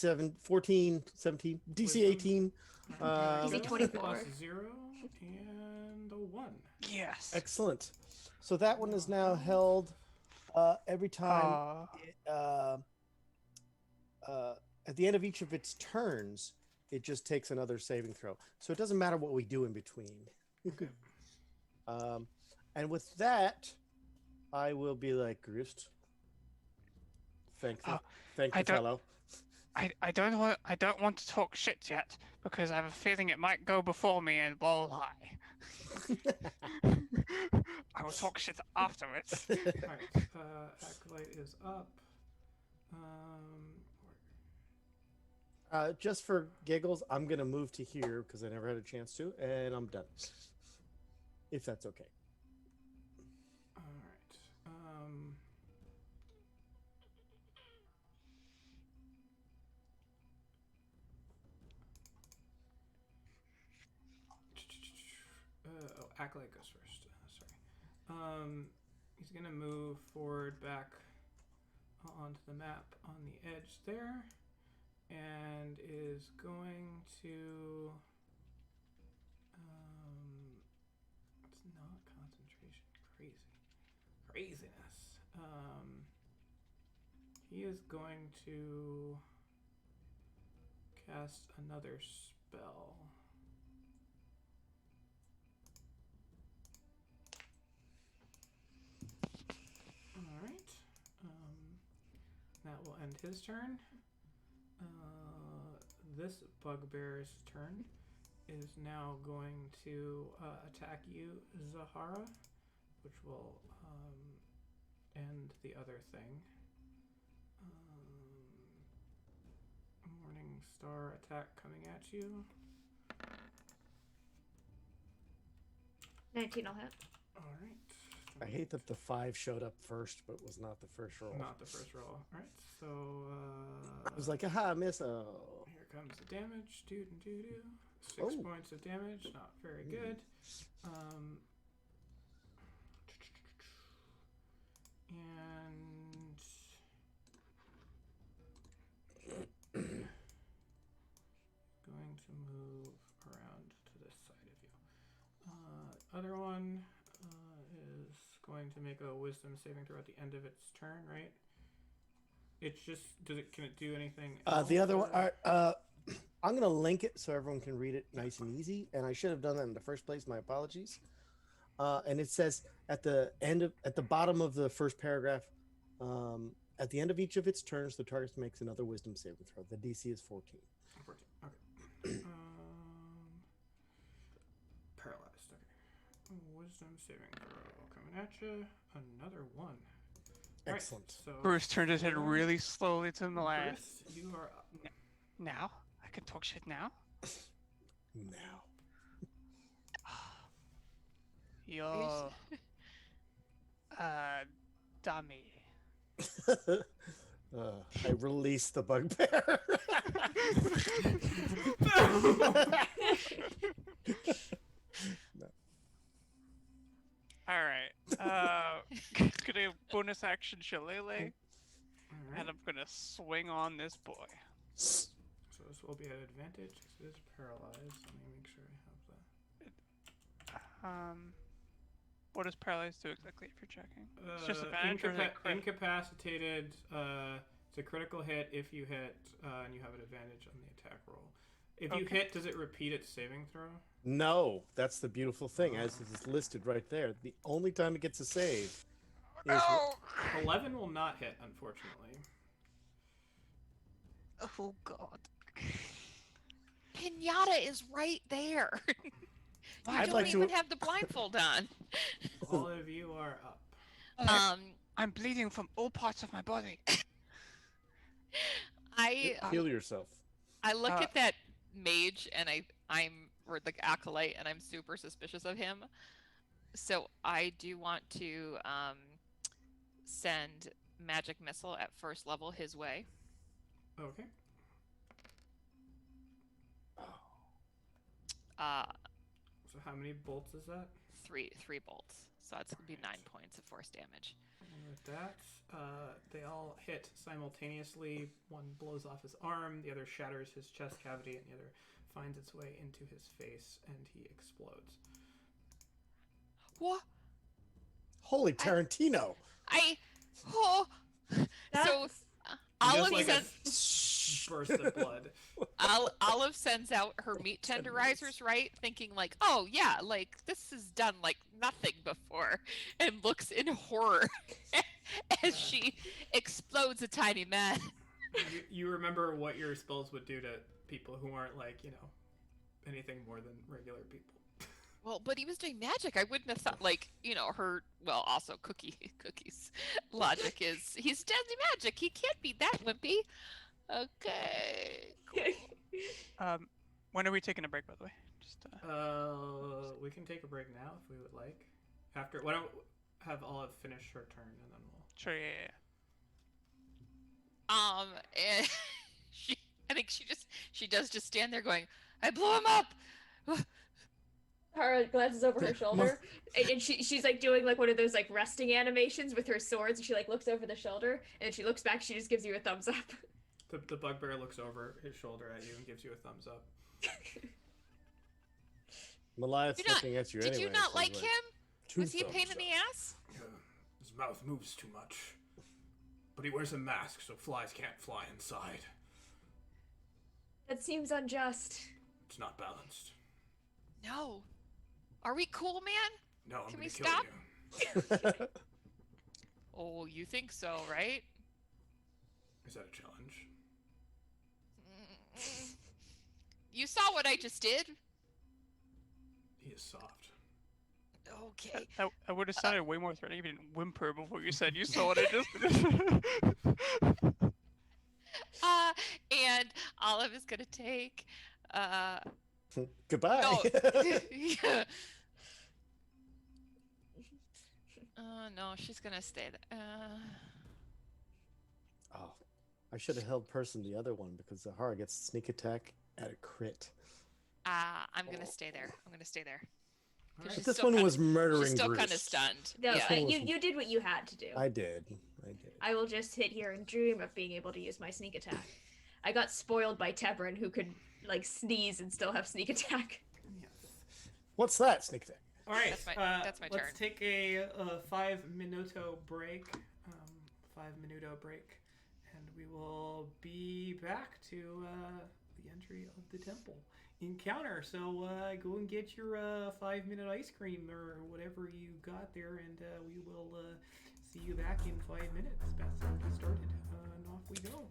14, 17, DC Wisdom? 18. DC 24. Plus 0 and a 1. Yes. Excellent. So that one is now held every time. At the end of each of its turns, it just takes another saving throw. So it doesn't matter what we do in between. And with that, I will be like, Groost. Thank you, fellow. I don't want to talk shit yet because I have a feeling it might go before me and will lie. I will talk shit afterwards. Alright, Acolyte is up. Just for giggles, I'm going to move to here because I never had a chance to, and I'm done. If that's okay. Alright. Acolyte goes first. Sorry. He's gonna move forward back onto the map on the edge there, and is going to. It's not concentration. Craziness. He is going to cast another spell. Alright. That will end his turn. This bugbear's turn is now going to attack you, Zahara, which will end the other thing. Morning Star attack coming at you. 19 will hit. Alright. I hate that the 5 showed up first, but was not the first roll. Not the first roll. All right, so I was like, aha, missile. here comes the damage. Doo doo doo doo. 6 Oh. points of damage. Not very good. And going to move around to this side of you. Other one is going to make a wisdom saving throw at the end of its turn, right? It's just can it do anything? The else, other one, or- I'm gonna link it so everyone can read it nice and easy. And I should have done that in the first place. My apologies. And it says at the bottom of the first paragraph, at the end of each of its turns, the target makes another wisdom saving throw. The DC is 14. 14. Okay. Paralyzed. Okay. Wisdom saving throw coming at you. Another one. Excellent. Right, so Bruce turned his head really slowly to the left. Bruce, you are up. Now? I can talk shit now? Now. Yo. Dummy. I release the bugbear. Alright. Gonna bonus action Shillelagh, Alright. and I'm gonna swing on this boy. So this will be at advantage because it is paralyzed. Let me make sure I have that. What does paralyzed do exactly if you're checking? It's just advantage or is it crit? Incapacitated. It's a critical hit if you hit, and you have an advantage on the attack roll. If you hit, does it repeat its saving throw? No, that's the beautiful thing, as it is listed right there. The only time it gets a save is No! 11 will not hit, unfortunately. Oh god. Pinata is right there. You I'd don't like to- even have the blindfold on. All of you are up. I'm bleeding from all parts of my body. I heal yourself. look at that mage and or the acolyte, and I'm super suspicious of him. So I do want to send magic missile at first level his way. Okay. So how many bolts is that? Three bolts. So that's gonna be 9 points of force damage. And with that, they all hit simultaneously. One blows off his arm, the other shatters his chest cavity, and the other finds its way into his face, and he explodes. What? Holy Tarantino! So Olive like sends burst of blood. Olive sends out her meat tenderizers, right? Thinking like, oh yeah, like this is done like nothing before, and looks in horror as she explodes a tiny man. You remember what your spells would do to people who aren't like, anything more than regular people. Well, but he was doing magic. I wouldn't have thought her. Well, also Cookie's logic is he's deadly magic. He can't be that wimpy. Okay. Cool. When are we taking a break, by the way? Just We can take a break now if we would like. After, why don't have Olive finish her turn and then we'll. Sure, yeah. And I think she does just stand there going, I blew him up. Tara glances over her shoulder, and she's like doing like one of those like resting animations with her swords, and she like looks over the shoulder, and she looks back, she just gives you a thumbs up. The bugbear looks over his shoulder at you and gives you a thumbs up. Malia's looking at you Did anyway. you not so like him? two Was he a pain in thumbs the up. ass? His mouth moves too much. But he wears a mask so flies can't fly inside. That seems unjust. It's not balanced. No. Are we cool, man? No, I'm Can gonna we kill stop? you. Oh, you think so, right? Is that a challenge? You saw what I just did? He is soft. Okay. I would have sounded way more threatening if you didn't whimper before you said you saw what I just did. And Olive is gonna take Goodbye. no. Yeah. No, she's gonna stay there. Oh, I should have held person the other one because Zahara gets sneak attack at a crit. I'm gonna stay there. I'm gonna stay there. All 'Cause right. she's This still one kinda- was murdering She's still kind of Bruce. stunned. No, Yeah. one was- you did what you had to do. I did. I will just sit here and dream of being able to use my sneak attack. I got spoiled by Tebrin, who could like sneeze and still have sneak attack. Yes. What's that, sneak attack? All right. That's my turn. Let's take a 5-minuto break. 5-minuto break, and we will be back to the entry of the temple encounter. So go and get your 5-minute ice cream or whatever you got there, and we will see you back in 5 minutes. Best time to start it, and off we go.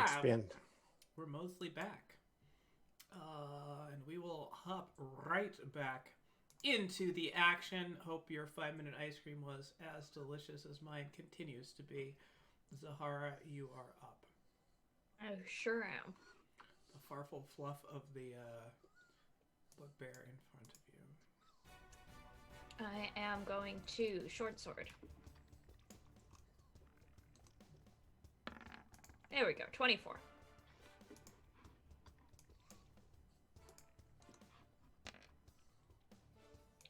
expand. We're mostly back. And we will hop right back into the action. Hope your 5-minute ice cream was as delicious as mine continues to be. Zahara, you are up. I sure am. The farful fluff of the bugbear in front of you. I am going to short sword. There we go, 24.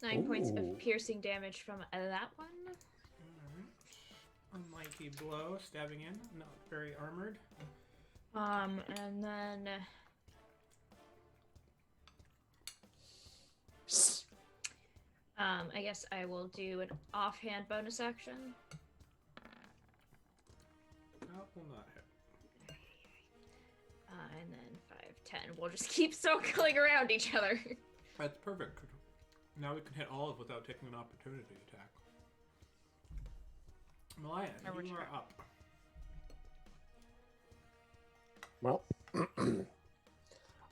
Nine points Ooh. of piercing damage from that one. Alright. A mighty blow, stabbing in, not very armored. And then I guess I will do an offhand bonus action. That will not hit. And then 5, 10. We'll just keep circling around each other. That's perfect. Now we can hit all of without taking an opportunity attack. Malaya, you are up. Well,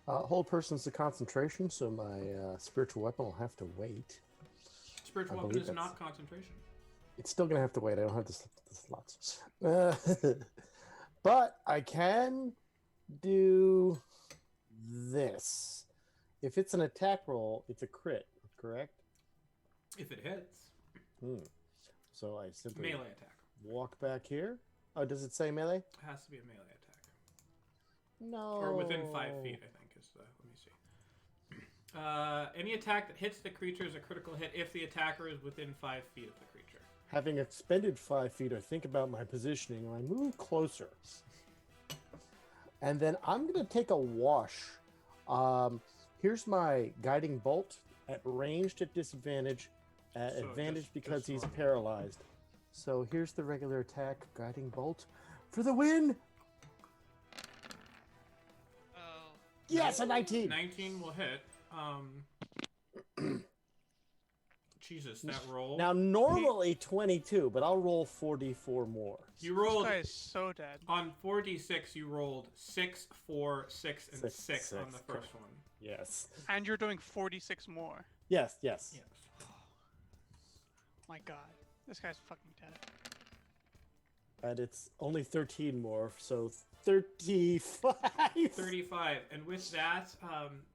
hold persons to concentration, so my spiritual weapon will have to wait. Spiritual I weapon believe is that's- not concentration. It's still gonna have to wait. I don't have the slots. But I can do this. If it's an attack roll, it's a crit, correct? If it hits, So I simply melee attack. walk back here. Oh, does it say melee? It has to be a melee attack. No. Or within 5 feet, I think is the. Let me see. Any attack that hits the creature is a critical hit if the attacker is within 5 feet of the creature. Having expended 5 feet, I think about my positioning. I move closer. And then I'm going to take a wash. Here's my guiding bolt at ranged at disadvantage, at So advantage just because he's normal. paralyzed. So here's the regular attack, guiding bolt for the win. Oh. Yes, a 19. 19 will hit. Jesus, that roll. Now normally 22, but I'll roll 44 more. You This rolled guy is so dead. on 4d6. You rolled 6, 4, 6, and 6, Six, on the six, first one. Yes. And you're doing 46 more. Yes, yes. Yes. My god. This guy's fucking dead. And it's only 13 more, so 35. 35, and with that,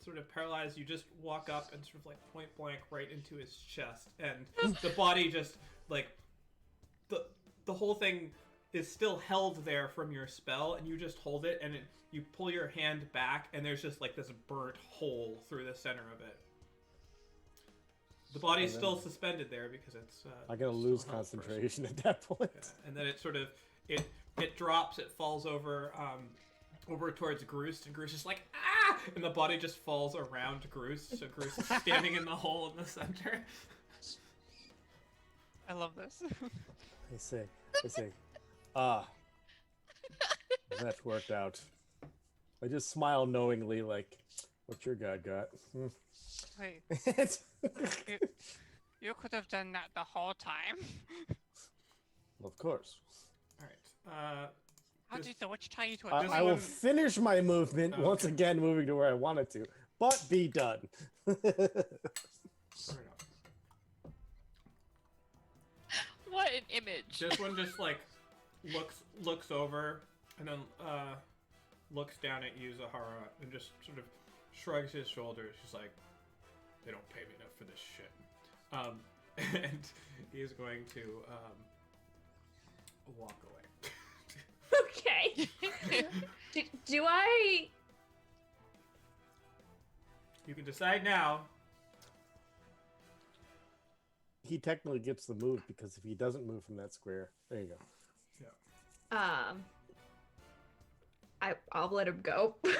sort of paralyzed, you just walk up and sort of like point blank right into his chest, and the body just like the whole thing is still held there from your spell, and you just hold it, and you pull your hand back, and there's just like this burnt hole through the center of it. The body's And then- still suspended there because it's. I'm gonna still lose held for- concentration at that point. Yeah, and then it sort of it drops, it falls over over towards Groose, and Groose is like ah, and the body just falls around Groose, so Groose is standing in the hole in the center. I love this. I say, ah, that worked out. I just smile knowingly, like, what your god got. Wait, Hmm. you could have done that the whole time. Of course. All right. How This- did the witch tie you to I, a This I tree? will one- finish my movement Oh, once okay. again, moving to where I wanted to, but be done. Fair enough. What an image. This one just like looks over and then looks down at you, Zahara, and just sort of shrugs his shoulders. He's like, "They don't pay me enough for this shit," and he is going to walk away. Okay. do I? You can decide now. He technically gets the move because if he doesn't move from that square, there you go. I'll let him go. And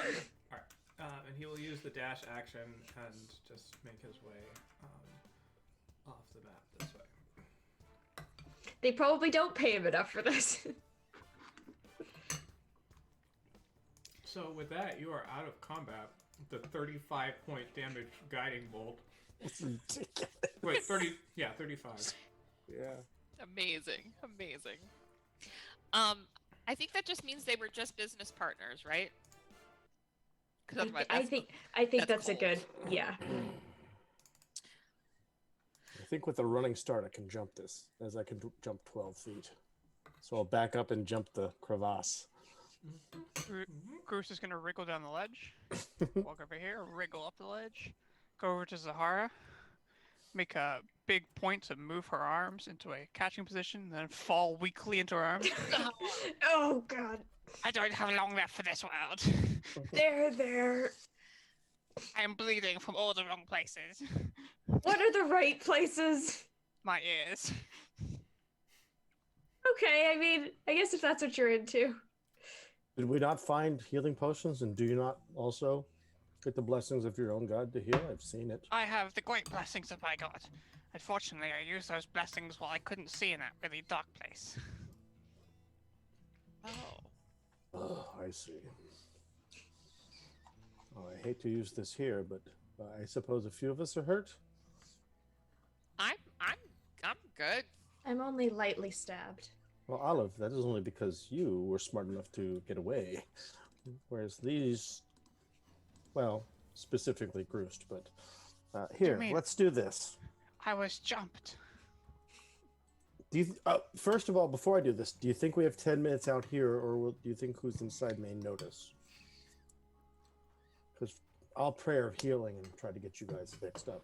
he will use the dash action and just make his way off the map this way. They probably don't pay him enough for this. So with that, you are out of combat. The 35-point damage guiding bolt. It's ridiculous. Wait, 30? Yeah, 35. Yeah. Amazing. I think that just means they were just business partners, right? Because I, otherwise, I think that's that's a good. cold. Yeah. I think with a running start, I can jump this, as I can jump 12 feet. So I'll back up and jump the crevasse. Goose is gonna wriggle down the ledge. Walk over here, wriggle up the ledge, go over to Zahara, make a big point to move her arms into a catching position, then fall weakly into her arms. Oh God. I don't have long left for this world. There. I am bleeding from all the wrong places. What are the right places? My ears. Okay, I mean, I guess if that's what you're into. Did we not find healing potions, and do you not also get the blessings of your own god to heal? I've seen it. I have the great blessings of my god. Unfortunately, I used those blessings while I couldn't see in that really dark place. Oh. Oh, I see. Oh, I hate to use this here, but I suppose a few of us are hurt. I'm good. I'm only lightly stabbed. Well, Olive, that is only because you were smart enough to get away. Whereas these, well, specifically Groost, but here, mean? let's do this. I was jumped. Do you, first of all, before I do this, do you think we have 10 minutes out here, or do you think who's inside may notice? Because I'll prayer of healing and try to get you guys fixed up.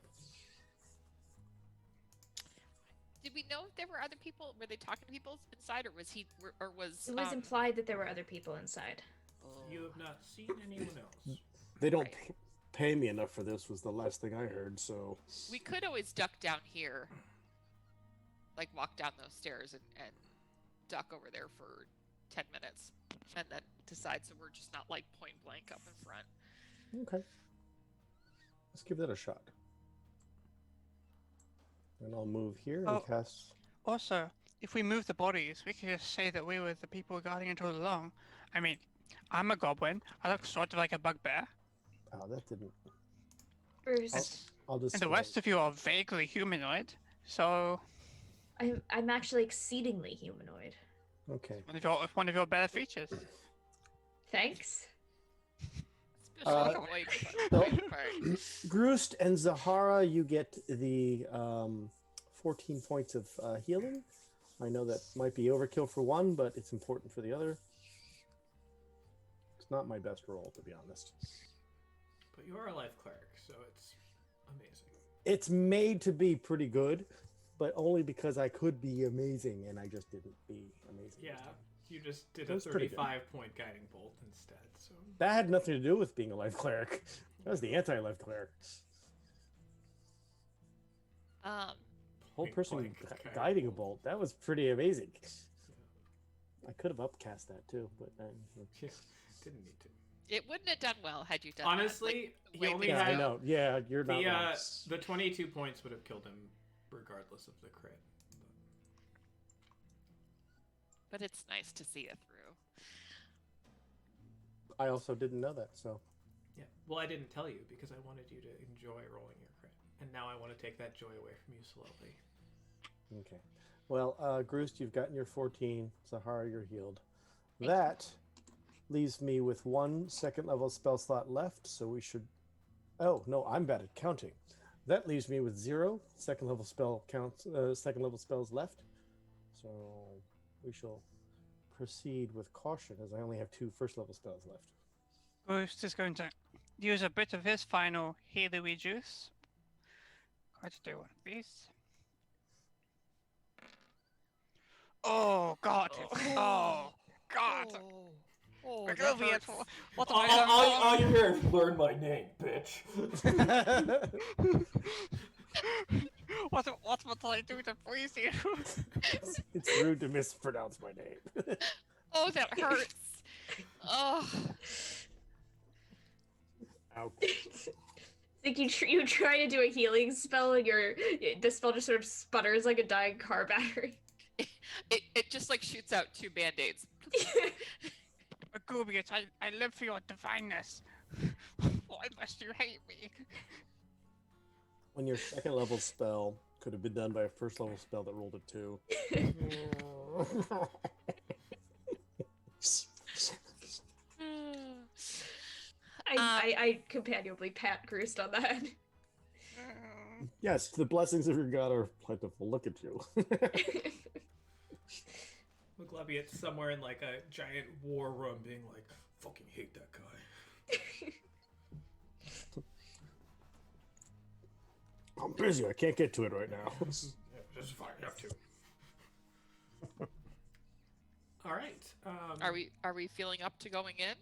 Did we know if there were other people? Were they talking to people inside, or was he, or was? It was implied that there were other people inside. You have not seen anyone else. They don't Right. pay me enough for this, was the last thing I heard, so... We could always duck down here, like walk down those stairs and duck over there for 10 minutes, and then decide so we're just not like point blank up in front. Okay. Let's give that a shot. And I'll move here and Oh. cast... Also, if we move the bodies, we could just say that we were the people guarding it all along. I mean, I'm a goblin. I look sort of like a bugbear. Oh, that didn't... Bruce, I'll just... And the rest of you are vaguely humanoid. So, I'm actually exceedingly humanoid. Okay. one of your better features. Thanks. Especially Uh, the white no. part. Groost and Zahara, you get the 14 points of healing. I know that might be overkill for one, but it's important for the other. It's not my best roll, to be honest. But you are a life cleric, so it's amazing. It's made to be pretty good, but only because I could be amazing, and I just didn't be amazing. Yeah, this time. you just did That a was pretty good. 35-point guiding bolt instead. So That had nothing to do with being a life cleric. That was the anti-life cleric. Whole Point person blank guiding a bolt. That was pretty amazing. I could have upcast that too, but yeah, didn't need to. It wouldn't have done well had you done Honestly, that. he only yeah, had I know. Yeah, you're not the wrong. the 22 points would have killed him regardless of the crit. But it's nice to see it through. I also didn't know that, so Yeah. Well, I didn't tell you because I wanted you to enjoy rolling your crit, and now I want to take that joy away from you slowly. okay. Well, Groost, you've gotten your 14. Zahara, you're healed. Thank That leaves me with 1 second level spell slot left, so we should... Oh, no, I'm bad at counting. That leaves me with 0 second level spells left. So we shall proceed with caution, as I only have 2 first level spells left. Ghost is going to use a bit of his final healy juice. Going to do one of these. Oh God! Oh God! Oh, We're that gonna be at hurts. what have I done wrong? you hear is learn my name, bitch. What must I do to please you? It's rude to mispronounce my name. Oh, that hurts. Oh. Ow. Like you try to do a healing spell and the spell just sort of sputters like a dying car battery. It just like shoots out 2 band-aids. Agubius, I live for your divineness. Why must you hate me? When your second level spell could have been done by a first level spell that rolled a 2. I companionably pat Groost on the head. Yes, the blessings of your god are plentiful. Look at you. McLeviat's somewhere in like a giant war room being like, fucking hate that guy. I'm busy. I can't get to it right now. Yeah, just fine, you have to. All right. Are we feeling up to going in?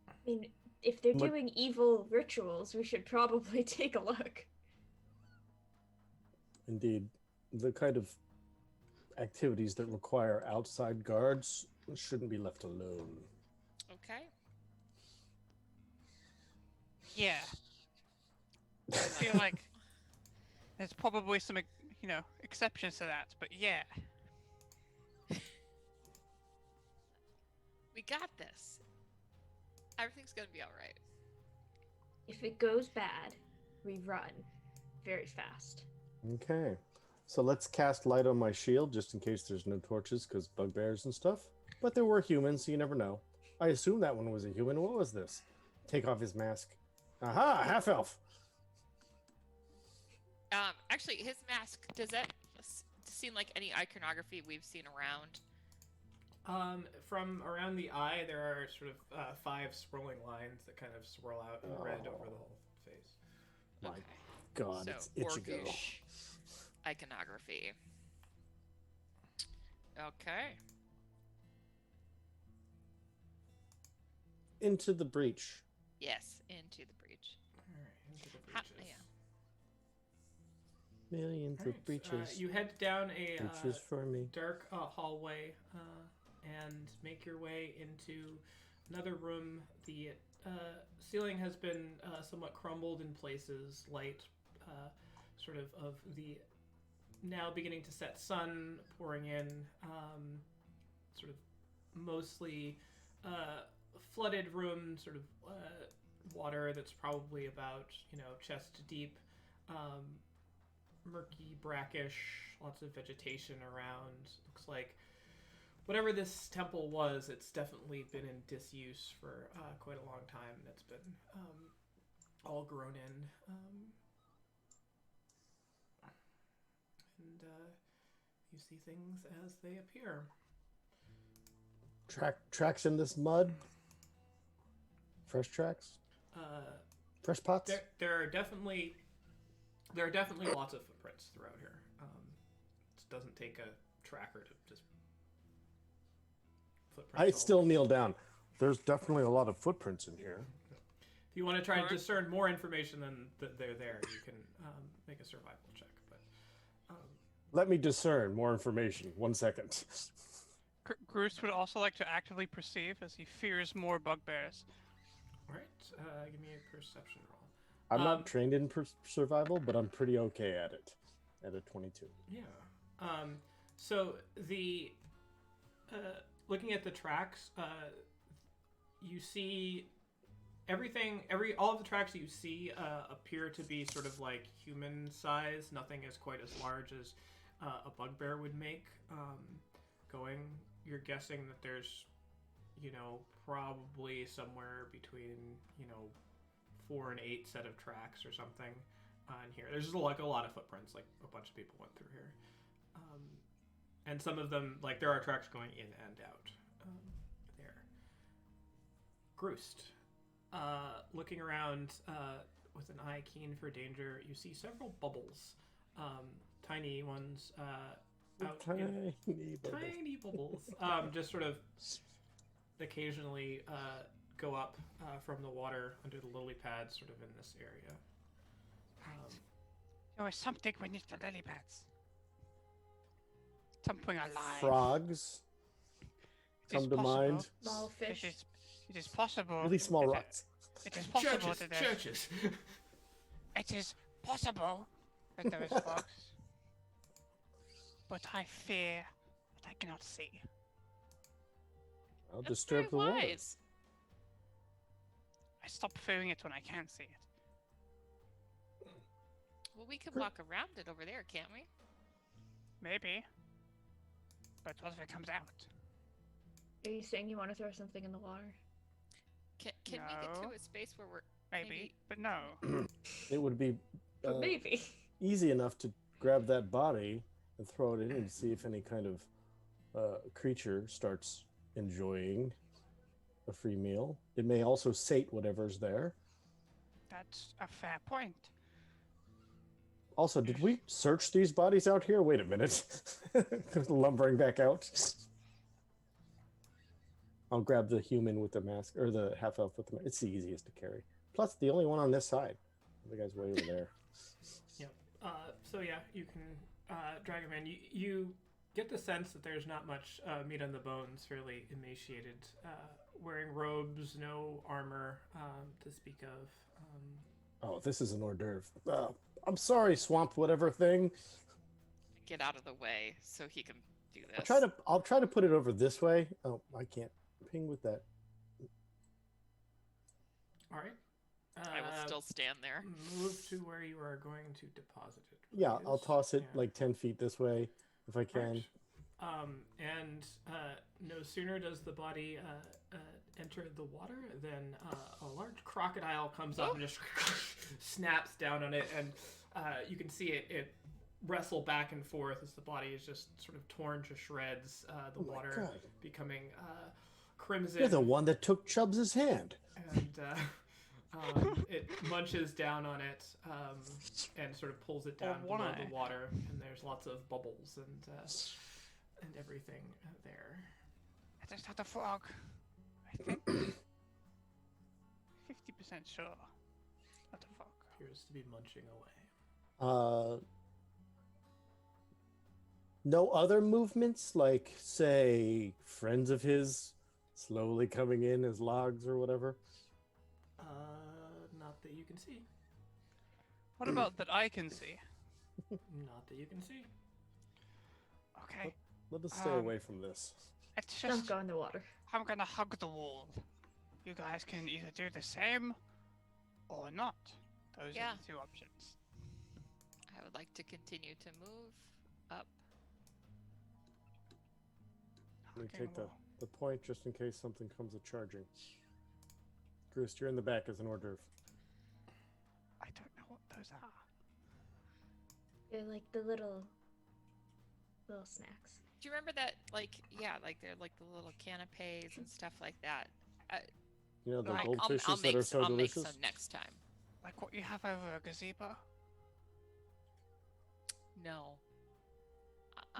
I mean, if they're What- doing evil rituals, we should probably take a look. Indeed, the kind of activities that require outside guards shouldn't be left alone. Okay. Yeah. I feel like there's probably some, exceptions to that, but yeah. We got this. Everything's gonna be alright. If it goes bad, we run very fast. Okay, so let's cast light on my shield just in case there's no torches because bugbears and stuff. But there were humans, so you never know. I assume that one was a human. What was this? Take off his mask. Aha, half elf. Actually, his mask, does that seem like any iconography we've seen around? From around the eye, there are sort of 5 swirling lines that kind of swirl out in red over the whole face. My Okay. God, So, it's Ichigo. orcish iconography. Okay. Into the breach. Yes, into the breach. All right, into the Ha- breaches. yeah. Millions All of right, breaches. you head down a Breaches for me. dark hallway and make your way into another room. The ceiling has been somewhat crumbled in places. Light, sort of the now beginning to set sun pouring in. Sort of mostly flooded room. Sort of water that's probably about chest deep. Murky, brackish, lots of vegetation around. Looks like whatever this temple was, it's definitely been in disuse for quite a long time. It's been all grown in. And you see things as they appear. Tracks in this mud. Fresh tracks. Fresh pots. There are definitely lots of footprints throughout here. It doesn't take a tracker to just footprints. I all still over. kneel down. There's definitely a lot of footprints in here. If you want to try and Alright. discern more information than they're there, you can make a survival check. But Let me discern more information. 1 second. Groose would also like to actively perceive as he fears more bugbears. all right, give me a perception roll. I'm Um, not trained in survival, but I'm pretty okay at it. At a 22. Yeah. So the looking at the tracks, you see all of the tracks that you see appear to be sort of like human size. Nothing is quite as large as a bugbear would make. You're guessing that there's, probably somewhere between, 4 and 8 set of tracks or something in here. There's just like a lot of footprints, like a bunch of people went through here. And some of them, like there are tracks going in and out there. Groost. Looking around with an eye keen for danger, you see several bubbles. Tiny ones out in tiny bubbles. Just sort of occasionally go up from the water under the lily pads, sort of in this area. There was something beneath the lily pads. Something alive. Frogs It is come to possible. mind. Small fish. It is possible. Really small that rocks. It is possible Churches, that there, churches. it is possible that there is frogs. But I fear that I cannot see. I'll That's disturb the very water. wise. I stop fearing it when I can't see it. Well, we can walk around it over there, can't we? Maybe. But what if it comes out? Are you saying you want to throw something in the water? Can we get No. to a space where we're Maybe, but no. It would be But maybe. easy enough to grab that body and throw it in and see if any kind of creature starts enjoying a free meal. It may also sate whatever's there. That's a fair point. Also, did we search these bodies out here? Wait a minute. Lumbering back out. I'll grab the human with the mask, or the half elf with the mask. It's the easiest to carry. Plus, the only one on this side. The guy's way over there. Yep. So yeah, you can drag him in. You get the sense that there's not much meat on the bones. Fairly emaciated, wearing robes, no armor to speak of. Oh, this is an hors d'oeuvre. I'm sorry, swamp whatever thing. get out of the way so he can do this. I'll try to put it over this way. Oh, I can't ping with that. All right. I will still stand there. Move to where you are going to deposit it. Yeah, I'll please. toss it Yeah. like 10 feet this way if I can. Right. And no sooner does the body enter the water than a large crocodile comes up and just snaps down on it, and you can see it wrestle back and forth as the body is just sort of torn to shreds. The Oh my water God. becoming crimson. You're the one that took Chubbs' hand. And it munches down on it and sort of pulls it down one below eye. the water, and there's lots of bubbles and everything there. I just had a frog. I think. 50% sure. Not a frog. Appears to be munching away. No other movements, like, say, friends of his slowly coming in as logs or whatever? Not that you can see. What about that I can see? Not that you can see. Okay. Let us stay away from this. It's Don't just go in the water. I'm gonna hug the wall. You guys can either do the same or not. Those Yeah. are the two options. I would like to continue to move up. Let me Hugging take the the, wall. the point just in case something comes a charging. Groost, you're in the back as an hors d'oeuvre. I don't know what those are. They're like the little snacks. Do you remember that? Like, yeah, like they're like the little canapes and stuff like that. You know, the Like, goldfishes that are so I'll make delicious? some next time. Like what you have over a gazebo? No.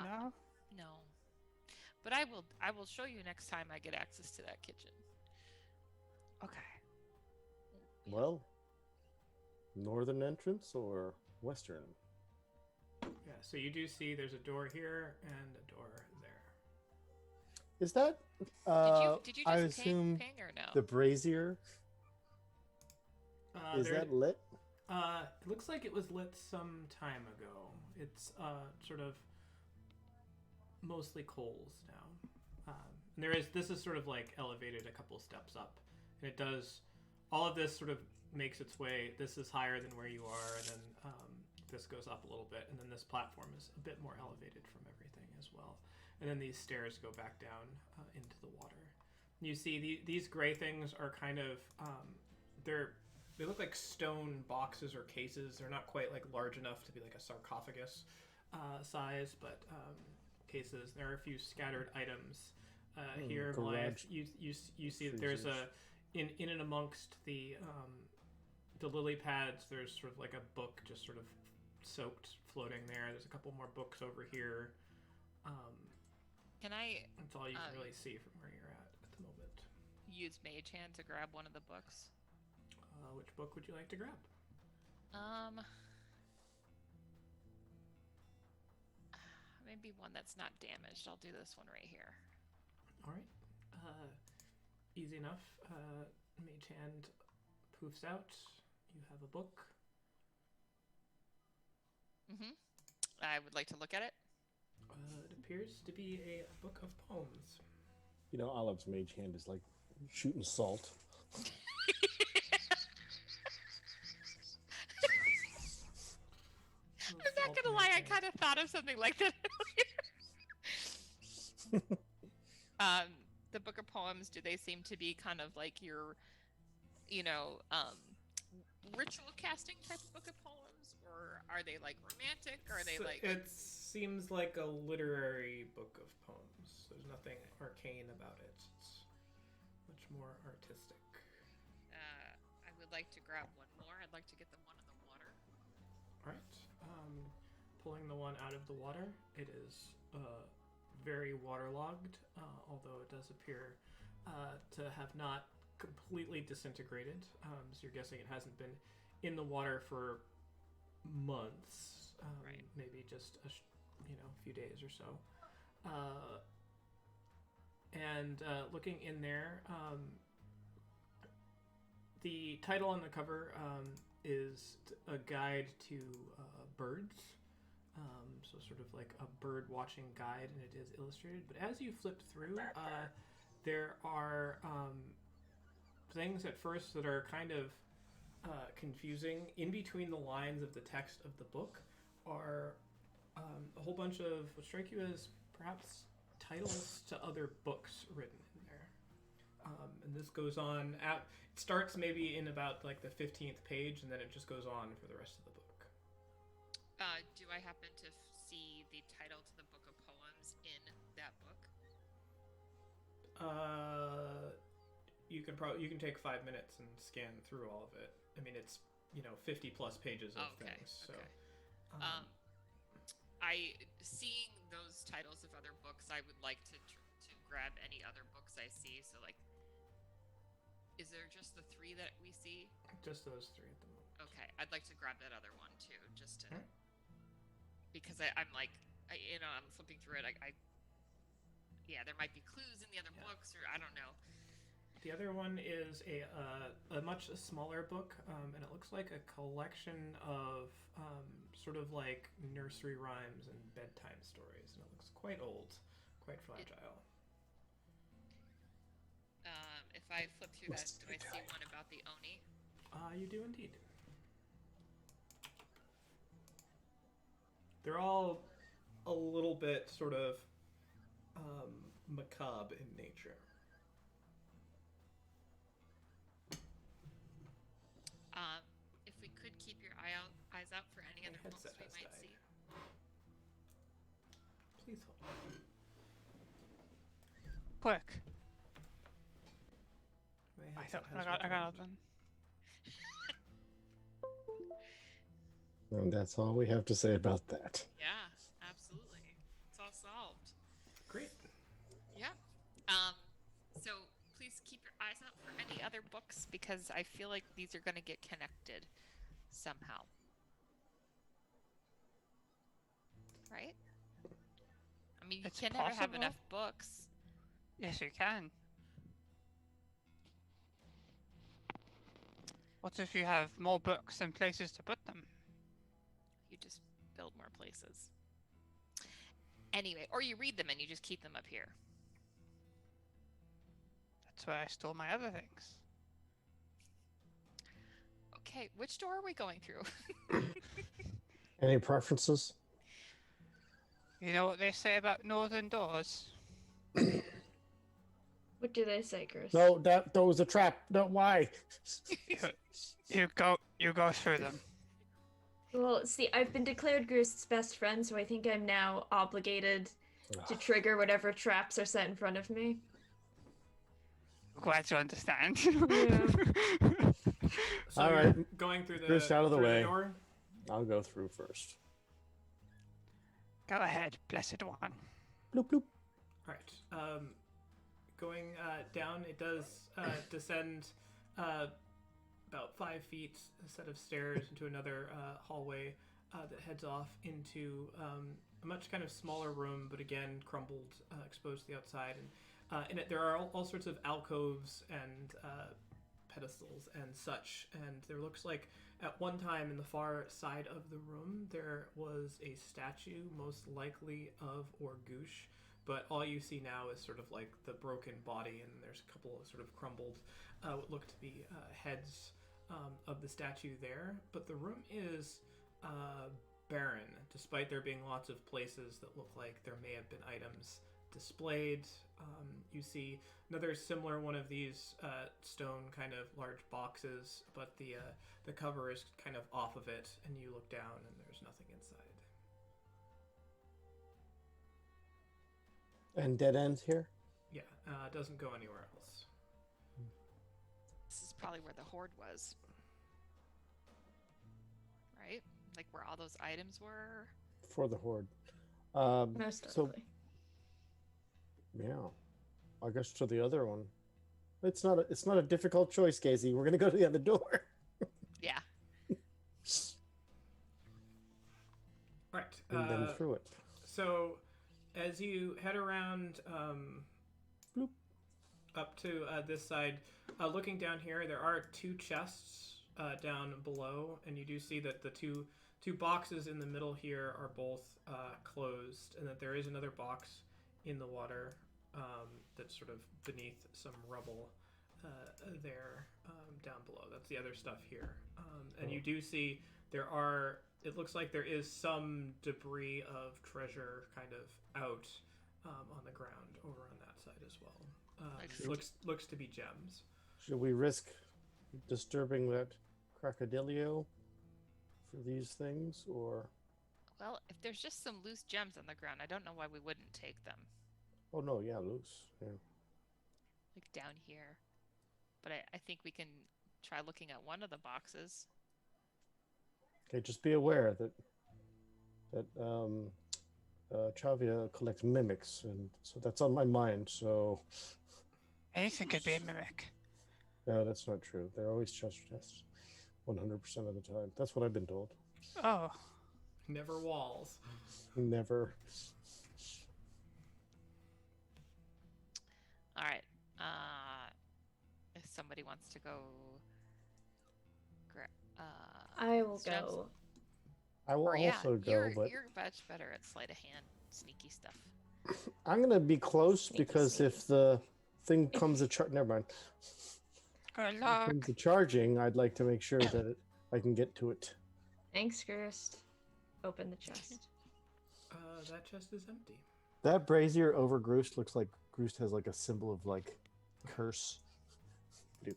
No? No. But I will show you next time I get access to that kitchen. Okay. Well, northern entrance or western? Yeah, so you do see there's a door here and a door there. Is that, Did you I just assume, ping or no? the brazier? Is There- that lit? It looks like it was lit some time ago. It's sort of mostly coals now. And this is sort of like elevated a couple steps up, and it does all of this sort of makes its way. This is higher than where you are, and then this goes up a little bit, and then this platform is a bit more elevated from everything as well. And then these stairs go back down into the water. You see these gray things are kind of they look like stone boxes or cases. They're not quite like large enough to be like a sarcophagus size, but cases. There are a few scattered items here. garage You see that there's a in and amongst the lily pads. There's sort of like a book just sort of soaked floating there. There's a couple more books over here. Can I That's all you can really see from where you're at the moment. use Mage Hand to grab one of the books? Which book would you like to grab? Maybe one that's not damaged. I'll do this one right here. All right. Easy enough. Mage Hand poofs out. You have a book. I would like to look at it. It appears to be a book of poems. You know, Olive's mage hand is like shooting salt. I'm not gonna lie, I kind of thought of something like that earlier. The book of poems, do they seem to be kind of like your ritual casting type of book of poems, or are they like romantic? Or are they like It seems like a literary book of poems. There's nothing arcane about it. It's much more artistic. I would like to grab one more. I'd like to get the one in the water. All right. Pulling the one out of the water, it is very waterlogged, although it does appear to have not completely disintegrated. So you're guessing it hasn't been in the water for months, Right. maybe just a few days or so. And looking in there, the title on the cover is a guide to birds. So sort of like a bird watching guide, and it is illustrated. But as you flip through, there are things at first that are kind of confusing. In between the lines of the text of the book are a whole bunch of what strike you as perhaps titles to other books written in there. And this goes on. It starts maybe in about like the 15th page, and then it just goes on for the rest of the book. Do I happen to see the title to the book of poems in that book? You can take 5 minutes and scan through all of it. I mean, it's 50 plus pages of things. So, seeing those titles of other books, I would like to grab any other books I see. So, like, is there just the 3 that we see? Just those 3 at the moment. Okay, I'd like to grab that other one too, just to Alright. because I'm flipping through it. There might be clues in the other books, or I don't know. The other one is a much smaller book, and it looks like a collection of sort of like nursery rhymes and bedtime stories, and it looks quite old, quite fragile. If I flip through that, do I see one about the Oni? You do indeed. They're all a little bit sort of macabre in nature. If we could keep your eyes out for any other books we might see. Please hold. Quick. My I headset has got returned. them. And that's all we have to say about that. Yeah, absolutely. It's all solved. Great. Yeah. So please keep your eyes out for any other books, because I feel like these are going to get connected somehow. Right? I mean, you It's can never have possible. enough books. Yes, you can. What if you have more books and places to put them? You just build more places. Anyway, or you read them and you just keep them up here. That's where I store my other things. Okay, which door are we going through? Any preferences? You know what they say about northern doors? What do they say, Chris? No, that was a trap. No, why? You go through them. Well, see, I've been declared Grist's best friend, so I think I'm now obligated to trigger whatever traps are set in front of me. Glad to understand. Yeah. So All you're right. going through the Chris, out of the through way. door? I'll go through first. Go ahead, blessed one. Bloop bloop. All right. Going down, it does descend about 5 feet, a set of stairs into another hallway that heads off into a much kind of smaller room, but again crumbled, exposed to the outside. And in it, there are all sorts of alcoves and pedestals and such. And there looks like at one time in the far side of the room there was a statue, most likely of Orgoosh. But all you see now is sort of like the broken body, and there's a couple of sort of crumbled, what look to be heads of the statue there. But the room is barren, despite there being lots of places that look like there may have been items displayed. You see another similar one of these stone kind of large boxes, but the cover is kind of off of it, and you look down and there's nothing inside. And dead ends here? Yeah, it doesn't go anywhere else. This is probably where the hoard was. Right? Like where all those items were. For the horde. Most so, likely. yeah. I guess to the other one. It's not a difficult choice, Casey. We're gonna go to the other door. Yeah. Right. And then through it. So, as you head around Bloop. up to this side, looking down here, there are 2 chests down below, and you do see that the two boxes in the middle here are both closed, and that there is another box in the water that's sort of beneath some rubble there down below. That's the other stuff here. And you do see it looks like there is some debris of treasure kind of out on the ground over on that side as well. Looks to be gems. Should we risk disturbing that crocodilio for these things, or? Well, if there's just some loose gems on the ground, I don't know why we wouldn't take them. Oh no, yeah, loose. Yeah. Like down here. But I think we can try looking at one of the boxes. Okay, just be aware that Chavia collects mimics, and so that's on my mind. So. Anything could be a mimic. No, that's not true. They're always treasure chests, 100% of the time. That's what I've been told. Oh. Never walls. Never. All right. If somebody wants to go, I will gems. go. I will also go, you're, but you're much better at sleight of hand, sneaky stuff. I'm gonna be close Sneaky, because sneaky. if the thing comes to never mind. Good If luck. it comes to charging, I'd like to make sure that I can get to it. Thanks, Grist. Open the chest. That chest is empty. That brazier over Groost looks like Groost has like a symbol of like curse. Bloop.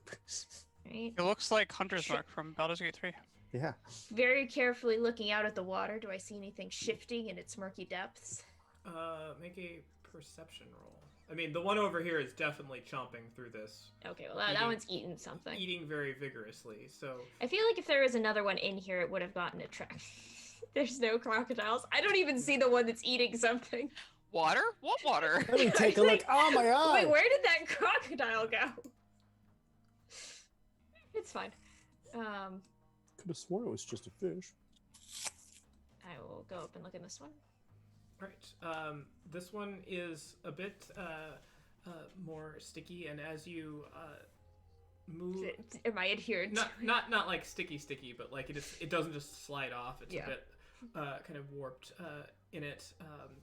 Right. It looks like Hunter's Mark from Baldur's Gate 3. Yeah. Very carefully looking out at the water. Do I see anything shifting in its murky depths? Make a perception roll. I mean, the one over here is definitely chomping through this, Okay, well, that Eating- one's eating something. eating very vigorously. So, I feel like if there was another one in here, it would have gotten a track. There's no crocodiles. I don't even see the one that's eating something. Water? What water? Let me take a look. Oh my eye! Wait, where did that crocodile go? It's fine. Could have sworn it was just a fish. I will go up and look in this one. right. This one is a bit more sticky, and as you move, Am I adherent? not like sticky, but like it doesn't just slide off. It's Yeah. a bit kind of warped in it,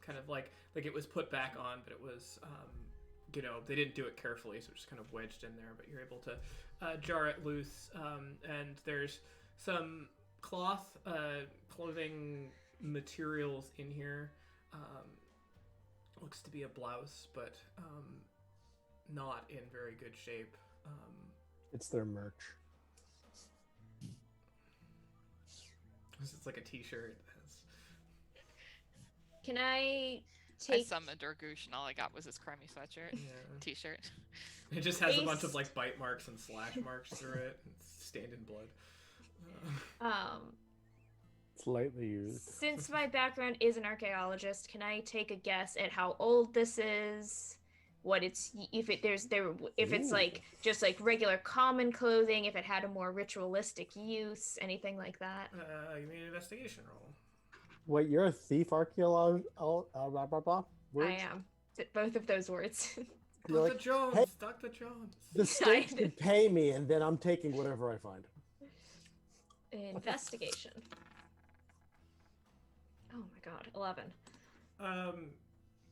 kind of like it was put back on, but it was they didn't do it carefully, so it's just kind of wedged in there. But you're able to jar it loose, and there's some clothing materials in here. Looks to be a blouse, but not in very good shape. It's their merch. It's like a t-shirt. Can I I take? summoned Orgoosh and all I got was his crummy sweatshirt, Yeah. t-shirt. It just has a bunch Ace. of like bite marks and slash marks through it. It's stained in blood. It's lightly used. Since my background is an archaeologist, can I take a guess at how old this is? What it's if it's Ooh. like just like regular common clothing, if it had a more ritualistic use, anything like that. Give me an investigation roll. Wait, you're a thief archaeologist? Blah, blah, blah. I am. Both of those words. You're Dr. like, Jones! "Hey." Dr. Jones! the state can pay me, and then I'm taking whatever I find. Investigation. Oh my god, 11.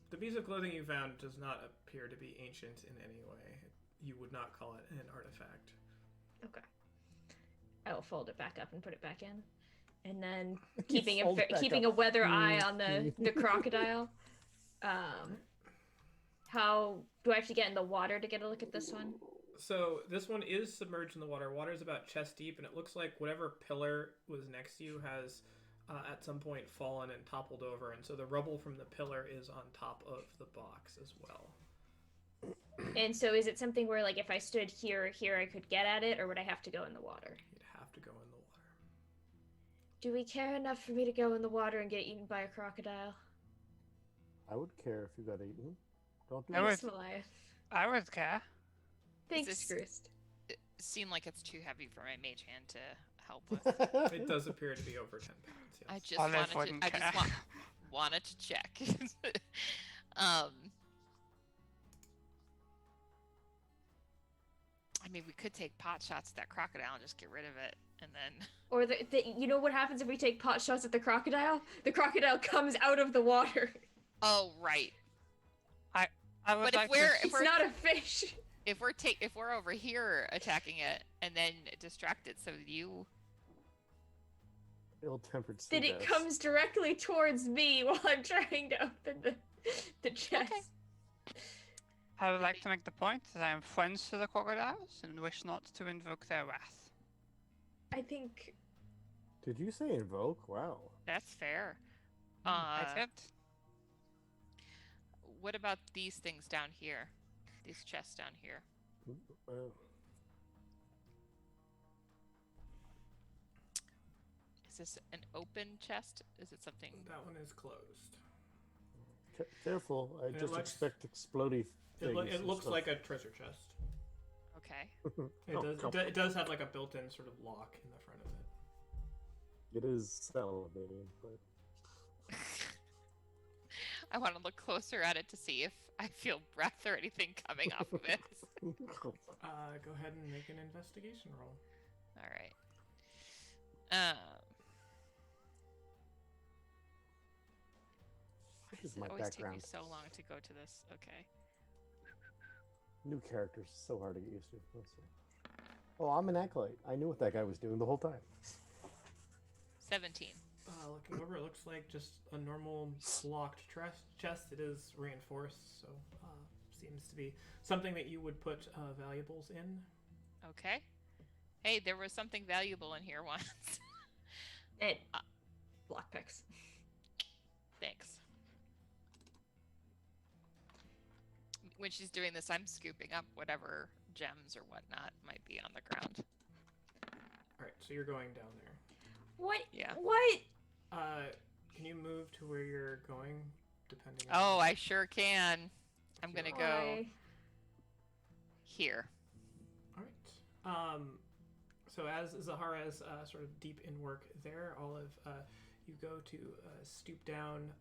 The piece of clothing you found does not appear to be ancient in any way. You would not call it an artifact. Okay. I will fold it back up and put it back in. And then keeping Fold it back keeping up. a weather eye on the crocodile. How do I have to get in the water to get a look at this one? So this one is submerged in the water. Water is about chest deep, and it looks like whatever pillar was next to you has at some point fallen and toppled over, and so the rubble from the pillar is on top of the box as well. And so is it something where, like, if I stood here or here, I could get at it, or would I have to go in the water? You'd have to go in the water. Do we care enough for me to go in the water and get eaten by a crocodile? I would care if you got eaten. Don't do I that. Thanks, Malaya. I would care. Thanks, this- Grist. It seemed like it's too heavy for my mage hand to help with. It does appear to be over 10 pounds. Yes. I just Olive wanted to. wouldn't I care. just wanted to check. I mean, we could take pot shots at that crocodile and just get rid of it, and then. Or you know what happens if we take pot shots at the crocodile? The crocodile comes out of the water. Oh right. I would But like if we're to... It's not a fish. if we're over here attacking it and then distract it, so you. Ill-tempered sea Then it does. comes directly towards me while I'm trying to open the chest. I would like to make the point that I am friends to the crocodiles and wish not to invoke their wrath. I think Did you say invoke? Wow. That's fair. I did. What about these things down here? These chests down here. Well, Is this an open chest? Is it something? That one is closed. careful. I It just looks- expect explodey things. It and looks stuff. like a treasure chest. Okay. It does have like a built-in sort of lock in the front of it. It is salivating, but I want to look closer at it to see if I feel breath or anything coming off of it. Go ahead and make an investigation roll. All right. Why This does is it my always take me background. so long to go to this? Okay. New characters so hard to get used to. Let's see. Oh, I'm an acolyte. I knew what that guy was doing the whole time. 17. Looking over, it looks like just a normal locked chest. It is reinforced, so seems to be something that you would put valuables in. Okay. Hey, there was something valuable in here once. it lockpicks. Thanks. When she's doing this, I'm scooping up whatever gems or whatnot might be on the ground. All right, so you're going down there. What? Yeah. What? Can you move to where you're going, depending? Oh, I sure can. I'm gonna go Why? here. All right. So as Zahara's sort of deep in work there, Olive, you go to stoop down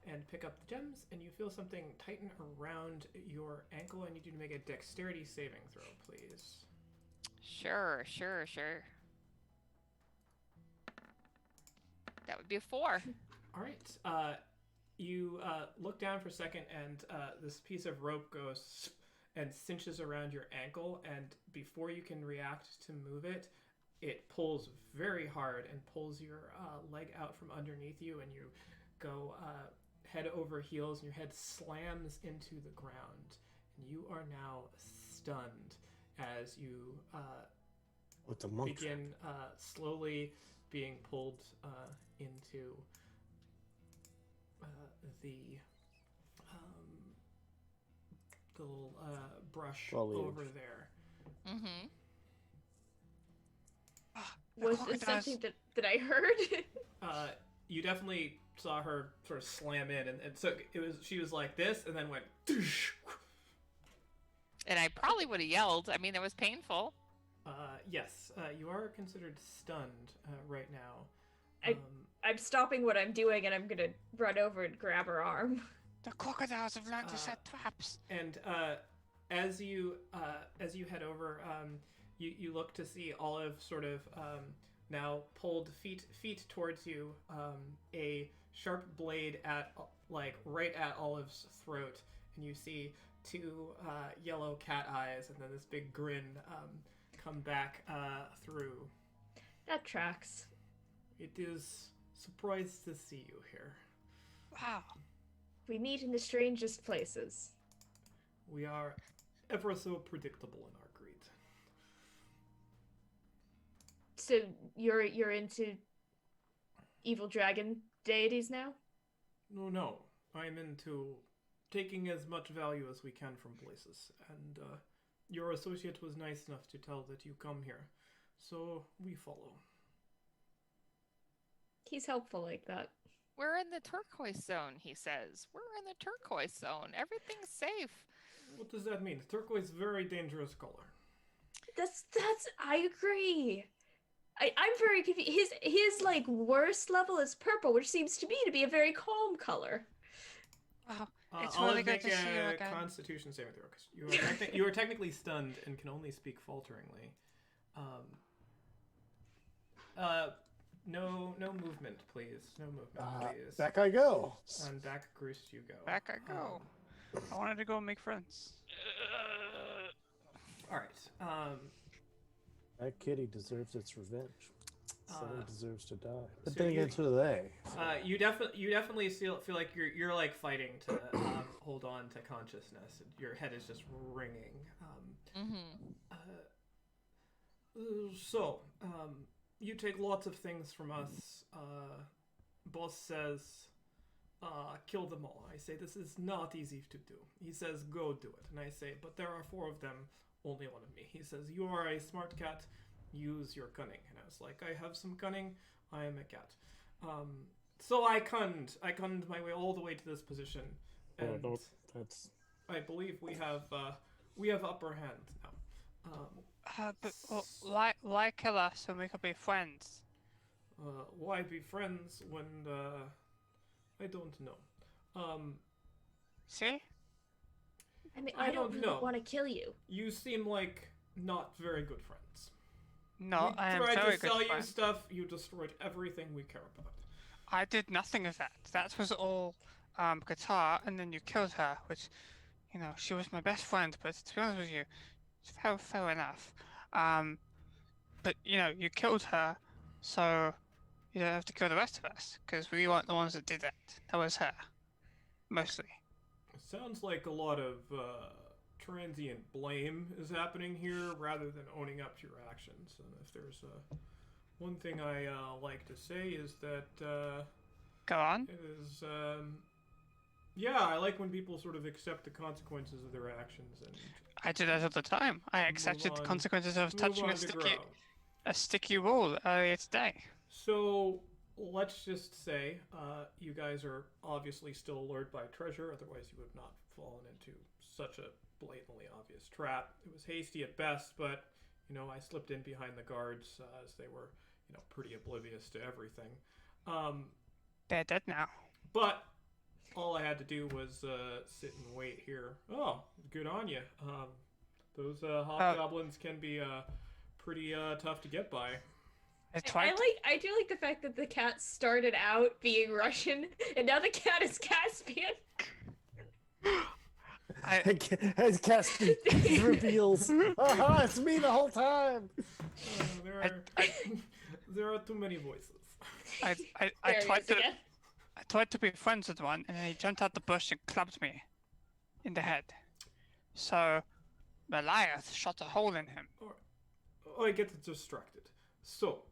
and pick up the gems, and you feel something tighten around your ankle. I need you to make a dexterity saving throw, please. Sure. That would be a 4. All right. You look down for a second, and this piece of rope goes and cinches around your ankle, and before you can react to move it, it pulls very hard and pulls your leg out from underneath you, and you go head over heels, and your head slams into the ground, and you are now stunned as you What's a monk? begin slowly being pulled into the little brush Foliage. over there. Mm-hmm. The Was this crocodiles- something that I heard? You definitely saw her sort of slam in, and so she was like this, and then went. And I probably would have yelled. I mean, it was painful. Yes, you are considered stunned right now. I'm stopping what I'm doing and I'm gonna run over and grab her arm. The crocodiles have learned to set traps. And as you head over, you look to see Olive sort of now pulled feet towards you, a sharp blade at right at Olive's throat, and you see two yellow cat eyes, and then this big grin come back through. That tracks. It is surprised to see you here. Wow. We meet in the strangest places. We are ever so predictable in our greed. So you're into evil dragon deities now? No. I'm into taking as much value as we can from places, and your associate was nice enough to tell that you come here, so we follow. He's helpful like that. We're in the turquoise zone, he says. We're in the turquoise zone. Everything's safe. What does that mean? Turquoise is a very dangerous color. That's I agree. I'm very confused. His like worst level is purple, which seems to me to be a very calm color. Wow. It's I'll really good make to see you a again. Constitution saving throw, 'cause you are technically stunned and can only speak falteringly. No movement, please. No movement, please. Back I go. And back, Groose, you go. Back I go. I wanted to go make friends. All right. That kitty deserves its revenge. Someone deserves to die. But so then again, so do they. You definitely feel like you're like fighting to hold on to consciousness. Your head is just ringing. So, you take lots of things from us. Boss says, kill them all. I say, this is not easy to do. He says, go do it. And I say, but there are 4 of them, only one of me. He says, you are a smart cat, use your cunning. And I was like, I have some cunning, I am a cat. So I cunned my way all the way to this position. And That's... I believe we have upper hand now. But why kill us when we could be friends? Why be friends when I don't know. See? I mean, I I don't don't really know. want to kill you. You seem like not very good friends. No, I am We tried very to good sell you friend. stuff, you destroyed everything we care about. I did nothing of that. That was all guitar, and then you killed her, which, you know, she was my best friend, but to be honest with you, it's fair enough. But, you know, you killed her, so you don't have to kill the rest of us, because we weren't the ones that did that. That was her. Mostly. It sounds like a lot of transient blame is happening here rather than owning up to your actions. And if there's one thing I like to say is that Go on. it is yeah, I like when people sort of accept the consequences of their actions and I do that all the time. I accepted the on- consequences of move touching on a to sticky, grow. a sticky wall earlier today. So let's just say you guys are obviously still lured by treasure, otherwise you would not fallen into such a blatantly obvious trap. It was hasty at best, but you know, I slipped in behind the guards as they were, you know, pretty oblivious to everything. They're dead now. But all I had to do was sit and wait here. Oh, good on you. Those hobgoblins can be pretty tough to get by. I tried. I do like the fact that the cat started out being Russian and now the cat is Caspian. As Caspian reveals, aha, it's me the whole time. There are too many voices. I There he tried is to. again. I tried to be friends with one, and then he jumped out the bush and clubbed me in the head. So, Goliath shot a hole in him. Oh, I get distracted. So,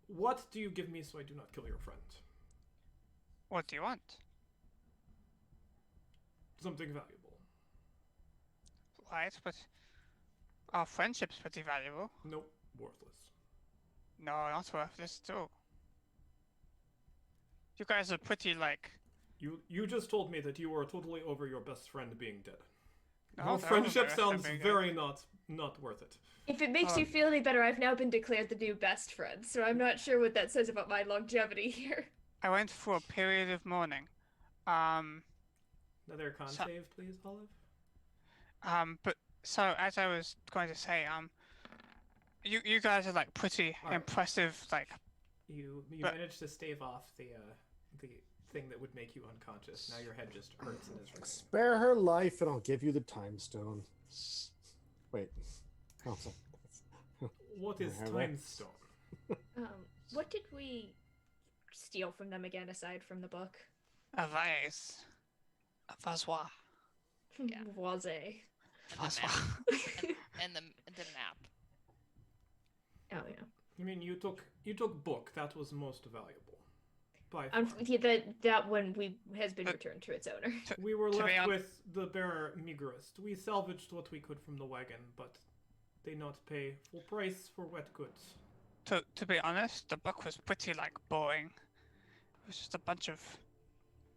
what do you give me so I do not kill your friend? What do you want? Something valuable. Right, but our friendship's pretty valuable. Nope, worthless. No, not worthless at all. You guys are pretty like. You just told me that you were totally over your best friend being dead. No, Your that was friendship my sounds best friend very not worth it. If it makes you feel any better, I've now been declared the new best friend, so I'm not sure what that says about my longevity here. I went through a period of mourning. Another con So- save, please, Olive. But so as I was going to say, you guys are like pretty Alright. impressive. Like, You But- managed to stave off the thing that would make you unconscious. Now your head just hurts and is ringing. Spare her life, and I'll give you the time stone. Wait. Oh, What is Have time I? stone? What did we steal from them again, aside from the book? a vase, a vasoir. Yeah. Wase. And the map. and the map. Oh yeah. I mean, you took book. That was most valuable. By far. Yeah, that one has been returned to its owner. We were To be left hon- with the bare meagerest. We salvaged what we could from the wagon, but they not pay full price for wet goods. To be honest, the book was pretty boring. It was just a bunch of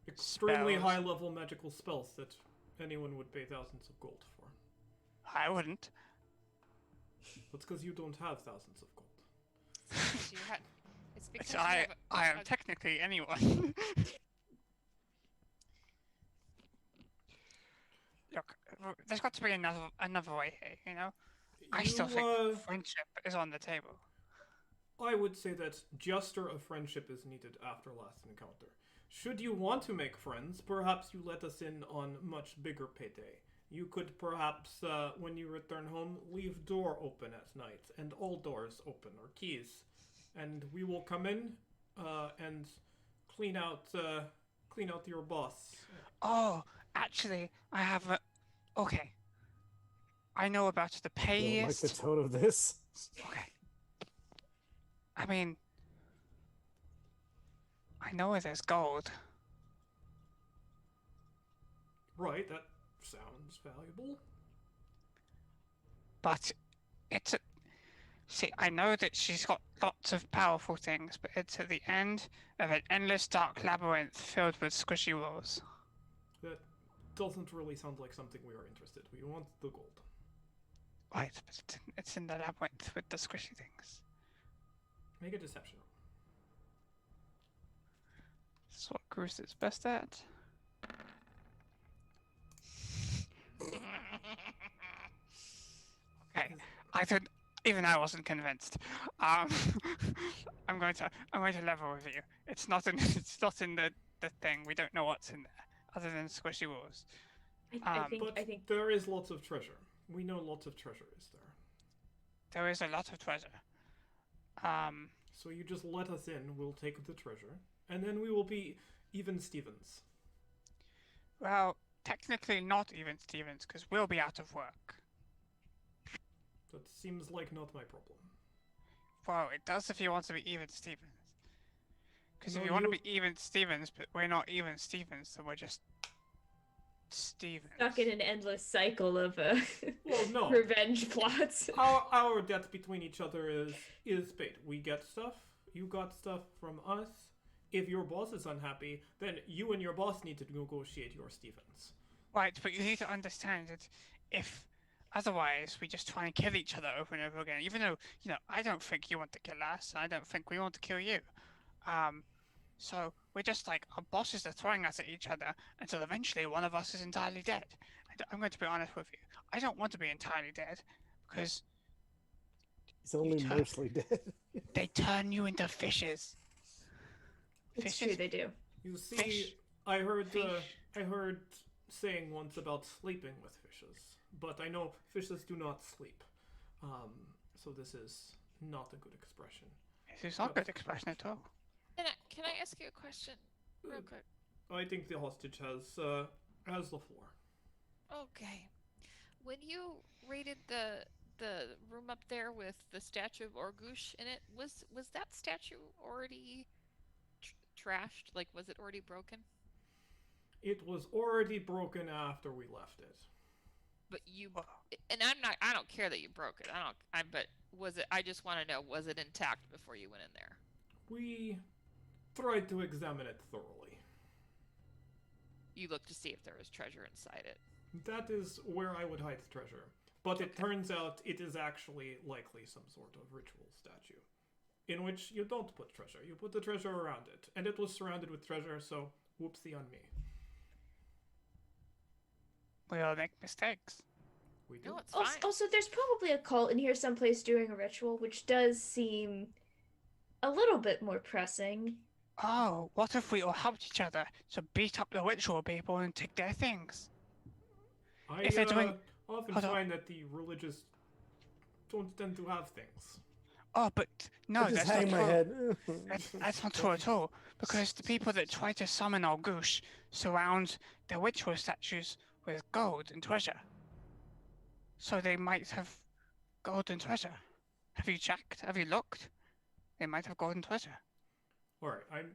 Extremely spells. high-level magical spells that anyone would pay thousands of gold for. I wouldn't. That's because you don't have thousands of gold. It's because I am technically anyone. Look, there's got to be another way here, you know? I still think friendship is on the table. I would say that juster of friendship is needed after last encounter. Should you want to make friends, perhaps you let us in on much bigger payday. You could perhaps, when you return home, leave door open at night, and all doors open, or keys. And we will come in, and clean out your boss. Oh, actually, I have a... Okay. I know about the I don't like payest... the tone of this. Okay. I mean... I know where there's gold. Right, that sounds valuable. But it's a... See, I know that she's got lots of powerful things, but it's at the end of an endless dark labyrinth filled with squishy walls. That doesn't really sound like something we are interested. We want the gold. Right, but it's in the labyrinth with the squishy things. Make a deception roll. This is what Groose is best at. Okay, I could... Even I wasn't convinced. I'm going to level with you. It's not in the thing. We don't know what's in there other than squishy walls. I But think there is lots of treasure. We know lots of treasure is there. There is a lot of treasure. So you just let us in, we'll take the treasure, and then we will be even Stevens. Well, technically not even Stevens, because we'll be out of work. That seems like not my problem. Well, it does if you want to be even Stevens. Because No, if you want to you- be even Stevens, but we're not even Stevens, then we're just Stevens. stuck in an endless cycle of Well, no. revenge plots. Our debt between each other is paid. We get stuff, you got stuff from us. If your boss is unhappy, then you and your boss need to negotiate your Stevens. Right, but you need to understand that if otherwise we just try and kill each other over and over again, even though, I don't think you want to kill us, I don't think we want to kill you. So we're just our bosses are throwing us at each other until eventually one of us is entirely dead. And I'm going to be honest with you. I don't want to be entirely dead because He's only turn- mostly dead. they turn you into fishes. It's Fishes? true, they do. You see, Fish. I heard Fish. saying once about sleeping with fishes, but I know fishes do not sleep. So this is not a good expression. This is not a good expression at all. Can I ask you a question real quick? I think the hostage has the floor. Okay. When you raided the room up there with the statue of Orgush in it, was that statue already trashed? Was it already broken? It was already broken after we left it. But and I don't care that you broke it. But was it, I just want to know, was it intact before you went in there? We tried to examine it thoroughly. You looked to see if there was treasure inside it. That is where I would hide the treasure. But it Okay. turns out it is actually likely some sort of ritual statue. In which you don't put treasure. You put the treasure around it. And it was surrounded with treasure, so whoopsie on me. We all make mistakes. We do. No, it's fine. Also, there's probably a cult in here someplace doing a ritual, which does seem a little bit more pressing. Oh, what if we all helped each other to beat up the ritual people and take their things? I If they're doing- often Hold on. find that the religious don't tend to have things. Oh, but no, I just that's hang not my true. head. That's not true at all, because the people that try to summon Algush surround the ritual statues with gold and treasure. So they might have gold and treasure. Have you checked? Have you looked? They might have gold and treasure. Alright, I'm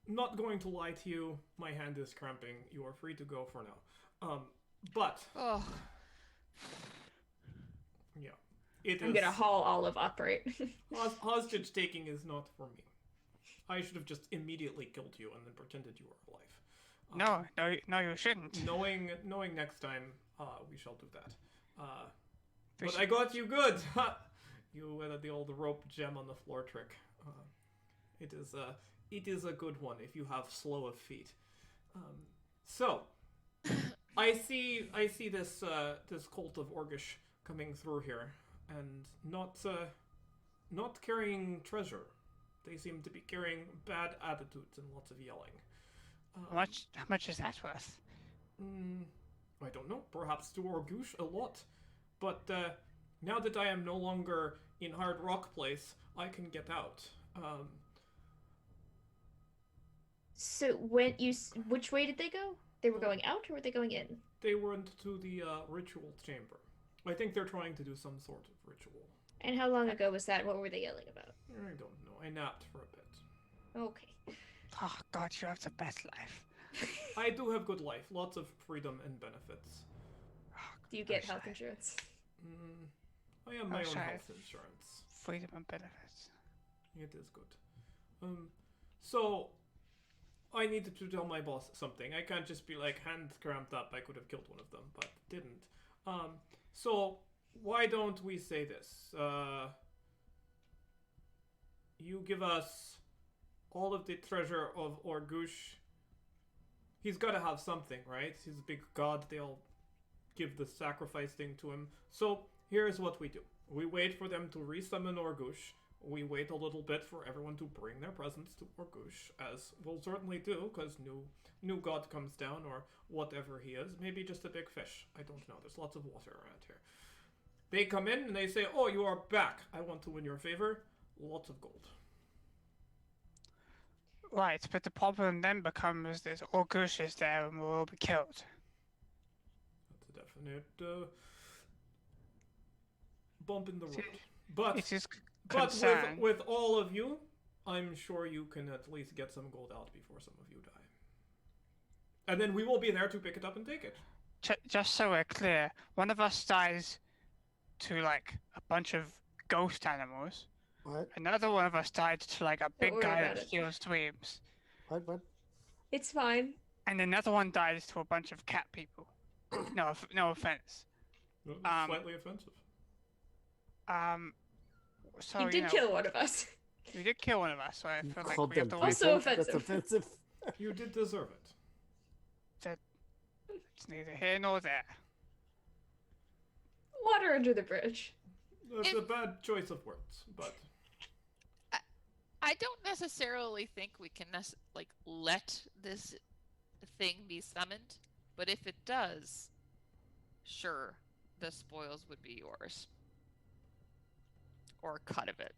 not going to lie to you. My hand is cramping. You are free to go for now. But, Oh, yeah. It I'm is... gonna haul Olive up, right? Hostage taking is not for me. I should have just immediately killed you and then pretended you were alive. No, you shouldn't. Knowing next time, we shall do that. We But should- I got you good! You the old rope gem on the floor trick. It is a good one if you have slow of feet. So, I see this cult of Orgish coming through here, and not carrying treasure. They seem to be carrying bad attitudes and lots of yelling. How much is that worth? I don't know. Perhaps to Orgush a lot. But now that I am no longer in Hard Rock Place, I can get out. So which way did they go? They were going out, or were they going in? They went to the ritual chamber. I think they're trying to do some sort of ritual. And how long ago was that? What were they yelling about? I don't know. I napped for a bit. Okay. Oh God, you have the best life. I do have good life. Lots of freedom and benefits. Do you get Oh, health sorry. insurance? I am my own sorry. health insurance. Freedom and benefits. It is good. So I needed to tell my boss something. I can't just be like hands cramped up. I could have killed one of them, but didn't. So why don't we say this? You give us all of the treasure of Orgush. He's got to have something, right? He's a big god. They all give the sacrifice thing to him. So here's what we do. We wait for them to resummon Orgush. We wait a little bit for everyone to bring their presents to Orgush, as we'll certainly do, because new god comes down, or whatever he is. Maybe just a big fish. I don't know. There's lots of water around here. They come in and they say, "Oh, you are back. I want to win your favor. Lots of gold." Right, but the problem then becomes that Orgush is there and we'll all be killed. That's a definite bump in the road. See, But It is But concern. with all of you, I'm sure you can at least get some gold out before some of you die. And then we will be there to pick it up and take it. Just so we're clear, one of us dies to like a bunch of ghost animals. What? Another one of us died to like a big worry guy about that it. steals dreams. What? It's fine. And another one dies to a bunch of cat people. No offense. Slightly offensive. So You did kill one of us. You did kill one of us, so I You feel like called we have them to Also people? That's offensive. offensive. You did deserve it. It's neither here nor there. Water under the bridge. That's a bad choice of words, but I don't necessarily think we can let this thing be summoned, but if it does, sure, the spoils would be yours. Or a cut of it.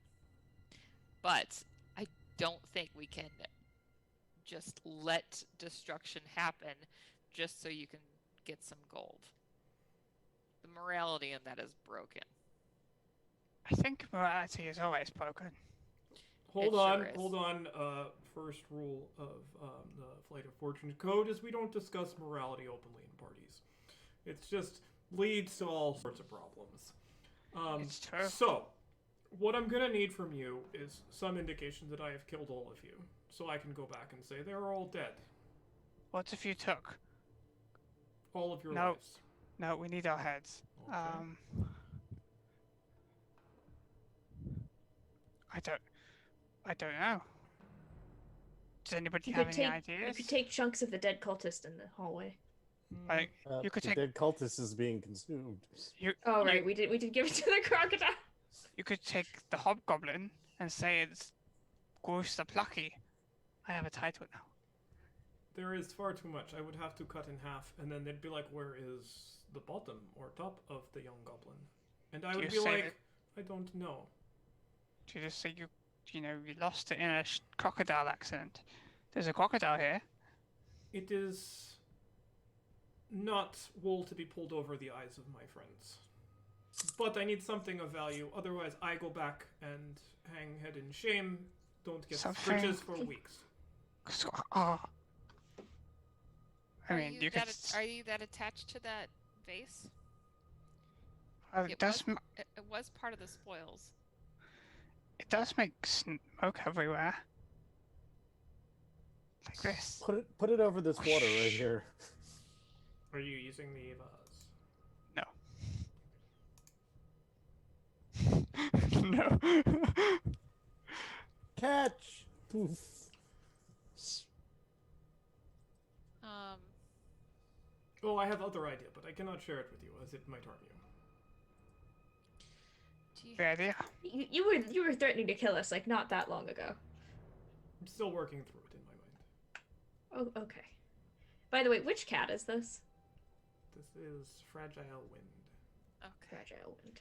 But I don't think we can just let destruction happen just so you can get some gold. The morality in that is broken. I think morality is always broken. hold It on, sure is. hold on. First rule of the Flight of Fortune Code is we don't discuss morality openly in parties. It just leads to all sorts of problems. It's true. So, what I'm gonna need from you is some indication that I have killed all of you, so I can go back and say they're all dead. What if you took? All of your No. lives. No, we need our heads. Okay. I don't know. Does anybody You have could any take you ideas? could take chunks of the dead cultist in the hallway. Like, You could the take- dead cultist is being consumed. Oh You- right, we did give it to the crocodile. You could take the hobgoblin and say it's Groose the Plucky. I have a title now. There is far too much. I would have to cut in half, and then they'd be like, where is the bottom or top of the young goblin? And I Do would you be say like, I don't know. Do you just say you lost it in a crocodile accident? There's a crocodile here. It is not wool to be pulled over the eyes of my friends. But I need something of value, otherwise I go back and hang head in shame, don't get Something- stitches for weeks. Oh. I Are mean, you you could. that are you that attached to that vase? It It does. was, it was part of the spoils. It does make smoke everywhere. Like this. Put it over this water right here. Are you using the vase? No. Catch. Poof. Oh, I have other idea, but I cannot share it with you, as it might harm you. Do you, Good idea. You were threatening to kill us like not that long ago. I'm still working through it in my mind. Oh, okay. By the way, which cat is this? This is Fragile Wind. okay. Fragile Wind.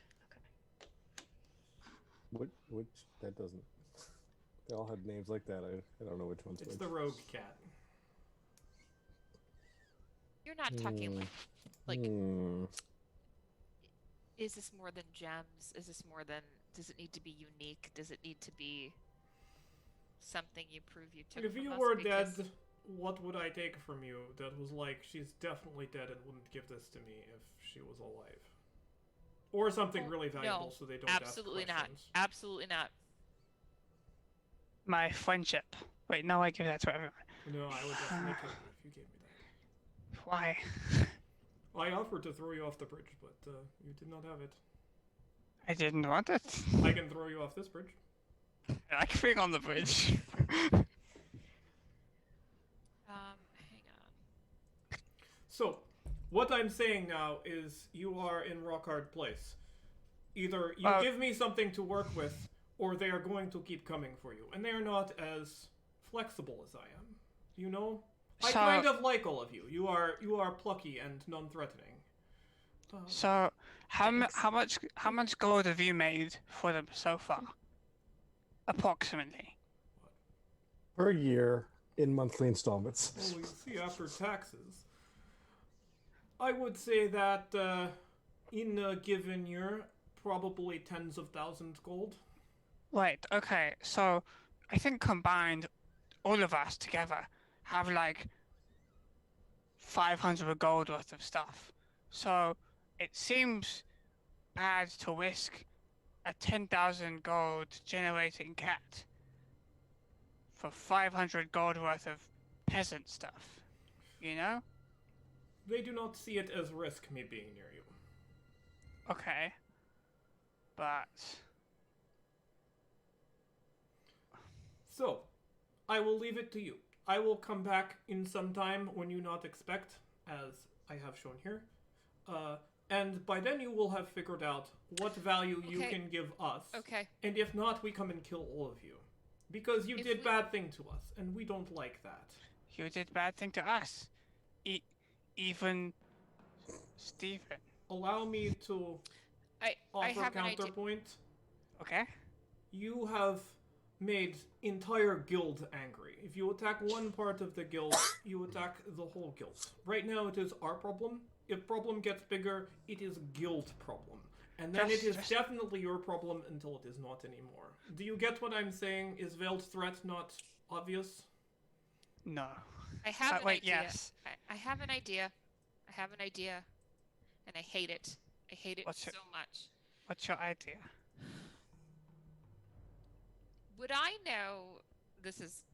Okay. Which that doesn't. They all had names like that. I don't know which one's It's which. the rogue cat. You're not talking like Hmm. is this more than gems? Is this more than does it need to be unique? Does it need to be something you prove you took If from you us? were Because- dead, what would I take from you that was like, she's definitely dead and wouldn't give this to me if she was alive? Or something Oh, really valuable no, so they don't absolutely ask not. questions. Absolutely not. My friendship. Wait, no, I give that to everyone. No, I would definitely kill you if you gave me that. Why? I offered to throw you off the bridge, but you did not have it. I didn't want it. I can throw you off this bridge. I can bring on the bridge. Hang on. So, what I'm saying now is you are in rock hard place. Either you give me something to work with, or they are going to keep coming for you. And they are not as flexible as I am. You know? I So- kind of like all of you. You are plucky and non-threatening. So, Thanks. how much gold have you made for them so far? Approximately. Per year in monthly installments. Well, you see, after taxes, I would say that in a given year, probably tens of thousands gold. Right, okay, so I think combined, all of us together have like 500 gold worth of stuff. So it seems bad to risk a 10,000 gold generating cat for 500 gold worth of peasant stuff. You know? They do not see it as risk, me being near you. Okay. But So, I will leave it to you. I will come back in some time when you not expect, as I have shown here. And by then you will have figured out what value you Okay. can give us. Okay. And if not, we come and kill all of you. Because you If did we- bad thing to us, and we don't like that. you did bad thing to us. Even Stephen. Allow me to I offer have an idea. counterpoint. Okay? You have made entire guild angry. If you attack one part of the guild, you attack the whole guild. Right now it is our problem. If problem gets bigger, it is guild problem. And then it is Just- definitely your problem until it is not anymore. Do you get what I'm saying? Is veiled threat not obvious? No. I have an wait, idea. yes. I have an idea. I have an idea, and I hate it. I hate it What's it? so much. What's your idea? Would I know? This is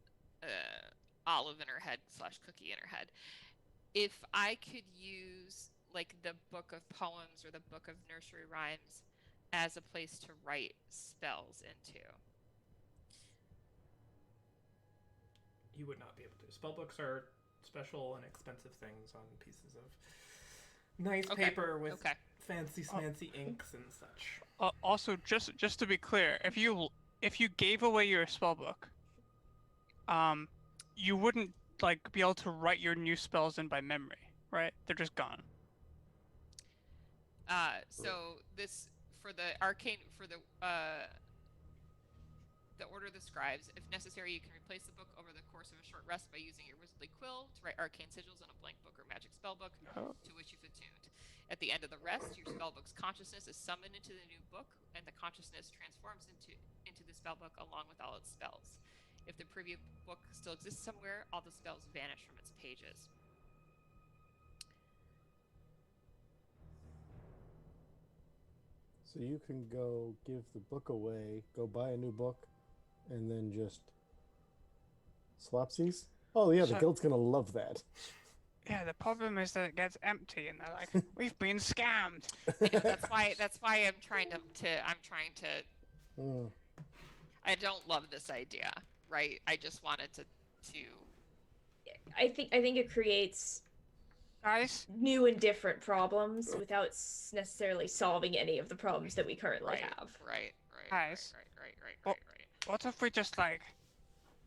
Olive in her head / Cookie in her head. If I could use like the book of poems or the book of nursery rhymes as a place to write spells into. You would not be able to. Spellbooks are special and expensive things on pieces of nice Okay, paper with okay. fancy smancy inks and such. Also, just to be clear, if you gave away your spellbook, you wouldn't like be able to write your new spells in by memory, right? They're just gone. So this for the arcane for the the order of the scribes. If necessary, you can replace the book over the course of a short rest by using your wizardly quill to write arcane sigils on a blank book or magic spell book to which you've attuned. At the end of the rest, your spellbook's consciousness is summoned into the new book, and the consciousness transforms into the spellbook along with all its spells. If the previous book still exists somewhere, all the spells vanish from its pages. So you can go give the book away, go buy a new book, and then just swapsies? Oh yeah, the So- guild's gonna love that. Yeah, the problem is that it gets empty, and they're like, "We've been scammed." I know, that's why I'm trying to. Mm. I don't love this idea, right? I just wanted to. I think it creates Guys, new and different problems without necessarily solving any of the problems that we currently Right, have. right, Guys, right. what- what if we just like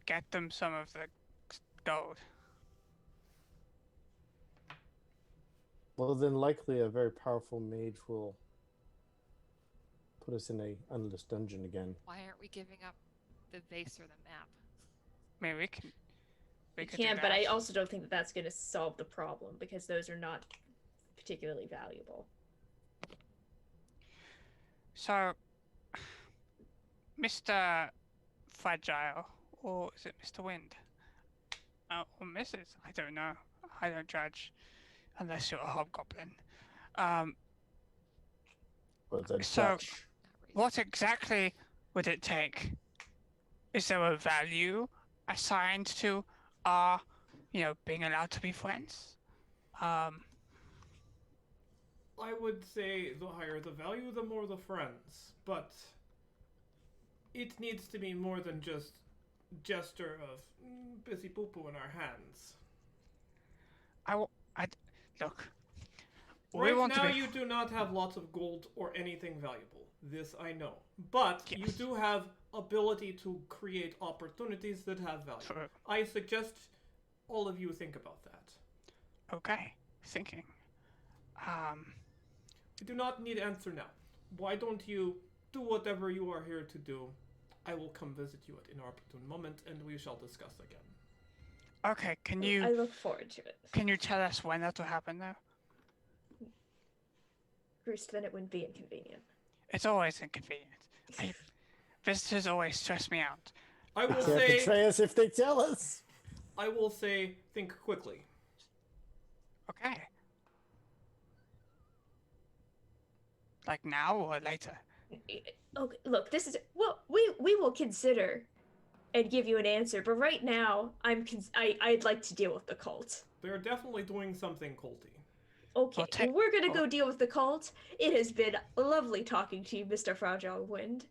get them some of the gold? Well, then likely a very powerful mage will put us in a endless dungeon again. Why aren't we giving up the base or the map? I mean, we can. We could do can, but I that. also don't think that that's going to solve the problem because those are not particularly valuable. So, Mr. Fragile, or is it Mr. Wind? Or Mrs. I don't know. I don't judge, unless you're a hobgoblin. But that's So- Dutch. Not raising- What exactly would it take? Is there a value assigned to our, being allowed to be friends? I would say the higher the value, the more the friends. But it needs to be more than just gesture of busy poo-poo in our hands. Look. We Right want now, to be. you do not have lots of gold or anything valuable. This I know. But you Yes. do have ability to create opportunities that have value. True. I suggest all of you think about that. Okay. Thinking. You do not need answer now. Why don't you do whatever you are here to do? I will come visit you at an opportune moment, and we shall discuss again. Okay. Can I you look forward to it. tell us when that will happen, though? Bruce, then it wouldn't be inconvenient. It's always inconvenient. Visitors always stress me out. I will Can't say. betray us if they tell us. I will say. Think quickly. Okay. Like now or later? Okay, look, this is well, we will consider and give you an answer, but right now I'd like to deal with the cult. They're definitely doing something culty. Okay, I'll take- well, we're gonna go deal with the cult. It has been lovely talking to you, Mr. Fragile Wind.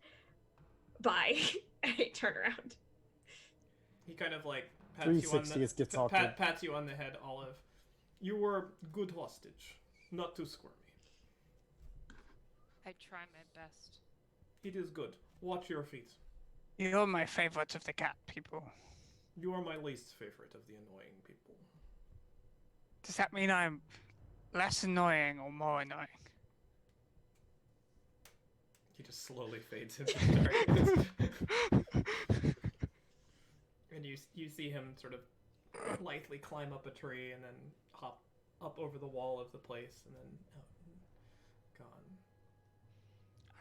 Bye. I turn around. He kind of like pats you on 360 the gets awkward. pats you on the head, Olive. You were good hostage, not too squirmy. I try my best. It is good. Watch your feet. You're my favorite of the cat people. You are my least favorite of the annoying people. Does that mean I'm less annoying or more annoying? He just slowly fades into darkness. And you see him sort of lightly climb up a tree and then hop up over the wall of the place and then gone.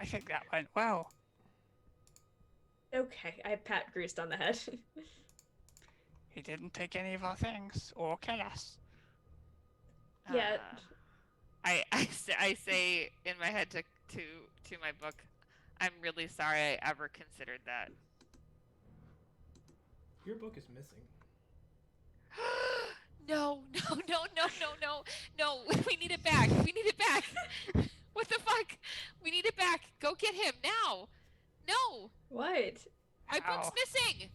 I think that went well. Okay, I pat Groost on the head. He didn't take any of our things or kill us. Yeah. I say in my head to my book, I'm really sorry I ever considered that. Your book is missing. No, we need it back. We need it back. What the fuck? We need it back. Go get him now. No, What? my book's Ow. missing.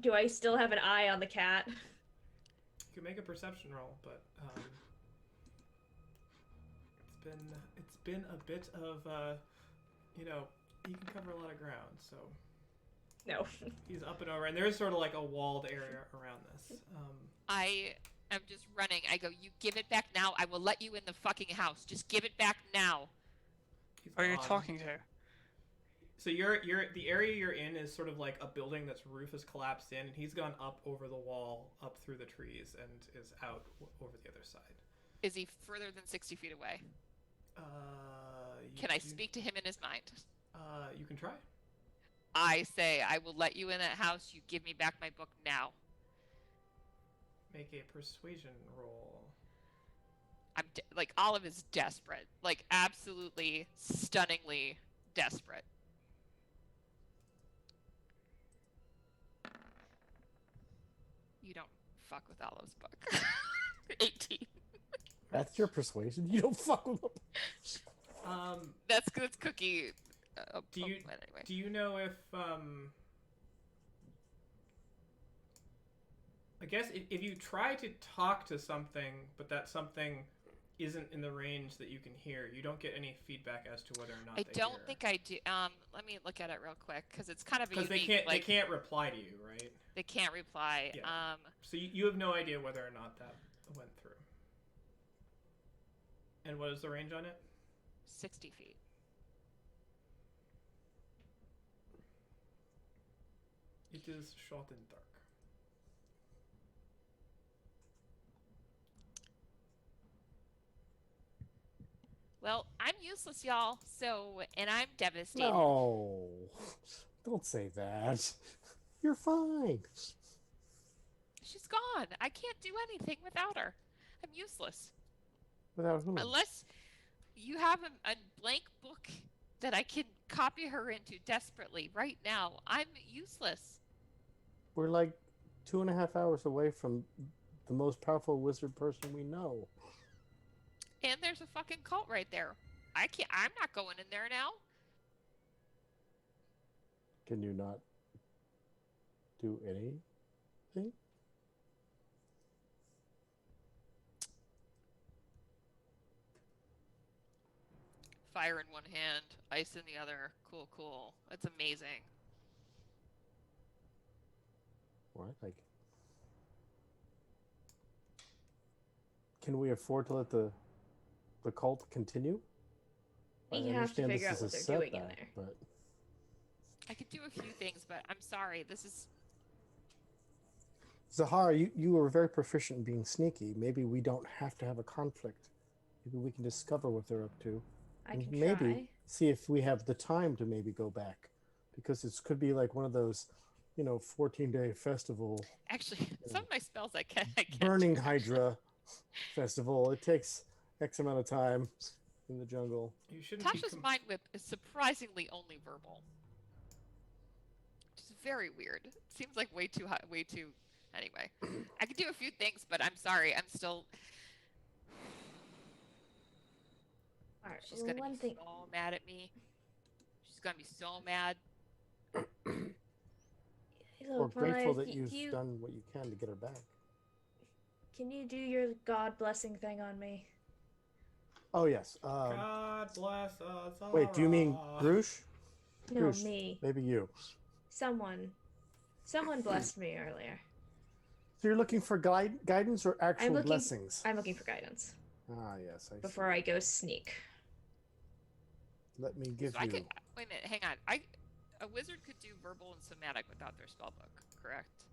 Do I still have an eye on the cat? You can make a perception roll, but it's been a bit of he can cover a lot of ground, so No. he's up and over, and there's sort of like a walled area around this. I am just running. I go, you give it back now. I will let you in the fucking house. Just give it back now. He's Who are you gone. talking to? So you're the area you're in is sort of like a building that's roof is collapsed in, and he's gone up over the wall, up through the trees, and is out over the other side. Is he further than 60 feet away? Can I speak to him in his mind? You can try. I say, I will let you in that house. You give me back my book now. Make a persuasion roll. Like, Olive is desperate. Like, absolutely, stunningly desperate. You don't fuck with Olive's book. 18. That's your persuasion. You don't fuck with them. That's Cookie. Anyway. Anyway. Do you know if I guess if you try to talk to something, but that something isn't in the range that you can hear, you don't get any feedback as to whether or not I they don't hear. think I do. Let me look at it real quick because it's kind of a Because unique. they can't reply to you, right? They can't reply. Yeah. So you have no idea whether or not that went through. And what is the range on it? 60 feet. It is short and dark. Well, I'm useless, y'all. So, and I'm devastated. No, don't say that. You're fine. She's gone. I can't do anything without her. I'm useless. Without whom? Unless you have a blank book that I can copy her into desperately right now. I'm useless. We're like 2.5 hours away from the most powerful wizard person we know. And there's a fucking cult right there. I'm not going in there now. Can you not do anything? Fire in one hand, ice in the other. Cool, cool. That's amazing. What? Like, can we afford to let the cult continue? We I have to understand figure out this what is a they're doing in setback, there. but I could do a few things, but I'm sorry. This is... Zahara, you were very proficient in being sneaky. Maybe we don't have to have a conflict. Maybe we can discover what they're up to. I and can maybe try. see if we have the time to maybe go back, because it could be like one of those, 14-day festival Actually, some of my spells I can't burning do, Hydra festival. It takes X amount of time in the jungle. You shouldn't Tasha's mind whip is surprisingly only verbal. Which is very weird. It seems like way too high, way too... Anyway, I could do a few things, but I'm sorry. I'm still... All right, She's gonna one be thing. so mad at me. She's gonna be so mad. We're Look, grateful Maya, that you've done what you can to get her back. Can you do your God blessing thing on me? Oh yes. God bless us. Wait, do you mean Grush? No, Grush, me. Maybe you. Someone blessed me earlier. So you're looking for guidance or actual looking- blessings? I'm looking for guidance Ah, yes. I see. before I go sneak. Let me give So I you. could... Wait a minute, hang on. A wizard could do verbal and somatic without their spellbook, correct?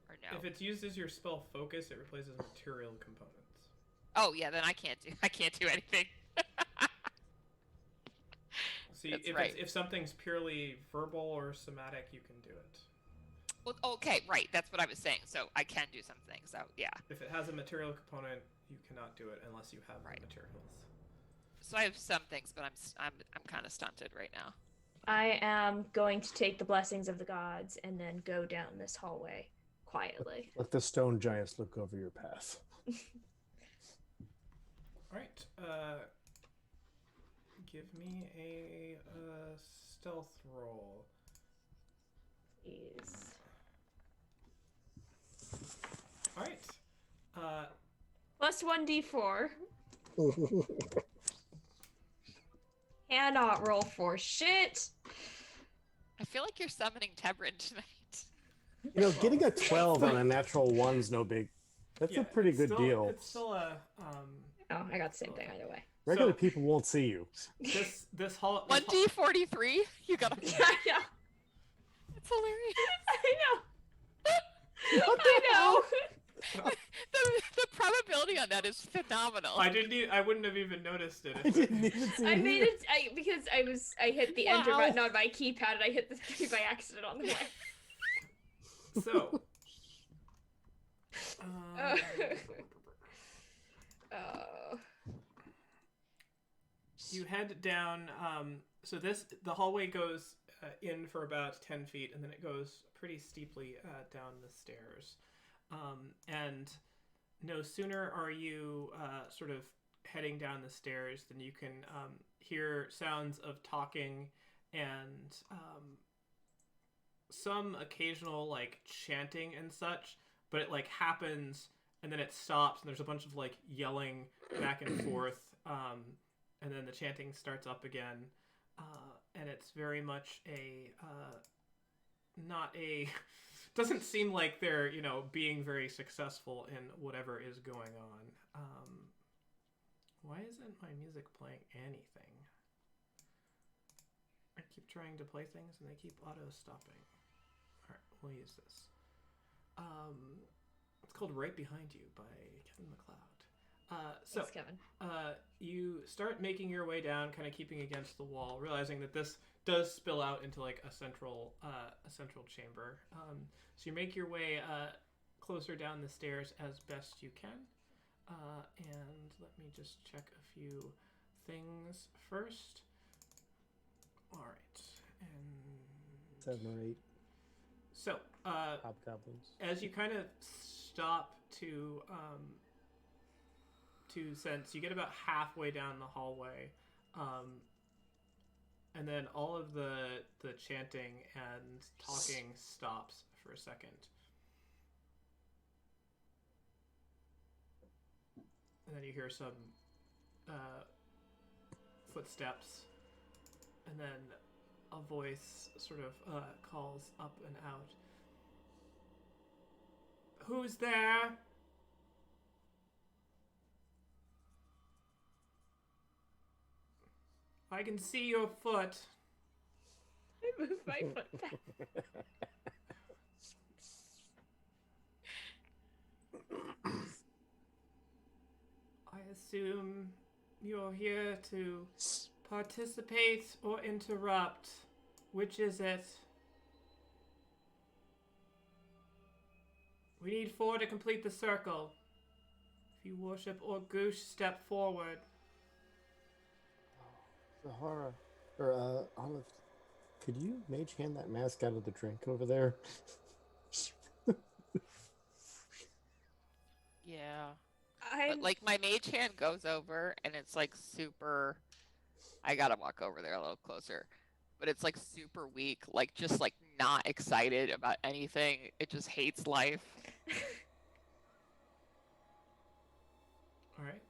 Or no? If it's used as your spell focus, it replaces material components. Oh yeah, then I can't do anything. See, That's if right. if something's purely verbal or somatic, you can do it. Well, okay, right. That's what I was saying. So I can do some things. So yeah. If it has a material component, you cannot do it unless you have Right. the materials. So I have some things, but I'm kind of stunted right now. I am going to take the blessings of the gods and then go down this hallway quietly. Let the stone giants look over your path. All right. Give me a stealth roll. Jeez. All right. Plus 1d4. Cannot roll for shit. I feel like you're summoning Tebrin tonight. Getting a 12 on a natural one's no big. That's a pretty it's good still, deal. It's still a Oh, I got the same thing either way. Regular So- people won't see you. This hall. 1d43? You gotta. I know. It's hilarious. I know. What I the hell? know. The probability on that is phenomenal. I wouldn't have even noticed it. I didn't even see I it made either. it because I hit the enter Wow. button on my keypad and I hit the 3 by accident on the way. So. Oh. Oh. You head down. So the hallway goes in for about 10 feet, and then it goes pretty steeply down the stairs. And no sooner are you sort of heading down the stairs than you can hear sounds of talking and some occasional like chanting and such. But it like happens and then it stops, and there's a bunch of like yelling back and forth. And then the chanting starts up again, and it's very much doesn't seem like they're being very successful in whatever is going on. Why isn't my music playing anything? I keep trying to play things and they keep auto stopping. All right, we'll use this. It's called "Right Behind You" by Kevin MacLeod. So Thanks, Kevin. you start making your way down, kind of keeping against the wall, realizing that this does spill out into like a central chamber. So you make your way closer down the stairs as best you can. And let me just check a few things first. All right, and 7 or 8 so hobgoblins. as you kind of stop to sense, you get about halfway down the hallway, and then all of the chanting and talking stops for a second. And then you hear some footsteps, and then a voice sort of calls up and out. Who's there? I can see your foot. I moved my foot back. I assume you're here to participate or interrupt. Which is it? We need 4 to complete the circle. If you worship Orgoosh, step forward. Zahara, or Olive, could you mage hand that mask out of the drink over there? Yeah. I'm But like my mage hand goes over and it's like super. I gotta walk over there a little closer. But it's like super weak, like just like not excited about anything. It just hates life. All right.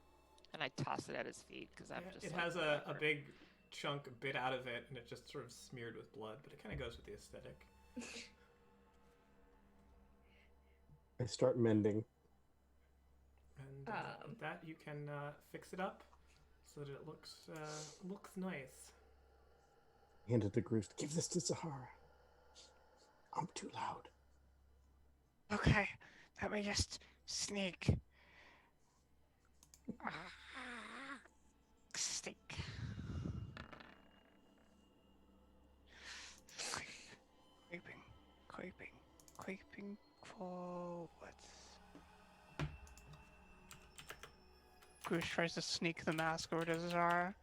And I toss it at his feet because I'm Yeah, just. it like, has a whatever. big chunk bit out of it, and it just sort of smeared with blood, but it kind of goes with the aesthetic. I start mending. And with that, you can fix it up so that it looks nice. Hand it to Groose. Give this to Zahara. I'm too loud. Okay, let me just sneak. Sneak. Creeping forward. Goose tries to sneak the mask over to Zara.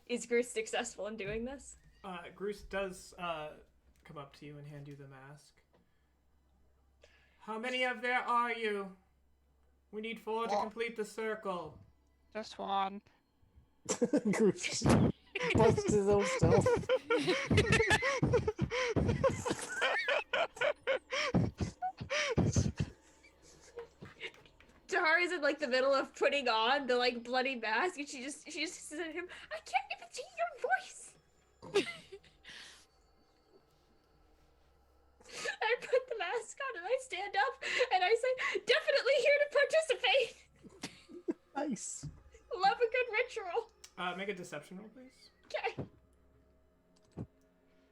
Is Groose successful in doing this? Groose does come up to you and hand you the mask. How many of there are you? We need 4 to Well- complete the circle. Just one. Groose busts his own stealth. Tahari's in like the middle of putting on the like bloody mask, and she just says to him, "I can't even see your voice." I put the mask on and I stand up and I say, definitely here to participate. Nice. Love a good ritual. Make a deception roll, please. Okay.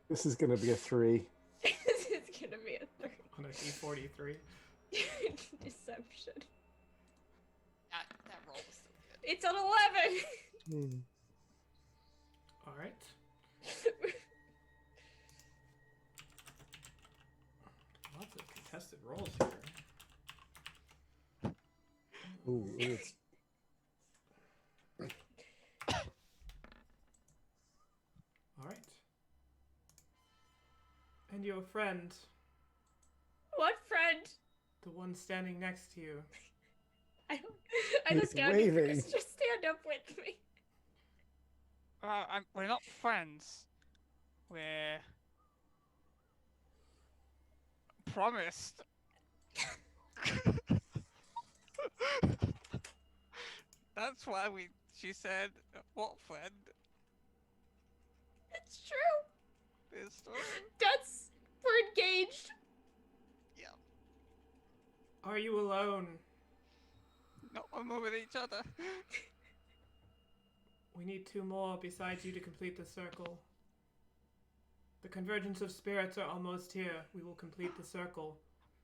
This is gonna be a 3. This is gonna be a 3. On a D43. Deception. That roll was so good. It's an 11. All right. Lots of contested rolls here. Ooh, it's All right. And your friend, What friend? the one standing next to you. I don't He's scout waving. Just stand up with me. We're not friends. We're promised. That's why she said, what friend? It's true. It's true. We're engaged. Yeah. Are you alone? No, we're with each other. We need 2 more besides you to complete the circle. The convergence of spirits are almost here. We will complete the circle.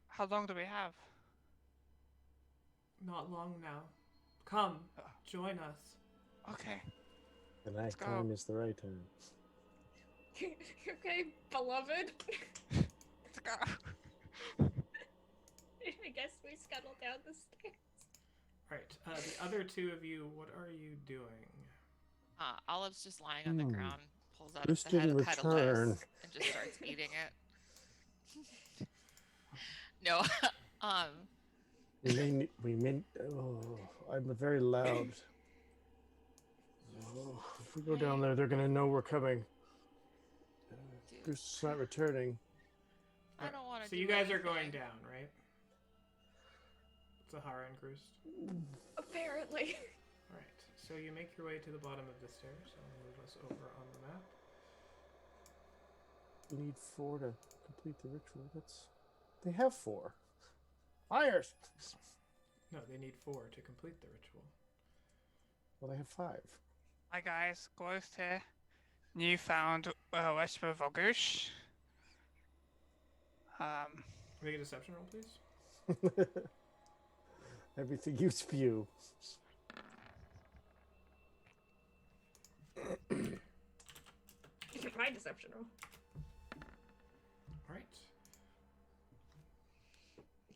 How long do we have? Not long now. Come, join us. Okay. the night go. time is the right time. Okay, beloved. Let's go. I guess we scuttle down the stairs. Right. The other 2 of you, what are you doing? Olive's just lying on the ground, pulls out Bruce the head, didn't head of return. lettuce, and just starts eating it. No, We mean. Oh, I'm very loud. Oh, if we go down there, they're gonna know we're coming. Bruce is not returning. I don't want to. So you guys are going down, right? Zahara and Groost. Apparently. Right. So you make your way to the bottom of the stairs. I'll move us over on the map. We need 4 to complete the ritual. They have 4. Fires! No, they need 4 to complete the ritual. Well, they have 5. Hi guys, Ghost here. Newfound Whisper Vogush. Make a deception roll, please. Everything you spew. My deception roll. Right.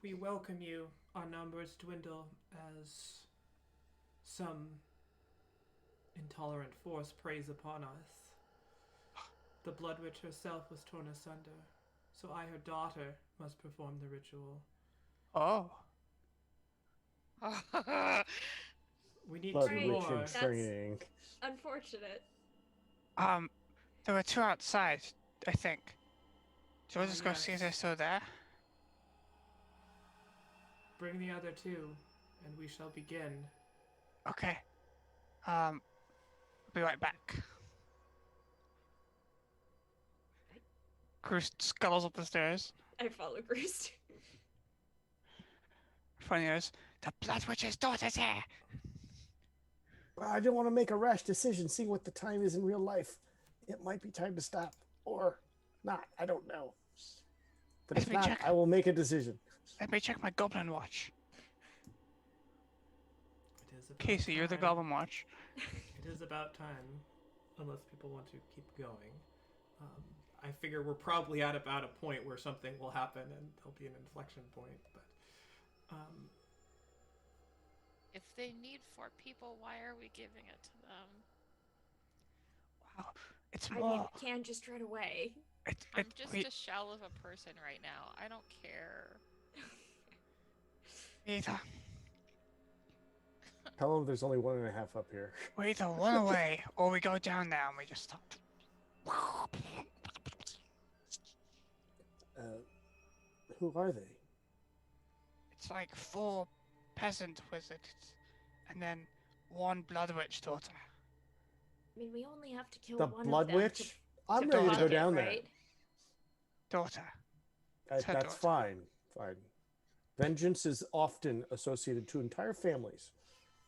We welcome you. Our numbers dwindle as some intolerant force preys upon us. The Blood Witch herself was torn asunder, so I, her daughter, must perform the ritual. Oh. We need Blood 2 Right. Witch more. in training. Unfortunate. There were 2 outside, I think. So we'll just go Yes. see if they're still there. Bring the other 2, and we shall begin. Okay. I'll be right back. Cruz scuttles up the stairs. I follow Bruce. Funny is, the Blood Witch's daughter's here! I don't want to make a rash decision, seeing what the time is in real life. It might be time to stop. Or not. I don't know. But Let if me not, check. I will make a decision. Let me check my Goblin Watch. It is about Casey, you're the time. Goblin Watch. It is about time, unless people want to keep going. I figure we're probably at about a point where something will happen and there'll be an inflection point. But If they need 4 people, why are we giving it to them? Wow. It's I mean, more. it can just run away. I'm just a shell of a person right now. I don't care. Either. Tell them there's only 1.5 up here. We either run away or we go down there and we just stop. Who are they? It's like 4 peasant wizards and then 1 Blood Witch daughter. I mean, we only have to kill The one Blood of them Witch? I'm to ready to block go it, down there. right? Daughter. Let's head That's towards fine. Fine. Vengeance is often associated to entire families.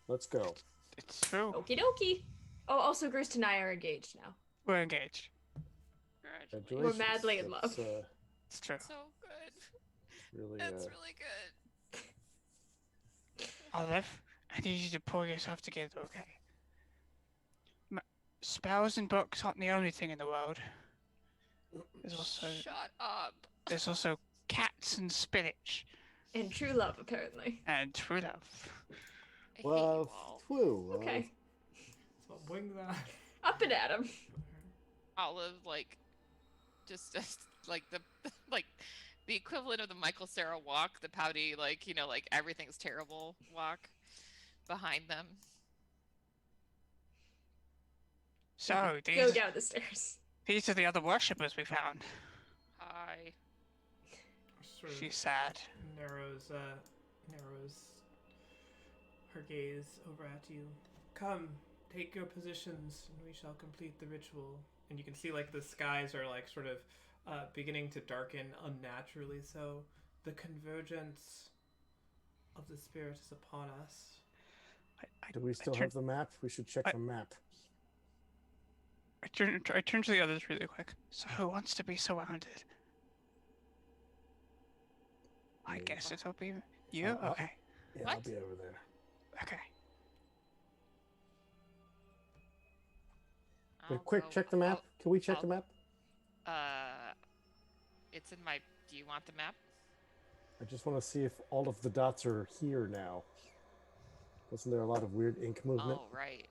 Let's go. It's true. Okie dokie. Oh, also, Grist and I are engaged now. We're engaged. Congratulations. We're madly in love. That's, It's true. So good. really, That's really good. Olive, I need you to pull yourself together, okay? Spells and books aren't the only thing in the world. Shut up. There's also cats and spinach And true love, apparently. and true love. I hate well, you all. whew, Okay. So wing that. Up and at him. Olive, like, just like the like the equivalent of the Michael Cera walk, the pouty, like, you know, like everything's terrible walk behind them. So, Go down the stairs. these are the other worshippers we found. Hi. Sort of She's sad. narrows her gaze over at you. Come, take your positions, and we shall complete the ritual. And you can see like the skies are like sort of beginning to darken unnaturally. So the convergence of the spirit is upon us. Do we still have the map? We should check the map. I turn to the others really quick. So who wants to be surrounded? I guess it'll be you? Okay. Yeah, I'll What? be over there. Okay. I'll Quick, go- check the map. Can we check the map? It's in my. Do you want the map? I just want to see if all of the dots are here now. Wasn't there a lot of weird ink movement? Oh, right.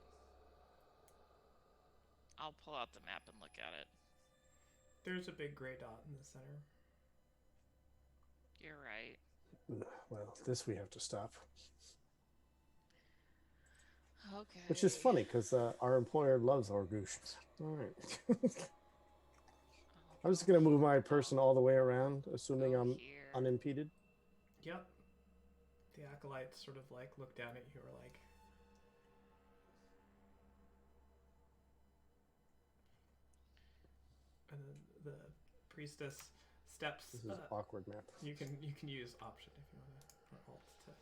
I'll pull out the map and look at it. There's a big gray dot in the center. You're right. Well, this we have to stop. Okay. Which is funny because our employer loves Orgoosh. All right. I'm just gonna move my person all the way around, assuming Go I'm here. unimpeded. Yep. The acolytes sort of like look down at you or like. And then the priestess steps. This is awkward map. You can use option if you want to, or alt to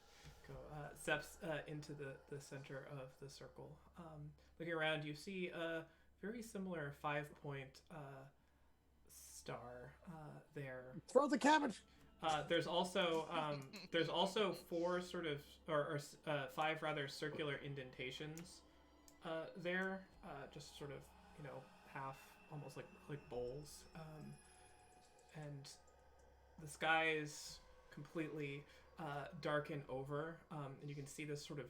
go. Steps into the center of the circle. Looking around, you see a very similar 5-point star there. Throw the cabbage. There's also 4 sort of or 5 rather circular indentations there, just sort of, you know, half almost like bowls, and the skies completely darken over, and you can see this sort of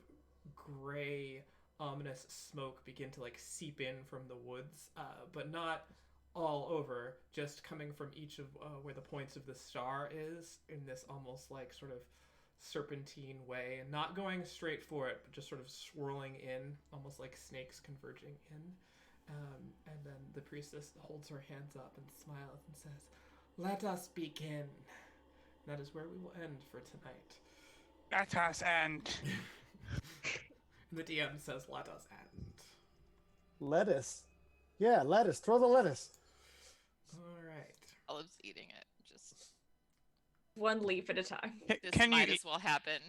gray ominous smoke begin to like seep in from the woods, but not all over, just coming from each of where the points of the star is, in this almost like sort of serpentine way, and not going straight for it, but just sort of swirling in, almost like snakes converging in. And then the priestess holds her hands up and smiles and says, "Let us begin." That is where we will end for tonight. Let us end. And the DM says, "Let us end." Lettuce. Yeah, lettuce. Throw the lettuce. All right. Olive's eating it. Just One leaf at a time. this Can you might as well happen.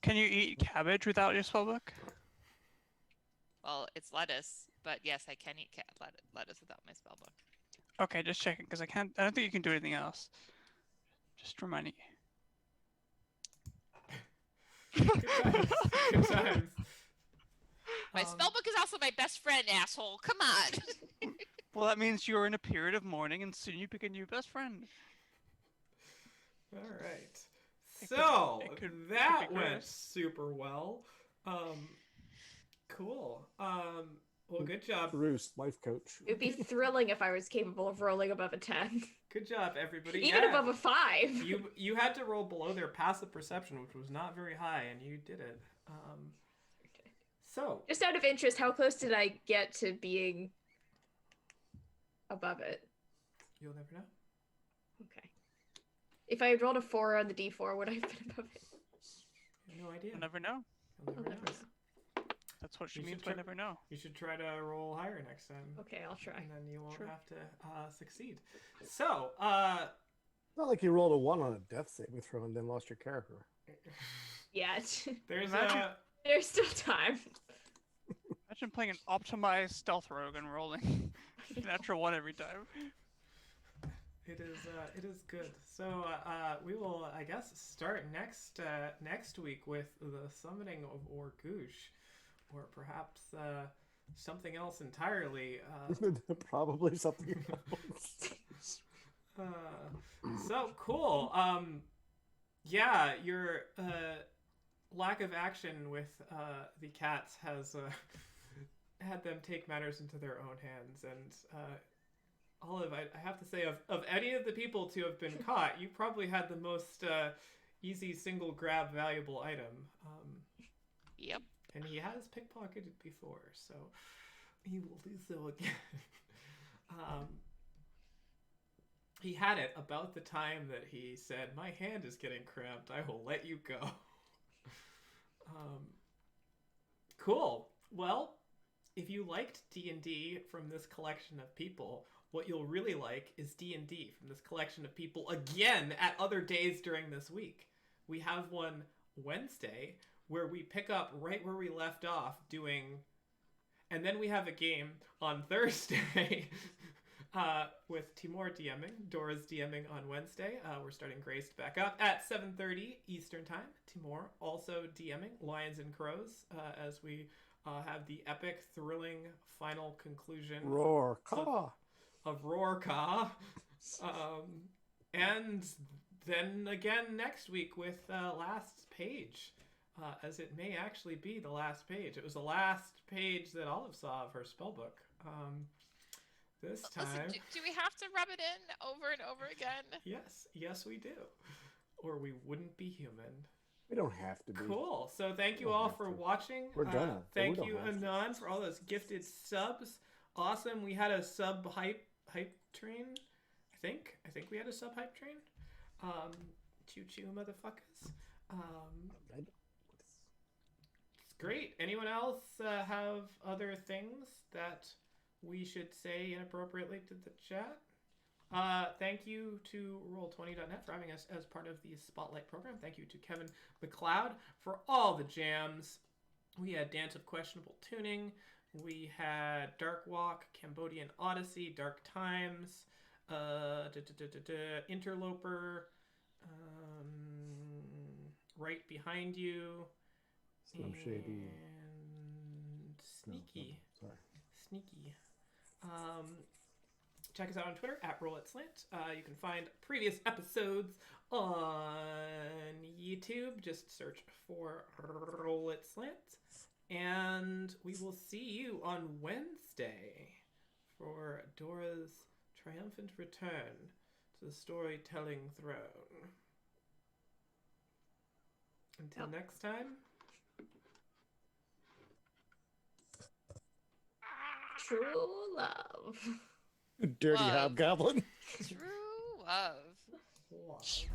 can you eat cabbage without your spellbook? Well, it's lettuce, but yes, I can eat lettuce without my spellbook. Okay, just checking because I don't think you can do anything else. Just reminding you. Good times. My spellbook is also my best friend, asshole. Come on. Well, that means you're in a period of mourning, and soon you pick a new best friend. All right. It So could that be went gross. super well. Cool. Well, good job. Roost, life coach. It would be thrilling if I was capable of rolling above a 10. Good job, everybody. Even Yeah. above a 5. You had to roll below their passive perception, which was not very high, and you did it. So Just out of interest, how close did I get to being above it? you'll never know. Okay. If I had rolled a 4 on the d4, would I have been above it? No idea. You'll never know. You'll I'll never never know. know. That's what she You means should by try- never know. You should try to roll higher next time. Okay, I'll try. And then you won't Sure. have to succeed. So, Not like you rolled a 1 on a death saving throw and then lost your character. Yeah, There's Imagine- there's still time. Imagine playing an optimized stealth rogue and rolling natural 1 every time. it is good. So we will, I guess, start next week with the summoning of Orgoosh, or perhaps something else entirely. Probably something else. So cool. Yeah, your lack of action with the cats has had them take matters into their own hands. And Olive, I have to say, of any of the people to have been caught, you probably had the most easy single grab valuable item. Yep. And he has pickpocketed before, so he will do so again. He had it about the time that he said, "My hand is getting cramped. I will let you go." Cool. Well, if you liked D&D from this collection of people, what you'll really like is D&D from this collection of people again at other days during this week. We have one Wednesday where we pick up right where we left off doing, and then we have a game on Thursday with Timor DMing. Dora's DMing on Wednesday. We're starting Graced back up at 7:30 Eastern Time. Timor also DMing Lions and Crows as we have the epic, thrilling final conclusion Roar, caw. of Roar-Ka. And then again next week with Last Page, as it may actually be the last page. It was the last page that Olive saw of her spellbook. This time... Listen, do we have to rub it in over and over again? Yes we do. Or we wouldn't be human. We don't have to be. Cool. So thank you don't all have for to. watching. We're done, so we Thank don't you, have to. Anon, for all those gifted subs. Awesome. We had a sub hype train. I think we had a sub hype train. Choo choo, motherfuckers. It's great. Anyone else have other things that we should say inappropriately to the chat? Thank you to Roll20.net for having us as part of the Spotlight program. Thank you to Kevin McLeod for all the jams. We had Dance of Questionable Tuning. We had Dark Walk, Cambodian Odyssey, Dark Times, Interloper, Right Behind You, Slim Shady. and Sneaky. No, sorry. Sneaky. Check us out on Twitter at RollItSlant. You can find previous episodes on YouTube. Just search for RollItSlant. And we will see you on Wednesday for Dora's triumphant return to the storytelling throne. Until next time. True love. Dirty Love. hobgoblin. True love. Love.